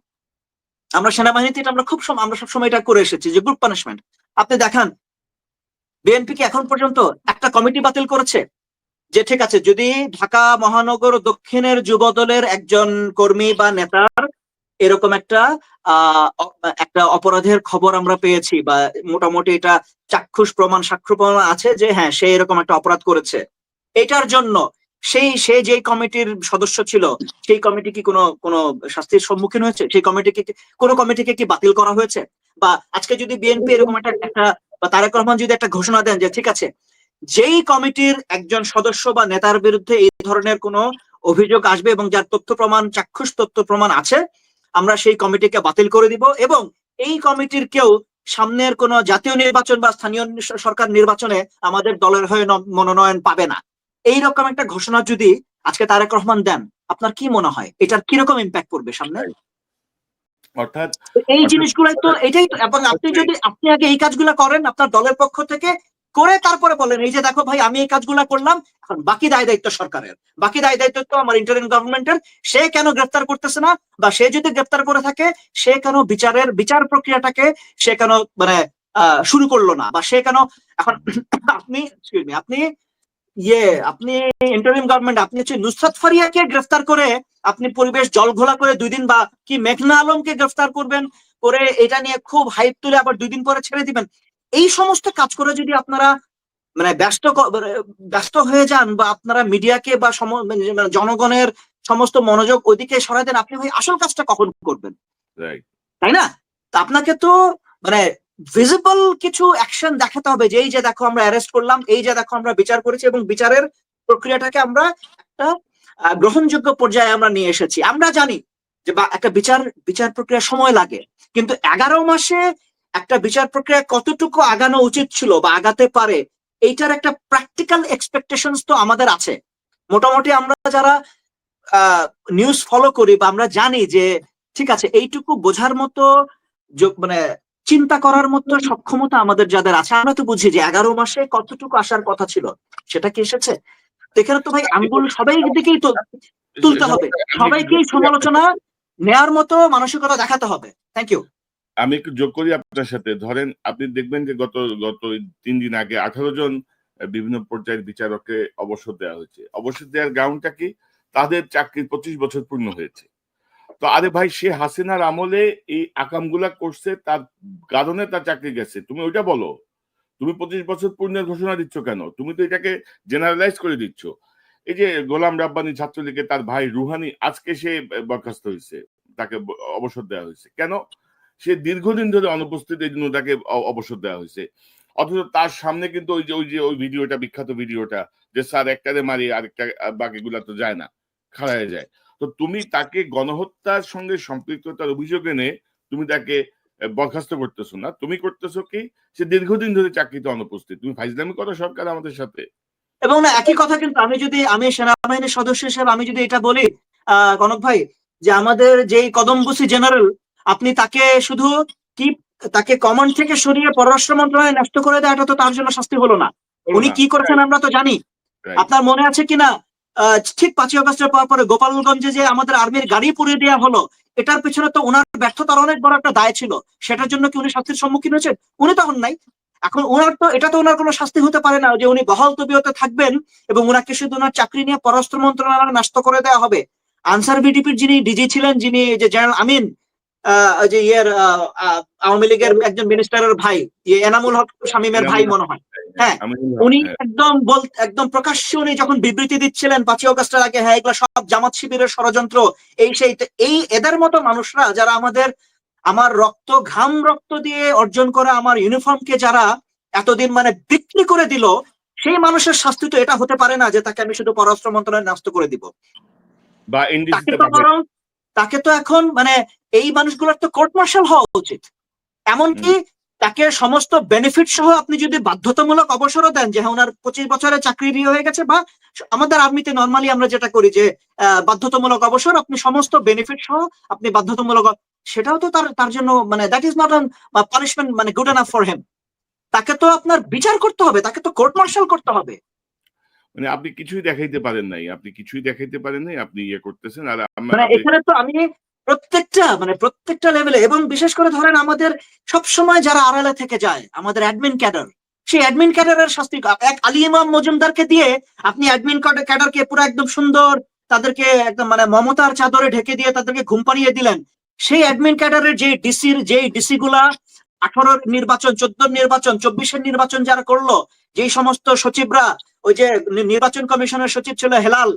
আমরা সেনাবাহিনীতে আমরা আমরা সবসময় এটা করে এসেছি যে গ্রুপ পানিশমেন্ট। আপনি দেখান বিএনপি কি এখন পর্যন্ত একটা কমিটি বাতিল করেছে যে ঠিক আছে যদি ঢাকা মহানগর দক্ষিণের যুব দলের একজন কর্মী বা নেতার এরকম একটা অপরাধের খবর আমরা পেয়েছি বা মোটামুটি এটা চাক্ষুষ প্রমাণ, সাক্ষ্য প্রমাণ আছে যে হ্যাঁ সে এরকম একটা অপরাধ করেছে, এটার জন্য সে যে কমিটির সদস্য ছিল সেই কমিটি কি কোনো শাস্তির সম্মুখীন হয়েছে? সেই কোনো কমিটিকে কি বাতিল করা হয়েছে? বা আজকে যদি বিএনপি এরকম একটা বা তারেক রহমান যদি একটা ঘোষণা দেন যে ঠিক আছে যেই কমিটির একজন সদস্য বা নেতার বিরুদ্ধে এই ধরনের কোনো অভিযোগ আসবে এবং যার তথ্য প্রমাণ, চাক্ষুষ তথ্য প্রমাণ আছে, আমরা সেই কমিটিকে বাতিল করে দিব এবং এই কমিটির কেউ সামনের কোন জাতীয় নির্বাচন বা স্থানীয় সরকার নির্বাচনে আমাদের দলের হয়ে মনোনয়ন পাবে না, এইরকম একটা ঘোষণা যদি আজকে তারেক রহমান দেন, আপনার কি মনে হয় এটার কিরকম ইম্প্যাক্ট পড়বে সামনে? অর্থাৎ এই জিনিসগুলাই তো এটাই তো। এবং আপনি আগে এই কাজগুলা করেন আপনার দলের পক্ষ থেকে, করে তারপরে বলেন এই যে দেখো ভাই আমি এই কাজগুলা করলাম, এখন বাকি দায় দায়িত্ব সরকারের, বাকি দায় দায়িত্ব তো আমার ইন্টারিম গভর্নমেন্টের। সে কেন গ্রেফতার করতেছে না, বা সে যদি গ্রেফতার করে থাকে সে কেন বিচার প্রক্রিয়াটাকে সে কেন মানে শুরু করলো না, বা সে কেন এখন আপনি আপনি ইন্টারিম গভর্নমেন্ট আপনি হচ্ছে নুসরাত ফারিয়াকে গ্রেফতার করে আপনি পরিবেশ জলঘোলা করে 2 দিন, বা কি মেঘনা আলমকে গ্রেফতার করবেন করে এটা নিয়ে খুব হাইপ তুলে আবার 2 দিন পরে ছেড়ে দিবেন। এই সমস্ত কাজ করে যদি আপনারা মানে ব্যস্ত হয়ে যান বা আপনারা মিডিয়াকে বা জনগণের সমস্ত মনোযোগ ওইদিকে সরাই দেন, আপনি ভাই আসল কাজটা কখন করবেন? তাই না? তা আপনাকে তো মানে ভিজিবল কিছু অ্যাকশন দেখাতে হবে যে এই যে দেখো আমরা অ্যারেস্ট করলাম, এই যে দেখো আমরা বিচার করেছি এবং বিচারের প্রক্রিয়াটাকে আমরা একটা গ্রহণযোগ্য পর্যায়ে আমরা নিয়ে এসেছি। আমরা জানি যে বা একটা বিচার প্রক্রিয়া সময় লাগে, কিন্তু 11 মাসে একটা বিচার প্রক্রিয়া কতটুকু আগানো উচিত ছিল বা আগাতে পারে এইটার একটা প্র্যাকটিক্যাল এক্সপেকটেশনস তো আমাদের আছে। মোটামুটি আমরা যারা নিউজ ফলো করি বা আমরা জানি যে ঠিক আছে এইটুকু বোঝার মতো মানে চিন্তা করার মতো সক্ষমতা আমাদের যাদের আছে, আমরা তো বুঝি যে 11 মাসে কতটুকু আসার কথা ছিল সেটা কি এসেছে? এখানে তো ভাই আঙ্গুল সবাই দিকেই তুলতে হবে, সবাইকেই সমালোচনা নেয়ার মতো মানসিকতা দেখাতে হবে। Thank you. আমি একটু যোগ করি আপনার সাথে। ধরেন আপনি দেখবেন যে গত 3 দিন আগে 18 জন বিভিন্ন পর্যায়ের বিচারককে অবসর দেওয়া হয়েছে। অবসর দেওয়ার গ্রাউন্ডটা কি? তাদের চাকরির 25 বছর পূর্ণ হয়েছে। তো আরে ভাই সে হাসিনার আমলে এই আকামগুলা করছে, তার কারণে তার চাকরি গেছে। তুমি ওইটা বলো। তুমি 25 বছর পূর্ণের ঘোষণা দিচ্ছ কেন? তুমি তো এটাকে জেনারেলাইজ করে দিচ্ছ। এই যে গোলাম রাব্বানি ছাত্রলীগে তার ভাই রুহানি আজকে সে বরখাস্ত হয়েছে, তাকে অবসর দেওয়া হয়েছে। কেন? সে দীর্ঘদিন ধরে অনুপস্থিত, এই জন্য তাকে অবসর দেওয়া হয়েছে। অথচ তার সামনে কিন্তু ওই ভিডিওটা, বিখ্যাত ভিডিওটা যে স্যার একটারে মারি আরেকটা বাকিগুলা তো যায় না, খাড়ায় যায়। তো তুমি তাকে গণহত্যার সঙ্গে সম্পৃক্ততার অভিযোগ এনে তুমি তাকে বরখাস্ত করতেছো না, তুমি করতেছো কি সে দীর্ঘদিন ধরে চাকরিতে অনুপস্থিত। তুমি ফাইজলামি করো সরকার আমাদের সাথে। এবং না একই কথা কিন্তু আমি সেনাবাহিনীর সদস্য হিসেবে আমি যদি এটা বলি কনক ভাই, যে আমাদের যেই কদমবুসি জেনারেল, আপনি তাকে শুধু কি তাকে কমান্ড থেকে সরিয়ে পররাষ্ট্র মন্ত্রণালয়ে ন্যস্ত করে দেওয়া, এটা তো তার জন্য শাস্তি হলো না। উনি কি করেছেন আমরা তো জানি। আপনার মনে আছে কিনা ঠিক 5ই আগস্টের পরে গোপালগঞ্জে যে আমাদের আর্মির গাড়ি পুড়িয়ে দেওয়া হলো, এটার পিছনে তো ওনার ব্যর্থতার অনেক বড় একটা দায় ছিল। সেটার জন্য কি উনি শাস্তির সম্মুখীন হয়েছেন? উনি তো হন নাই। এখন এটা তো ওনার কোনো শাস্তি হতে পারে না যে উনি বহাল তবিয়তে থাকবেন এবং ওনাকে শুধু ওনার চাকরি নিয়ে পররাষ্ট্র মন্ত্রণালয়ে নষ্ট করে দেওয়া হবে। আনসার ভিডিপির যিনি ডিজি ছিলেন, যিনি যে জেনারেল আমিন, যে আওয়ামী লীগের একজন মিনিস্টারের ভাই, এনামুল হক শামীমের ভাই মনে হয়, হ্যাঁ, উনি একদম প্রকাশ্যে উনি যখন বিবৃতি দিচ্ছিলেন 5ই আগস্টের আগে, হ্যাঁ এগুলো সব জামাত শিবিরের ষড়যন্ত্র, এই এদের মতো মানুষরা যারা আমার রক্ত দিয়ে অর্জন করা আমার ইউনিফর্মকে যারা এতদিন মানে বিক্রি করে দিল, সেই মানুষের শাস্তি তো এটা হতে পারে না যে তাকে আমি শুধু পররাষ্ট্র মন্ত্রণালয়ে নষ্ট করে দিব। বা তাকে তো এখন মানে এই মানুষগুলোর তো কোর্ট মার্শাল হওয়া উচিত। এমনকি তাকে সমস্ত বেনিফিট সহ আপনি যদি বাধ্যতামূলক অবসরও দেন, যে ওনার 25 বছরের চাকরি হয়ে গেছে, বা আমাদের আর্মিতে নর্মালি আমরা যেটা করি যে বাধ্যতামূলক অবসর, আপনি সমস্ত বেনিফিট সহ আপনি বাধ্যতামূলক, সেটাও তো তার জন্য মানে দ্যাট ইজ নট পানিশমেন্ট মানে গুড এনাফ ফর হিম। তাকে তো আপনার বিচার করতে হবে, তাকে তো কোর্ট মার্শাল করতে হবে। মানে আপনি কিছুই দেখাইতে পারেন নাই, আপনি ইয়ে করতেছেন। আর মানে এখানে তো আমি প্রত্যেকটা লেভেলে, এবং বিশেষ করে ধরেন আমাদের সব সময় যারা আড়ালে থেকে যায়, আমাদের অ্যাডমিন ক্যাডার, সেই অ্যাডমিন ক্যাডারের শাস্তি এক আলী ইমাম মজুমদারকে দিয়ে আপনি অ্যাডমিন ক্যাডারকে পুরো একদম সুন্দর, তাদেরকে একদম মানে মমতার চাদরে ঢেকে দিয়ে তাদেরকে ঘুম পাড়িয়ে দিলেন। সেই অ্যাডমিন ক্যাডারের যে ডিসি গুলা 18 নির্বাচন, 14 নির্বাচন, 24 নির্বাচন যারা করলো, যেই সমস্ত সচিবরা, ওই যে নির্বাচন কমিশনের সচিব ছিল হেলাল,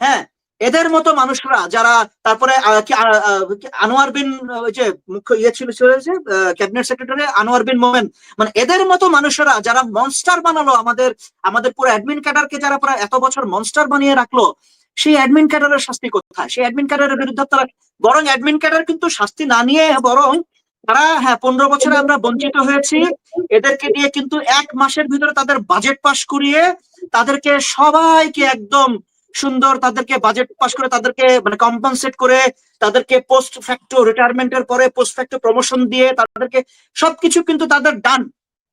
হ্যাঁ, এদের মতো মানুষরা যারা, তারপরে আনোয়ার বিন, ওই যে মুখ্য ছিল যে ক্যাবিনেট সেক্রেটারি আনোয়ার বিন মোমেন, মানে এদের মতো মানুষরা যারা মনস্টার বানালো আমাদের পুরো অ্যাডমিন ক্যাডারকে, যারা প্রায় এত বছর মনস্টার বানিয়ে রাখলো, সেই অ্যাডমিন ক্যাডারের শাস্তি কোথায়? সেই অ্যাডমিন ক্যাডারের বিরুদ্ধে তারা বরং অ্যাডমিন ক্যাডার কিন্তু শাস্তি না নিয়ে বরং তারা, হ্যাঁ 15 বছরে আমরা বঞ্চিত হয়েছি, এদেরকে দিয়ে কিন্তু 1 মাসের ভিতরে তাদের বাজেট পাস করিয়ে তাদেরকে সবাইকে একদম সুন্দর, তাদেরকে বাজেট পাস করে তাদেরকে মানে কম্পেনসেট করে, তাদেরকে পোস্ট ফ্যাক্টো রিটায়ারমেন্টের পরে পোস্ট ফ্যাক্টো প্রমোশন দিয়ে তাদেরকে সবকিছু কিন্তু তাদের ডান,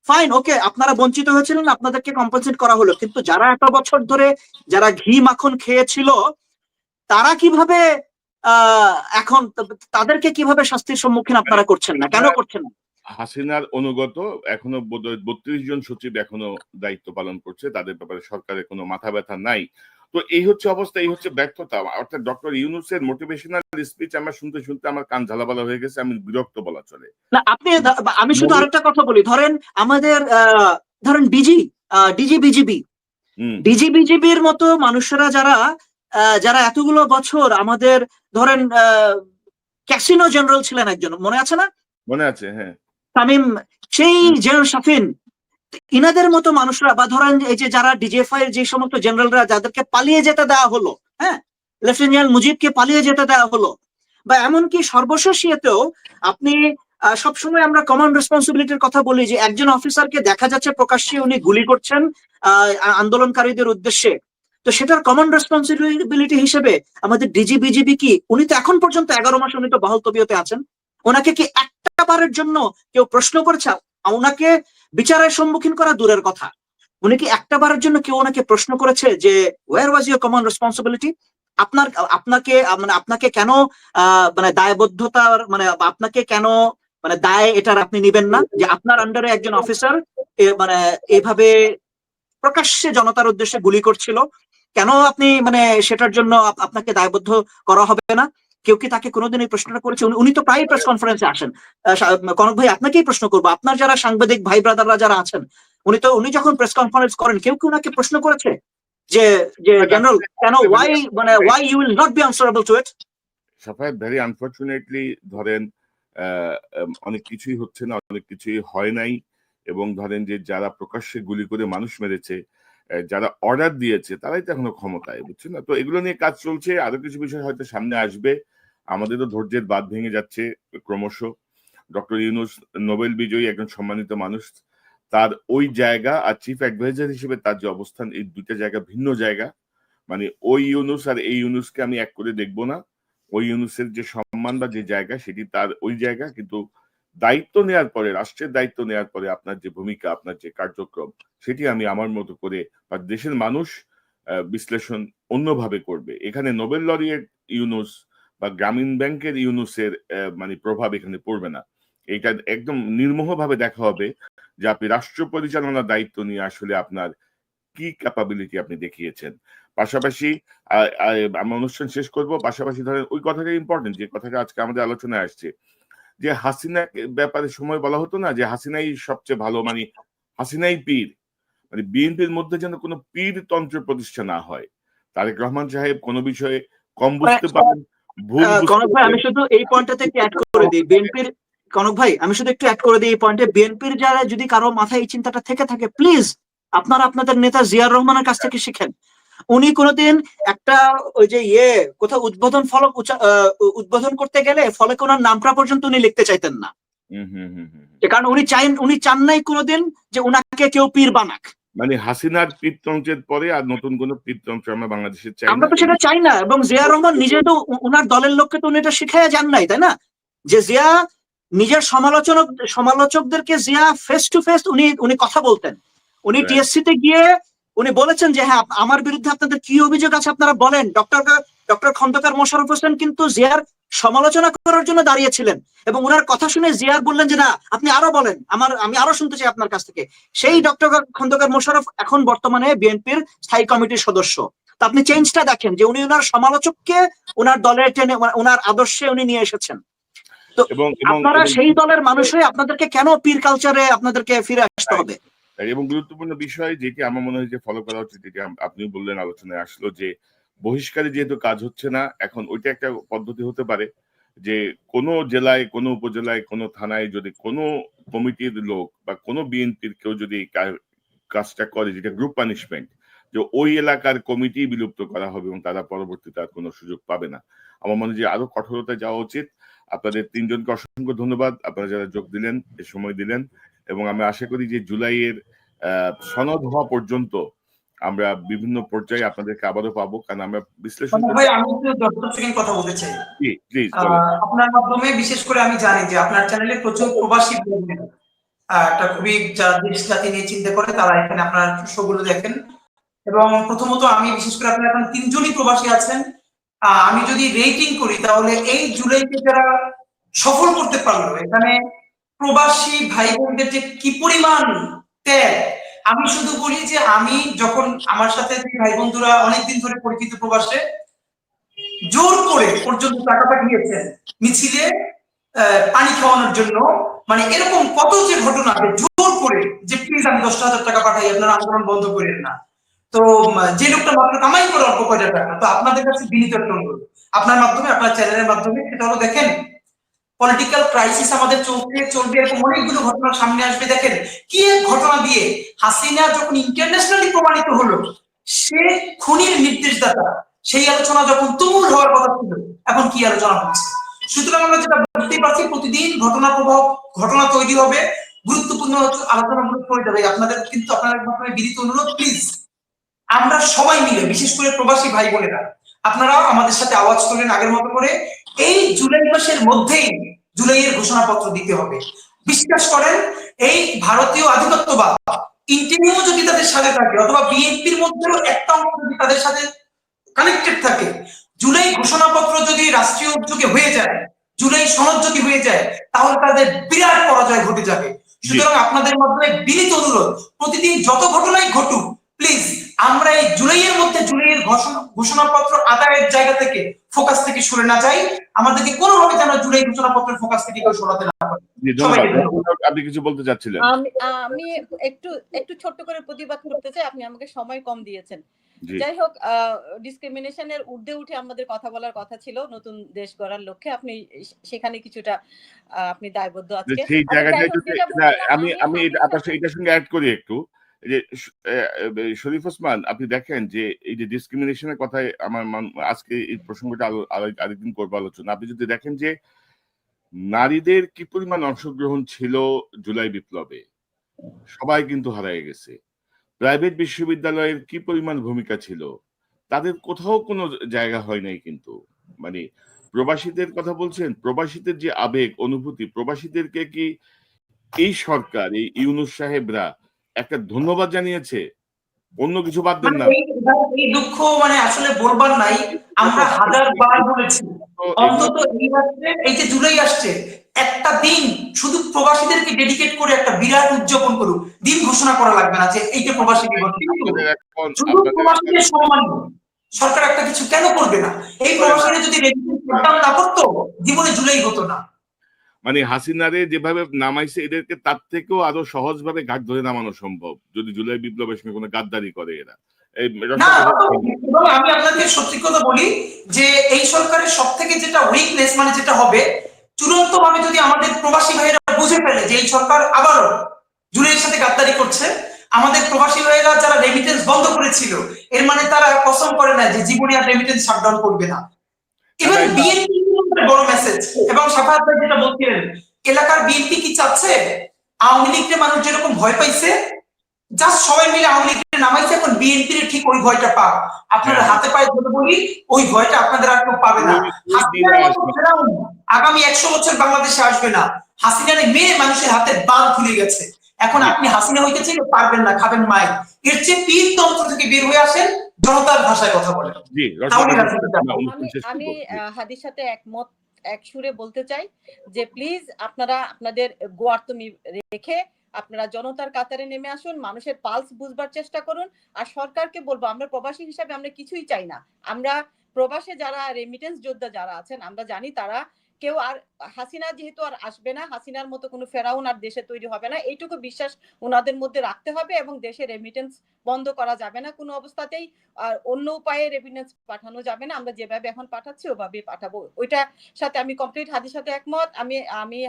ফাইন, ওকে, আপনারা বঞ্চিত হয়েছিলেন, আপনাদেরকে কম্পেনসেট করা হলো। কিন্তু যারা এত বছর ধরে যারা ঘি মাখন খেয়েছিল, তারা কিভাবে এখন তাদেরকে কিভাবে শাস্তির সম্মুখীন আপনারা করছেন না? কেন করছেন না? হাসিনার অনুগত এখনো 32 জন সচিব এখনো দায়িত্ব পালন করছে, তাদের ব্যাপারে সরকারের কোনো মাথা ব্যথা নাই। তো এই হচ্ছে অবস্থা, এই হচ্ছে ব্যর্থতা। অর্থাৎ ডক্টর ইউনূসের মোটিভেশনাল স্পিচ আমরা শুনতে আমার কান ঝালাপালা হয়ে গেছে, আমি বিরক্ত বলা চলে। না আমি শুধু আরেকটা কথা বলি, ধরেন আমাদের ধরেন বিজিবির মতো মানুষরা যারা এতগুলো বছর আমাদের, ধরেন ক্যাসিনো জেনারেল ছিলেন একজন, মনে আছে না? মনে আছে, হ্যাঁ, তামিম, সেই জেনারেল শাফিন, ইনাদের মতো মানুষরা, বা ধরেন এই যে যারা ডিজিএফআই এর যে সমস্ত জেনারেলরা যাদেরকে পালিয়ে যেতে দেওয়া হলো, হ্যাঁ, লেফটেন্যান্ট জেনারেল মুজিবকে পালিয়ে যেতে দেওয়া হলো, বা এমনকি সর্বশেষ ইয়েতেও আপনি সবসময় আমরা কমন রেসপন্সিবিলিটির কথা বলি, যে একজন অফিসারকে দেখা যাচ্ছে প্রকাশ্যে উনি গুলি করছেন আন্দোলনকারীদের উদ্দেশ্যে, তো সেটার কমন রেসপন্সিবিলিটি হিসেবে আমাদের বিজিবি কি, উনি তো এখন পর্যন্ত 11 মাস উনি তো বহাল তবিয়তে আছেন, ওনাকে কি একটা বারের জন্য কেউ প্রশ্ন করেছে? ওনাকে বিচারের সম্মুখীন করা দূরের কথা, উনি কি একটা বারের জন্য কেউ ওনাকে প্রশ্ন করেছে যে where was your common responsibility? আপনাকে কেন মানে দায়বদ্ধতার মানে আপনাকে কেন মানে দায় এটার আপনি নিবেন না, যে আপনার আন্ডারে একজন অফিসার মানে এভাবে প্রকাশ্যে জনতার উদ্দেশ্যে গুলি করছিল, কেন আপনি মানে সেটার জন্য আপনাকে দায়বদ্ধ করা হবে না? কেউ কি তাকে কোনোদিন এই প্রশ্নটা করেছে? উনি তো প্রায় প্রেস কনফারেন্সে আসেন। কনক ভাই, আপনাকেই প্রশ্ন করবো, আপনার যারা সাংবাদিক ভাই ব্রাদাররা যারা আছেন, উনি যখন প্রেস কনফারেন্স করেন, কেউ কি ওনাকে প্রশ্ন করেছে যে জেনারেল কেন, why you will not be answerable to it? Safayet, very unfortunately ধরেন অনেক কিছুই হচ্ছে না, অনেক কিছুই হয় নাই, এবং ধরেন যে যারা প্রকাশ্যে গুলি করে মানুষ মেরেছে, যারা অর্ডার দিয়েছে, তারাই তো এখনো ক্ষমতায়, বুঝছেন না? তো এগুলো নিয়ে কাজ চলছে, আরো কিছু বিষয় হয়তো সামনে আসবে। আমাদেরও ধৈর্যের বাঁধ ভেঙে যাচ্ছে ক্রমশ। ডক্টর ইউনূস নোবেল বিজয়ী একজন সম্মানিত মানুষ, তার ওই জায়গা আর চিফ অ্যাডভাইজার হিসেবে তার যে অবস্থান, এই দুইটা জায়গা ভিন্ন জায়গা। মানে ওই ইউনুস আর এই ইউনুসকে আমি এক করে দেখবো না। ওই ইউনুসের যে সম্মান বা যে জায়গা সেটি তার ওই জায়গা, কিন্তু দায়িত্ব নেওয়ার পরে, রাষ্ট্রের দায়িত্ব নেওয়ার পরে আপনার যে ভূমিকা, আপনার যে কার্যক্রম, সেটি আমি আমার মতো করে বা দেশের মানুষ বিশ্লেষণ অন্যভাবে করবে। এখানে নোবেল লরিয়েট ইউনুস বা গ্রামীণ ব্যাংকের ইউনুসের মানে প্রভাব এখানে পড়বে না। এটা একদম নির্মোহভাবে দেখা হবে যে আপনি রাষ্ট্র পরিচালনার দায়িত্ব নিয়ে আসলে আপনার কি ক্যাপাবিলিটি আপনি দেখিয়েছেন। পাশাপাশি আমি অনুষ্ঠান শেষ করব, পাশাপাশি ধরেন ওই কথাটা ইম্পর্টেন্ট, যে কথাটা আজকে আমাদের আলোচনায় আসছে, যে হাসিনা ব্যাপারে সময় বলা হতো না যে হাসিনাই সবচেয়ে ভালো, মানে হাসিনাই পীর, মানে বিএনপির মধ্যে যেন কোনো পীর তন্ত্র প্রতিষ্ঠা না হয়। তারেক রহমান সাহেব কোনো বিষয়ে কম বুঝতে পারেন, ভুল কনক ভাই, আমি বুঝতে শুধু এই পয়েন্টটাতে একটু অ্যাড করে দিই বিএনপির, কনক ভাই আমি শুধু একটু অ্যাড করে দিই এই পয়েন্টে, বিএনপির যারা যদি কারো মাথায় এই চিন্তাটা থেকে থাকে, প্লিজ আপনারা আপনাদের নেতা জিয়ার রহমানের কাছ থেকে শিখেন। উনি কোনোদিন একটা ওই যে কোথাও উদ্বোধন ফলক উদ্বোধন করতে গেলে ফলকে ওনার নামটা পর্যন্ত উনি লিখতে চাইতেন না, কারণ উনি চান নাই কোনোদিন যে উনাকে কেউ পীর বানাক। মানে হাসিনার পীরতন্ত্রের পরে আর নতুন কোন পীরতন্ত্র আমরা বাংলাদেশে চাই আমরা না। তো সেটা চাই না, এবং জিয়া রহমান নিজে তো উনার দলের লোককে তো উনি এটা শিখাইয়া যান নাই, তাই না? যে জিয়া নিজের সমালোচকদেরকে জিয়া ফেস টু ফেস উনি কথা বলতেন। উনি টিএসসি তে গিয়ে উনি বলেছেন যে হ্যাঁ আমার বিরুদ্ধে আপনাদের কি অভিযোগ আছে আপনারা বলেন। ডক্টর খন্দকার মোশাররফ হোসেন কিন্তু জিয়ার সমালোচনা করার জন্য দাঁড়িয়েছিলেন, এবং ওনার কথা শুনে জিয়ার বললেন যে না আপনি আরো বলেন, আমি আরো শুনতে চাই আপনার কাছ থেকে। সেই ডক্টর খন্দকার মোশাররফ এখন বর্তমানে বিএনপির স্থায়ী কমিটির সদস্য। তা আপনি চেঞ্জটা দেখেন যে উনি ওনার সমালোচককে ওনার দলের টেনে ওনার আদর্শে উনি নিয়ে এসেছেন। তো আপনারা সেই দলের মানুষ হয়ে আপনাদেরকে কেন পীর কালচারে আপনাদেরকে ফিরে আসতে হবে? এবং গুরুত্বপূর্ণ বিষয় যেটি আমার মনে হয় যে ফলো করা উচিত, যেটি আপনি বললেন আলোচনায় আসলো, যে বহিষ্কারে যেহেতু কাজ হচ্ছে না, এখন ওইটা একটা পদ্ধতি হতে পারে যে কোনো জেলায়, কোনো উপজেলায়, কোনো থানায় যদি কোনো কমিটির লোক বা কোনো বিএনপির কেউ যদি কাজটা করে, যেটা গ্রুপ পানিশমেন্ট, যে ওই এলাকার কমিটি বিলুপ্ত করা হবে এবং তারা পরবর্তীতে আর কোনো সুযোগ পাবে না। আমার মনে হয় যে আরো কঠোরতায় যাওয়া উচিত। আপনাদের তিনজনকে অসংখ্য ধন্যবাদ, আপনারা যারা যোগ দিলেন, সময় দিলেন, এবং আমি আশা করি যে জুলাইয়ের সনদ হওয়া পর্যন্ত আমরা বিভিন্ন পর্যায়ে আপনাদেরকে আবারও পাবো, কারণ আমরা বিশ্লেষণ ভাই আমি একটু 10 সেকেন্ড কথা বলতে চাই। প্লিজ আপনার মাধ্যমে বিশেষ করে আমি জানি যে আপনার চ্যানেলে প্রচুর প্রবাসী একটা খুবই যারা দেশ জাতি নিয়ে চিন্তা করে তারা এখানে আপনার শোগুলো দেখেন। এবং প্রথমত আমি বিশেষ করে আপনার এখন 3 জনই প্রবাসী আছেন। আমি যদি রেটিং করি তাহলে এই জুলাইকে যারা সফল করতে পারলো, এখানে প্রবাসী ভাই বোনদের যে কি পরিমাণ ত্যাগ। আমি শুধু বলি যে আমি যখন আমার সাথে ভাই বন্ধুরা অনেকদিন ধরে পরিচিত প্রবাসে জোর করে পর্যন্ত টাকা পাঠিয়েছেন মিছিলে পানি খাওয়ানোর জন্য, মানে এরকম কত যে ঘটনা জোর করে যে প্লিজ আমি 10,000 টাকা পাঠাই, আপনারা আন্দোলন বন্ধ করেন না। তো যে লোকটা মাত্র কামাই করে অল্প কয়টা টাকা, তো আপনাদের কাছে বিনীত একটা অনুরোধ আপনার মাধ্যমে, আপনার চ্যানেলের মাধ্যমে, সেটা হলো দেখেন পলিটিক্যাল ক্রাইসিস আমাদের চলবে, এরকম অনেকগুলো ঘটনা সামনে আসবে। দেখেন কি এক ঘটনা দিয়ে হাসিনা যখন ইন্টারন্যাশনালি প্রমাণিত হলো সে খুনির নির্দেশদাতা, সেই আলোচনা যখন তুমুল হওয়ার কথা ছিল, এখন কি আলোচনা হচ্ছে। সুতরাং আমরা যেটা বুঝতেই পারছি প্রতিদিন ঘটনা তৈরি হবে, গুরুত্বপূর্ণ আলোচনা করে যাবে। আপনাদের কিন্তু আপনাদের মাধ্যমে বিনীত অনুরোধ, প্লিজ আমরা সবাই মিলে, বিশেষ করে প্রবাসী ভাই বোনেরা, আপনারাও আমাদের সাথে আওয়াজ তোলেন আগের মতো করে। এই জুলাই মাসের মধ্যেই জুলাইয়ের ঘোষণাপত্র দিতে হবে। বিশ্বাস করেন এই ভারতীয় আধিপত্যবাদ ইন্টিনিউ যদি তাদের সাথে থাকে, অথবা বিএনপির মধ্যেও একটা অংশ যদি তাদের সাথে কানেক্টেড থাকে, জুলাই ঘোষণাপত্র যদি রাষ্ট্রীয় উদ্যোগে হয়ে যায়, জুলাই সনদ যদি হয়ে যায়, তাহলে তাদের বিরাট পরাজয় ঘটে যাবে। সুতরাং আপনাদের মাধ্যমে বিনীত অনুরোধ, প্রতিদিন যত ঘটনাই ঘটুক, প্লিজ আমরা এই জুলাইয়ের মধ্যে জুলাইয়ের ঘোষণাপত্র আদায়ের জায়গা থেকে, ফোকাস থেকে সরে না যাই। আমাদেরকে কোনোভাবে যেন জুলাই ঘোষণাপত্রের ফোকাস থেকে কেউ সরাতে না পারে। আপনি কিছু বলতে চাচ্ছিলেন? আমি একটু ছোট্ট করে প্রতিবাদ করতে চাই, আপনি আমাকে সময় কম দিয়েছেন। যাই হোক, ডিসক্রিমিনেশনের ঊর্ধ্বে উঠে আমাদের কথা বলার কথা ছিল নতুন দেশ গড়ার লক্ষ্যে। আপনি সেখানে কিছুটা আপনি দায়বদ্ধ আজকে। সেই জায়গাটায় আমি এটার সঙ্গে অ্যাড করি একটু, যে শরীফ ওসমান, আপনি দেখেন যে এই যে ডিসক্রিমিনেশনের কথায় আমার আজকে এই প্রসঙ্গটা আরেকদিন করবো আলোচনা। আপনি যদি দেখেন যে নারীদের কি পরিমাণ অংশগ্রহণ ছিল জুলাই বিপ্লবে, সবাই কিন্তু হারিয়ে গেছে। প্রাইভেট বিশ্ববিদ্যালয়ের কি পরিমাণ ভূমিকা ছিল, তাদের কোথাও কোনো জায়গা হয় নাই কিন্তু। মানে প্রবাসীদের কথা বলছেন, প্রবাসীদের যে আবেগ অনুভূতি, প্রবাসীদেরকে কি এই সরকার, এই ইউনূস সাহেবরা একটা ধন্যবাদ জানিয়েছে? অন্য কিছু বাদ দেন মানে না। এই দুঃখ মানে আসলে বলবার নাই। আমরা হাজারবার বলেছি, এগুলো অন্তত এই রাত্রে এই যে জুলাই আসছে, একটা দিন শুধু প্রবাসীদেরকে ডেডিকেট করে একটা বিরাট উদযাপন করুক, দিন ঘোষণা করা লাগবে না যে এই যে প্রবাসী দিবস, কিন্তু শুধু প্রবাসীদের সম্মান সরকার একটা কিছু কেন করবে না? এই প্রবাসীরা যদি রেজিস্ট্রেশন না করতো, জীবনে জুলাই হতো না। মানে হাসিনারে যেভাবে নামাইছে, এদেরকে তার থেকেও আরো সহজভাবে ঘাট ধরে নামানো সম্ভব যদি জুলাই বিপ্লবের সঙ্গে কোনো গাদ্দারি করে এরা। না, এবং আমি আপনাকে সত্যি কথা বলি যে এই সরকারের সব থেকে যেটা উইকনেস, মানে যেটা হবে চূড়ান্ত ভাবে যদি আমাদের প্রবাসী ভাইয়েরা বুঝে ফেলে যে এই সরকার আবারও জুলাইয়ের সাথে গাদ্দারি করছে, আমাদের প্রবাসী ভাইয়েরা যারা রেমিটেন্স বন্ধ করেছিল, এর মানে তারা কসম করে না যে জীবনে আর রেমিটেন্স শাটডাউন করবে না। ইভেন বিএনপি বড় মেসেজ। এবং সাফায়াত ভাই যেটা বলছিলেন, এলাকার বিএনপি কি চাচ্ছে আওয়ামী লীগের মানুষ যেরকম ভয় পাইছে, জাস্ট সবাই মিলে আওয়ামী লীগের নামাইছে, এখন বিএনপির ঠিক ওই ভয়টা পাক। আপনারা হাতে পায়ে ধরে বলি, ওই ভয়টা আপনাদের আর কেউ পাবে না। আগামী 100 বছর বাংলাদেশে আসবে না। হাসিনার মেয়ে মানুষের হাতে বাল খুলে গেছে, এখন আপনি হাসিনা হইতে চাইলে পারবেন না, খাবেন মায়ের। এর চেয়ে পীর তন্ত্র থেকে বের হয়ে আসেন, জনতার ভাষায় কথা বলেন। আমি হাদির সাথে একমত, এক সুরে বলতে চাই যে প্লিজ আপনারা আপনাদের গোয়ার্তমি রেখে আপনারা জনতার কাতারে নেমে আসুন, মানুষের পালস বুঝবার চেষ্টা করুন। আর সরকারকে বলবো, আমরা প্রবাসী হিসাবে আমরা কিছুই চাই না। আমরা প্রবাসে যারা রেমিটেন্স যোদ্ধা যারা আছেন, আমরা জানি তারা কেউ আর হাসিনা যেহেতু আর আসবে না, হাসিনার মতো কোনো ফেরাউন আর দেশে তৈরি হবে না, এইটুকু বিশ্বাস ওনাদের মধ্যে রাখতে হবে। এবং দেশে রেমিটেন্স বন্ধ করা যাবে না কোনো অবস্থাতেই, আর অন্য উপায়ে রেমিটেন্স পাঠানো যাবে না। আমরা যেভাবে এখন পাঠাচ্ছি ওভাবে পাঠাবো। ওইটার সাথে আমি কমপ্লিট হাদির সাথে একমত। আমি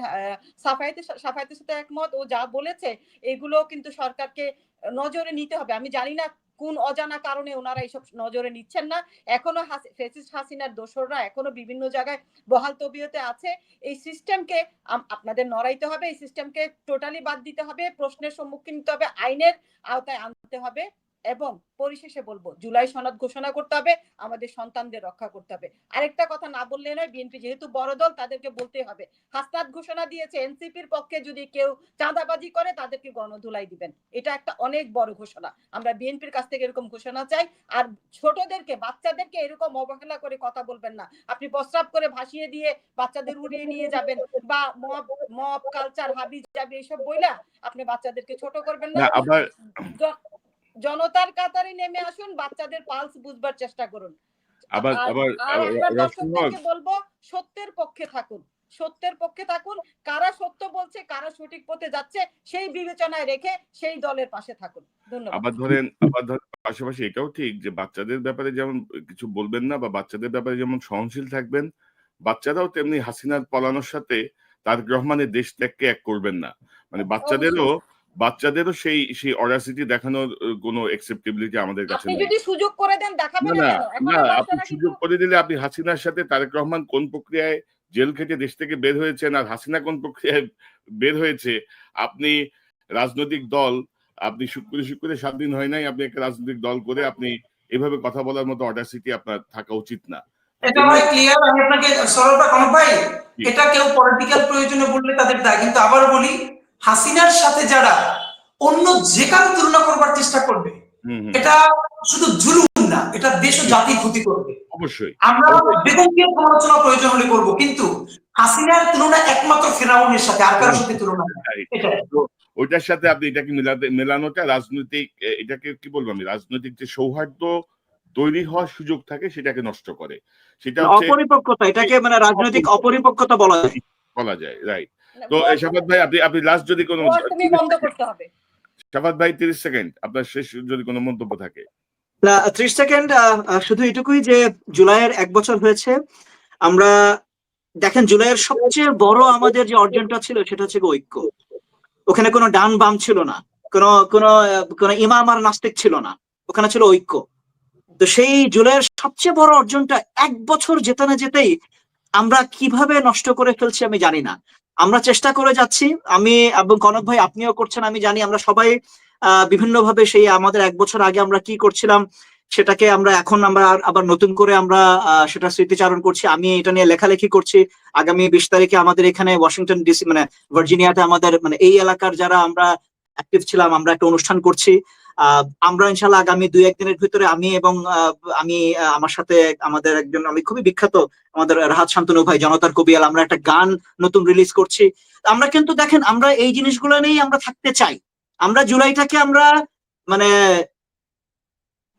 সাফায়েতের সাথে একমত। ও যা বলেছে এগুলো কিন্তু সরকারকে নজরে নিতে হবে। আমি জানি না কোন অজানা কারণে ওনারা এইসব নজরে নিচ্ছেন না। এখনো ফ্যাসিস্ট হাসিনার দোসররা এখনো বিভিন্ন জায়গায় বহাল তবিয়তে আছে। এই সিস্টেমকে আপনাদের নড়াইতে হবে, এই সিস্টেমকে টোটালি বাদ দিতে হবে, প্রশ্নের সম্মুখীন হতে হবে, আইনের আওতায় আনতে হবে। এবং পরিশেষে বলবো, জুলাই সনদ ঘোষণা করতে হবে, আমাদের সন্তানদের রক্ষা করতে হবে। আরেকটা কথা না বললে নয়, বিএনপি যেহেতু বড় দল তাদেরকে বলতে হবে, হাসনাত ঘোষণা দিয়েছে এনসিপির পক্ষে যদি কেউ চাঁদাবাজি করে তাদেরকে গণধুলাই দিবেন। এটা একটা অনেক বড় ঘোষণা, আমরা বিএনপির কাছ থেকে এরকম ঘোষণা চাই। আর ছোটদেরকে, বাচ্চাদেরকে এরকম অবহেলা করে কথা বলবেন না। আপনি প্রস্রাব করে ভাসিয়ে দিয়ে বাচ্চাদের উড়িয়ে নিয়ে যাবেন, বা মব কালচার হাবি জাবি এইসব বইলা আপনি বাচ্চাদেরকে ছোট করবেন না। আবার জনতার কাতারে নেমে আসুন, বাচ্চাদের পালস বুঝবার চেষ্টা করুন। দর্শকদেরকে বলবো, সত্যের পক্ষে থাকুন, সত্যের পক্ষে থাকুন। কারা সত্য বলছে, কারা সঠিক পথে যাচ্ছে, সেই বিবেচনায় রেখে সেই দলের পাশে থাকুন। ধন্যবাদ। আবার ধরেন পাশাপাশি এটাও ঠিক যে বাচ্চাদের ব্যাপারে যেমন কিছু বলবেন না, বা বাচ্চাদের ব্যাপারে যেমন সহনশীল থাকবেন, বাচ্চারাও তেমনি হাসিনার পলানোর সাথে তারেক রহমানের দেশ ত্যাগকে এক করবেন না। মানে বাচ্চাদেরও সেই অডাসিটি দেখানোর কোনো অ্যাকসেপ্টেবিলিটি আমাদের কাছে নেই। আপনি যদি সুযোগ করে দেন দেখাবেন না কেন? না, আপনি সুযোগ করে দিলে আপনি হাসিনার সাথে তারেক রহমান কোন প্রক্রিয়ায় জেল খেটে দেশ থেকে বের হয়েছেন আর হাসিনা কোন প্রক্রিয়ায় বের হয়েছে, আপনি রাজনৈতিক দল, আপনি শুক্রে 7 দিন হয় নাই, আপনি একটা রাজনৈতিক দল করে আপনি এভাবে কথা বলার মতো অডাসিটি আপনার থাকা উচিত না। এটা ভাই ক্লিয়ার। আমি আপনাকে সরলটা কম ভাই, এটা কেউ পলিটিক্যাল প্রয়োজনে বললে তাদের দায়, কিন্তু আবার বলি, হাসিনার সাথে যারা অন্য যে কারো তুলনা করবার চেষ্টা করবে, এটা শুধু জুলুম না, এটা দেশ ও জাতির ক্ষতি করবে। অবশ্যই আমরা বেগমকে সমালোচনা প্রয়োজন হলে করব, কিন্তু হাসিনার তুলনা একমাত্র ফেরাউনের সাথে, আর কারোর সাথে তুলনা না। ওইটার সাথে আপনি এটাকে মেলানোটা রাজনৈতিক, এটাকে কি বলবো আমি, রাজনৈতিক যে সৌহার্দ্য তৈরি হওয়ার সুযোগ থাকে সেটাকে নষ্ট করে। সেটা অপরিপক্কতা, এটাকে মানে রাজনৈতিক অপরিপক্কতা বলা যায়। রাইট। তো শাফাত ভাই, আপনি লাস্ট যদি কোনো বন্ধ করতে হবে। শাফাত ভাই 30 সেকেন্ড আপনার শেষ যদি কোনো মন্তব্য থাকে। না, 30 সেকেন্ড, শুধু এটুকুই যে জুলাইয়ের 1 বছর হয়েছে। আমরা দেখেন, জুলাইয়ের সবচেয়ে বড় আমাদের যে অর্জনটা ছিল সেটা হচ্ছে ঐক্য। ওখানে কোনো ডান বাম ছিল না, কোনো ইমাম আর নাস্তিক ছিল না, ওখানে ছিল ঐক্য। তো সেই জুলাইয়ের সবচেয়ে বড় অর্জনটা 1 বছর যেতে না যেতেই আমরা কিভাবে নষ্ট করে ফেলছি আমি জানি না। আমরা চেষ্টা করে যাচ্ছি, আমি এবং কনক ভাই আপনিও করছেন, আমি জানি আমরা সবাই বিভিন্নভাবে সেই আমাদের 1 বছর আগে আমরা কি করছিলাম সেটাকে আমরা এখন আমরা আবার নতুন করে আমরা সেটা স্মৃতিচারণ করছি। আমি এটা নিয়ে লেখালেখি করছি। আগামী 20 তারিখে আমাদের এখানে ওয়াশিংটন ডিসি মানে ভার্জিনিয়াতে আমাদের মানে এই এলাকার যারা আমরা অ্যাক্টিভ ছিলাম আমরা একটা অনুষ্ঠান করছি। আমরা ইনশাল্লাহ আগামী 2-1 দিনের ভিতরে আমি এবং আমার সাথে আমাদের একজন আমি খুবই বিখ্যাত আমাদের রাহাত শান্তনু ভাই জনতার কবিয়াল আমরা একটা গান নতুন রিলিজ করছি। আমরা কিন্তু দেখেন আমরা এই জিনিসগুলো নিয়েই আমরা থাকতে চাই। আমরা জুলাইটাকে আমরা মানে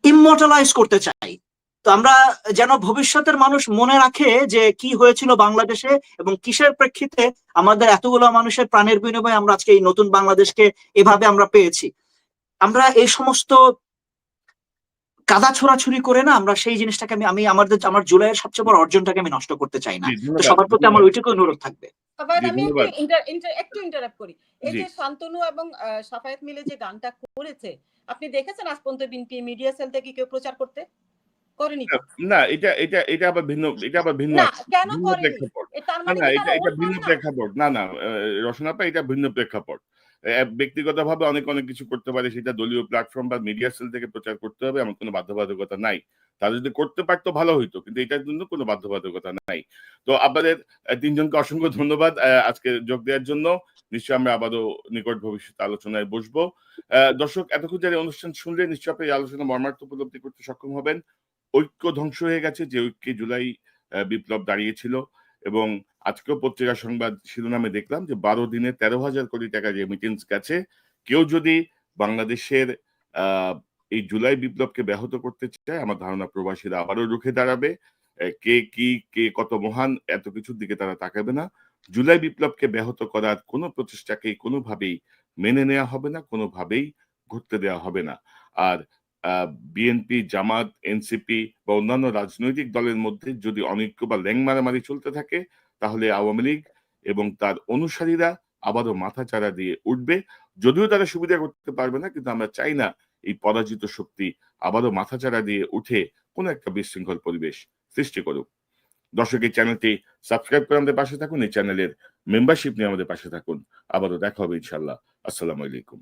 ইমমর্টালাইজ করতে চাই। তো আমরা যেন ভবিষ্যতের মানুষ মনে রাখে যে কি হয়েছিল বাংলাদেশে এবং কিসের প্রেক্ষিতে আমাদের এতগুলো মানুষের প্রাণের বিনিময়ে আমরা আজকে এই নতুন বাংলাদেশকে এভাবে আমরা পেয়েছি। আমরা এই সমস্ত কাদা ছোড়াছুরি করে না আমরা সেই জিনিসটাকে আমার জুলাইয়ের সবচেয়ে বড় অর্জনটাকে আমি নষ্ট করতে চাই না। তো সবার প্রতি আমার ওইটুকু অনুরোধ থাকবে। আবার আমি একটু ইন্টারাপ্ট করি। এই যে শান্তনু এবং সাফায়েত মিলে যে গানটা করেছে আপনি দেখেছেন আজ পর্যন্ত বিএনপি মিডিয়া সেল থেকে কেউ প্রচার করতে করেনি? না, এটা আবার ভিন্ন, এটা আবার ভিন্ন না কেন করেনি? তার মানে এটা ভিন্ন প্রেক্ষাপট। না রচনা পা এটা ভিন্ন প্রেক্ষাপট। ব্যক্তিগতভাবে অনেক কিছু করতে পারে, সেটা দলীয় প্ল্যাটফর্ম বা মিডিয়া সেল থেকে প্রচার করতে হবে এমন কোনো বাধ্যবাধকতা নাই। তারা যদি করতে পারতো ভালো হইতো, কিন্তু এটার জন্য কোনো বাধ্যবাধকতা নাই। তো আপনাদের 3 জনকে অসংখ্য ধন্যবাদ আজকে যোগ দেওয়ার জন্য। নিশ্চয়ই আমরা আবারও নিকট ভবিষ্যতে আলোচনায় বসবো। দর্শক এতক্ষণ যারা অনুষ্ঠান শুনলে নিশ্চয়ই আপনি এই আলোচনা মর্মার্থ উপলব্ধি করতে সক্ষম হবেন। ঐক্য ধ্বংস হয়ে গেছে, যে ঐক্যে জুলাই বিপ্লব দাঁড়িয়েছিল। এবং আজকেও পত্রিকা সংবাদ শিরোনামে দেখলাম যে 12 দিনে 13,000 কোটি টাকা রেমিটেন্স গেছে। কেউ যদি বাংলাদেশের এই জুলাই বিপ্লবকে ব্যাহত করতে চায়, আমার ধারণা প্রবাসীরা আবারও রুখে দাঁড়াবে। কে কত মহান এত কিছুর দিকে তারা তাকাবে না। জুলাই বিপ্লবকে ব্যাহত করার কোনো প্রচেষ্টাকেই কোনোভাবেই মেনে নেওয়া হবে না, কোনোভাবেই ঘটতে দেওয়া হবে না। আর বিএনপি, জামাত, এনসিপি বা অন্যান্য রাজনৈতিক দলের মধ্যে যদি অনৈক্য বা ল্যাং মারামারি চলতে থাকে, তাহলে আওয়ামী লীগ এবং তার অনুসারীরা আবারও মাথাচাড়া দিয়ে উঠবে। যদিও তারা সুবিধা করতে পারবে না, কিন্তু আমরা চাই না এই পরাজিত শক্তি আবারও মাথাচাড়া দিয়ে উঠে কোনো একটা বিশৃঙ্খল পরিবেশ সৃষ্টি করুক। দর্শক এই চ্যানেলটি সাবস্ক্রাইব করে আমাদের পাশে থাকুন, এই চ্যানেলের মেম্বারশিপ নিয়ে আমাদের পাশে থাকুন। আবারও দেখা হবে ইনশাল্লাহ। আসসালামু আলাইকুম।